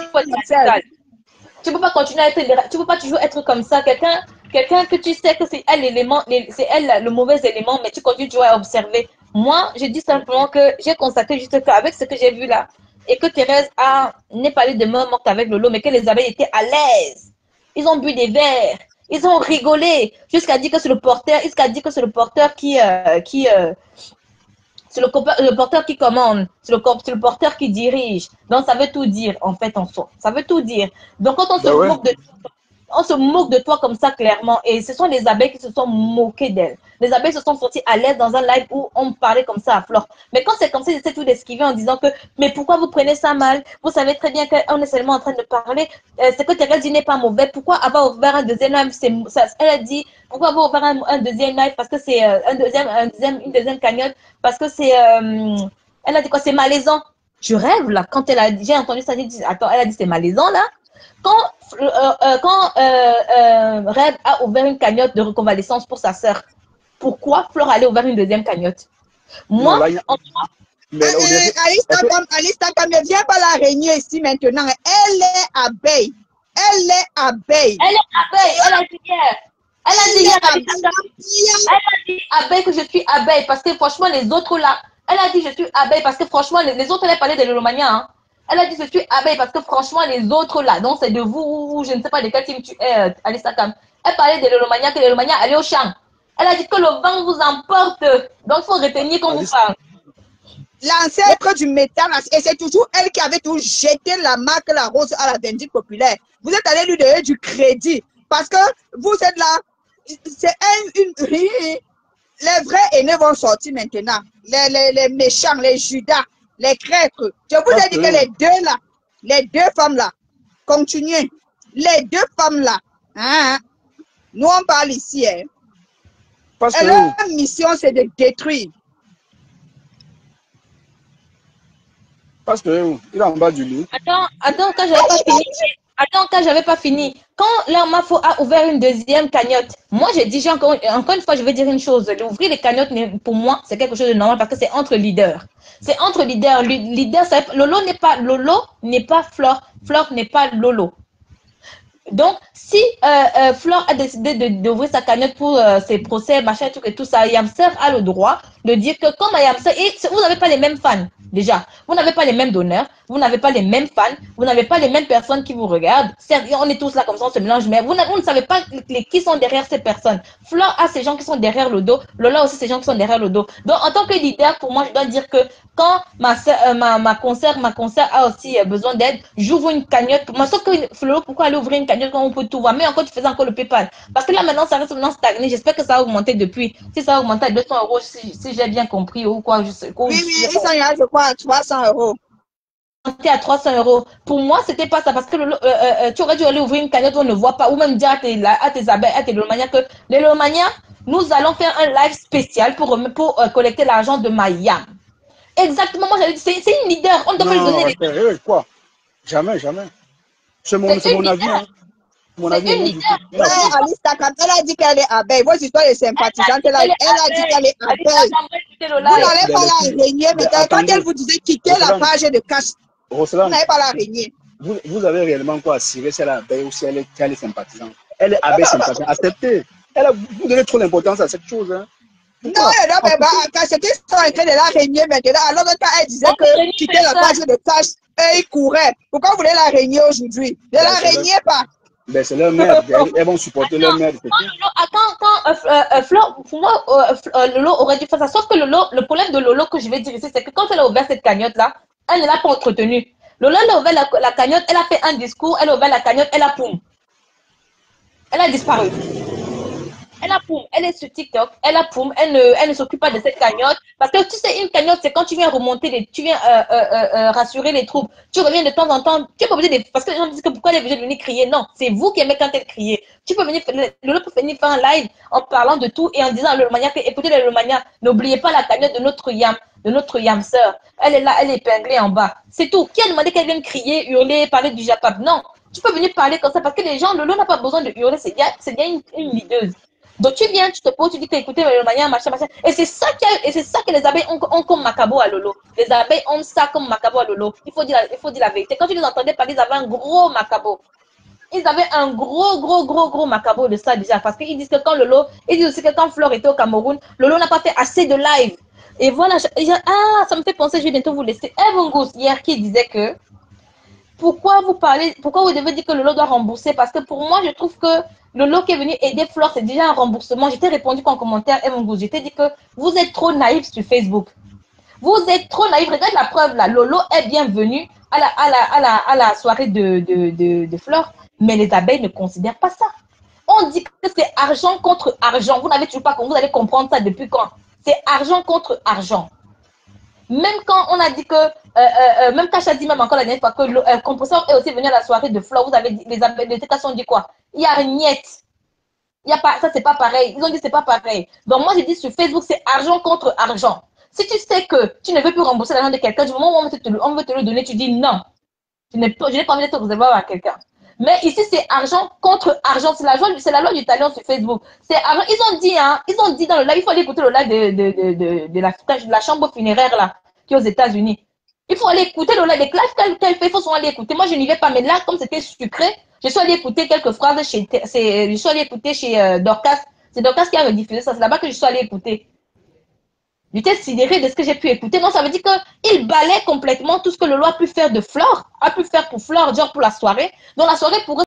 tu ne peux pas continuer à être. Tu ne peux pas toujours être comme ça. Quelqu'un que tu sais que c'est elle l'élément, c'est elle le mauvais élément, mais tu continues toujours à observer. Moi, je dis simplement que j'ai constaté juste qu'avec ce que j'ai vu là, et que Thérèse n'est pas allée de mort morte avec Lolo, mais que les abeilles étaient à l'aise. Ils ont bu des verres, ils ont rigolé, jusqu'à dire que c'est le porteur, c'est le porteur qui commande, c'est le porteur qui dirige. Donc ça veut tout dire en fait en soi. Ça veut tout dire. Donc quand on se moque de toi comme ça clairement, et ce sont les abeilles qui se sont moquées d'elle. Les abeilles se sont senties à l'aise dans un live où on parlait comme ça à Flore. Mais quand c'est comme ça, ils essaient tout d'esquiver en disant que mais pourquoi vous prenez ça mal? Vous savez très bien qu'on est seulement en train de parler. C'est que Thérèse dit n'est pas mauvais. Pourquoi avoir ouvert un deuxième live? Elle a dit pourquoi avoir ouvert un deuxième live? Parce que c'est une deuxième cagnotte. Parce que c'est elle a dit quoi? C'est malaisant. Je rêve là. Quand j'ai entendu ça, j'ai dit attends, elle a dit c'est malaisant là. Quand Rêve a ouvert une cagnotte de reconvalescence pour sa sœur, pourquoi Flore allait ouvrir une deuxième cagnotte? Moi, Alice Takam, ne viens pas la régner ici maintenant. Elle est abeille. Elle est abeille. Elle a dit hier. Elle a dit abeille que je suis abeille parce que franchement, les autres là, elle a dit je suis abeille parce que franchement, les autres, elle a parlé de l'Olomania. Hein. Elle a dit je suis abeille parce que franchement, les autres là, donc c'est de vous, je ne sais pas de quel team tu es, Alice Takam. Elle parlait de l'Olomania, que l'Olomania allait au champ. Elle a dit que le vent vous emporte. Donc, il faut retenir qu'on vous parle. L'ancêtre du métal, et c'est toujours elle qui avait toujours jeté la marque La Rose à la Vindicte populaire. Vous êtes allé lui donner du crédit parce que vous êtes là. C'est les vrais aînés vont sortir maintenant. Les méchants, les Judas, les crêtres. Je vous ai dit que les deux femmes là, continuez. Les deux femmes là, Hein? Nous, on parle ici. Hein. Parce Et que leur mission, c'est de détruire. il est en bas du lit. Attends, quand j'avais pas fini. Attends, quand j'avais pas fini. Quand là, Mafo a ouvert une deuxième cagnotte, moi, j'ai dit, encore une fois, je vais dire une chose. Ouvrir les cagnottes, pour moi, c'est quelque chose de normal parce que c'est entre leaders. C'est entre leaders. Lolo n'est pas Flore. Flore n'est pas Lolo. Donc, si Flore a décidé d'ouvrir sa cagnotte pour ses procès, machin, tout et tout ça, Yamster a le droit de dire que comme Yamster, vous n'avez pas les mêmes fans, déjà. Vous n'avez pas les mêmes donneurs, vous n'avez pas les mêmes fans, vous n'avez pas les mêmes personnes qui vous regardent. Certes, on est tous là comme ça, on se mélange, mais vous ne savez pas qui sont derrière ces personnes. Flore a ces gens qui sont derrière le dos, Lola aussi ces gens qui sont derrière le dos. Donc, en tant que leader, pour moi, je dois dire que quand ma concert a aussi besoin d'aide, j'ouvre une cagnotte. Moi, sauf que Flore, pourquoi aller ouvrir une cagnotte quand on peut tout voir? Mais encore, tu faisais encore le PayPal. Parce que là, maintenant, ça reste maintenant stagné. J'espère que ça a augmenté depuis. Si ça a augmenté à 200 €, si j'ai bien compris, ou quoi, je sais quoi. Oui, ils sont là, je crois, à 300 €. À 300 €. Pour moi, c'était pas ça parce que tu aurais dû aller ouvrir une cagnotte où on ne voit pas, ou même dire à tes abeilles, à tes lomanias que les lomanias, nous allons faire un live spécial pour collecter l'argent de Mayam. Exactement, moi j'avais dit, c'est une leader, on ne doit pas lui donner les... Quoi? Jamais. C'est mon avis. Hein. Mon avis. C'est une leader. Ouais, Alice Takam, elle a dit qu'elle est abeille. Vos histoires de sympathisante, elle a dit qu'elle est abeille. Vous n'allez pas la régner, mais quand elle vous disait quitter la page de cash, vous n'allez pas la régner. Vous avez réellement quoi à cirer si elle est abeille ou si elle est sympathisante? Elle est abeille sympathisante. Acceptez. Vous donnez trop d'importance à cette chose. Hein. Non, c'est qu'ils sont en train de la régner maintenant. Alors que quand elle disait que quitter la page de cash, et il courait. Pourquoi vous voulez la régner aujourd'hui? Ne la régnez pas. Ben, c'est leur mère. Elles vont supporter leur mère. Quand Flore, pour moi, Lolo aurait dû faire ça. Sauf que le problème de Lolo que je vais dire ici, c'est que quand elle a ouvert cette cagnotte-là, elle ne l'a pas entretenue. Lolo, elle a ouvert la cagnotte, elle a fait un discours, elle a ouvert la cagnotte, elle a poum. Elle a disparu. Elle a poum, elle est sur TikTok, elle a poum, elle ne s'occupe pas de cette cagnotte. Parce que tu sais, une cagnotte, c'est quand tu viens remonter, tu viens rassurer les troupes. Tu reviens de temps en temps, tu peux venir, parce que les gens disent que pourquoi elle est obligée de venir crier. Non, c'est vous qui aimez quand elle crie. Tu peux venir, Lolo peut venir faire un live en parlant de tout et en disant à Lolomania que, écoutez les Lolomania, n'oubliez pas la cagnotte de notre Yam sœur. Elle est là, elle est épinglée en bas. C'est tout. Qui a demandé qu'elle vienne crier, hurler, parler du Japap? Non. Tu peux venir parler comme ça parce que les gens, Lolo n'a pas besoin de hurler, c'est bien une leaduse. Donc tu viens, tu te poses, tu dis que écoutez, le manière, machin. Et c'est ça que les abeilles ont comme Macabo à Lolo. Les abeilles ont ça comme Macabo à Lolo. Il faut dire la vérité. Quand tu les entendais parler, ils avaient un gros Macabo. Ils avaient un gros Macabo de ça déjà. Parce qu'ils disent que quand ils disent aussi que quand Flore était au Cameroun, Lolo n'a pas fait assez de live. Et voilà, ça me fait penser, je vais bientôt vous laisser. Evangos hier qui disait que pourquoi vous devez dire que Lolo doit rembourser? Parce que pour moi, je trouve que Lolo qui est venu aider Flore, c'est déjà un remboursement. J'étais répondu en commentaire, j'étais dit que vous êtes trop naïf sur Facebook. Vous êtes trop naïf. Regarde la preuve là. Lolo est bienvenue à la soirée de Flore, mais les abeilles ne considèrent pas ça. On dit que c'est argent contre argent. Vous n'avez toujours pas compris. Vous allez comprendre ça depuis quand? C'est argent contre argent. Même quand on a dit que, même quand j'ai dit même encore la dernière fois que le compresseur est aussi venu à la soirée de Flore, vous avez dit, les états ont dit quoi? Il y a niette. Il y a pas, ça c'est pas pareil. Ils ont dit c'est pas pareil. Donc moi j'ai dit sur Facebook c'est argent contre argent. Si tu sais que tu ne veux plus rembourser l'argent de quelqu'un, du moment où on veut te le donner, tu dis non. Je n'ai pas envie d'être redevable à quelqu'un. Mais ici c'est argent contre argent. C'est la loi du talent sur Facebook. C'est argent. Ils ont dit dans le live, il faut aller écouter le live de la chambre funéraire là, qui est aux États-Unis. Il faut aller écouter le live des lives qu'elle fait, il faut souvent aller écouter. Moi je n'y vais pas, mais là comme c'était sucré, je suis allée écouter quelques phrases je suis allée écouter chez Dorcas. C'est Dorcas qui a rediffusé ça. C'est là-bas que je suis allée écouter. J'étais sidérée de ce que j'ai pu écouter. Non, ça veut dire qu'il balaie complètement tout ce que Lolo a pu faire de Flore, a pu faire pour Flore, genre pour la soirée. Donc la soirée pour eux,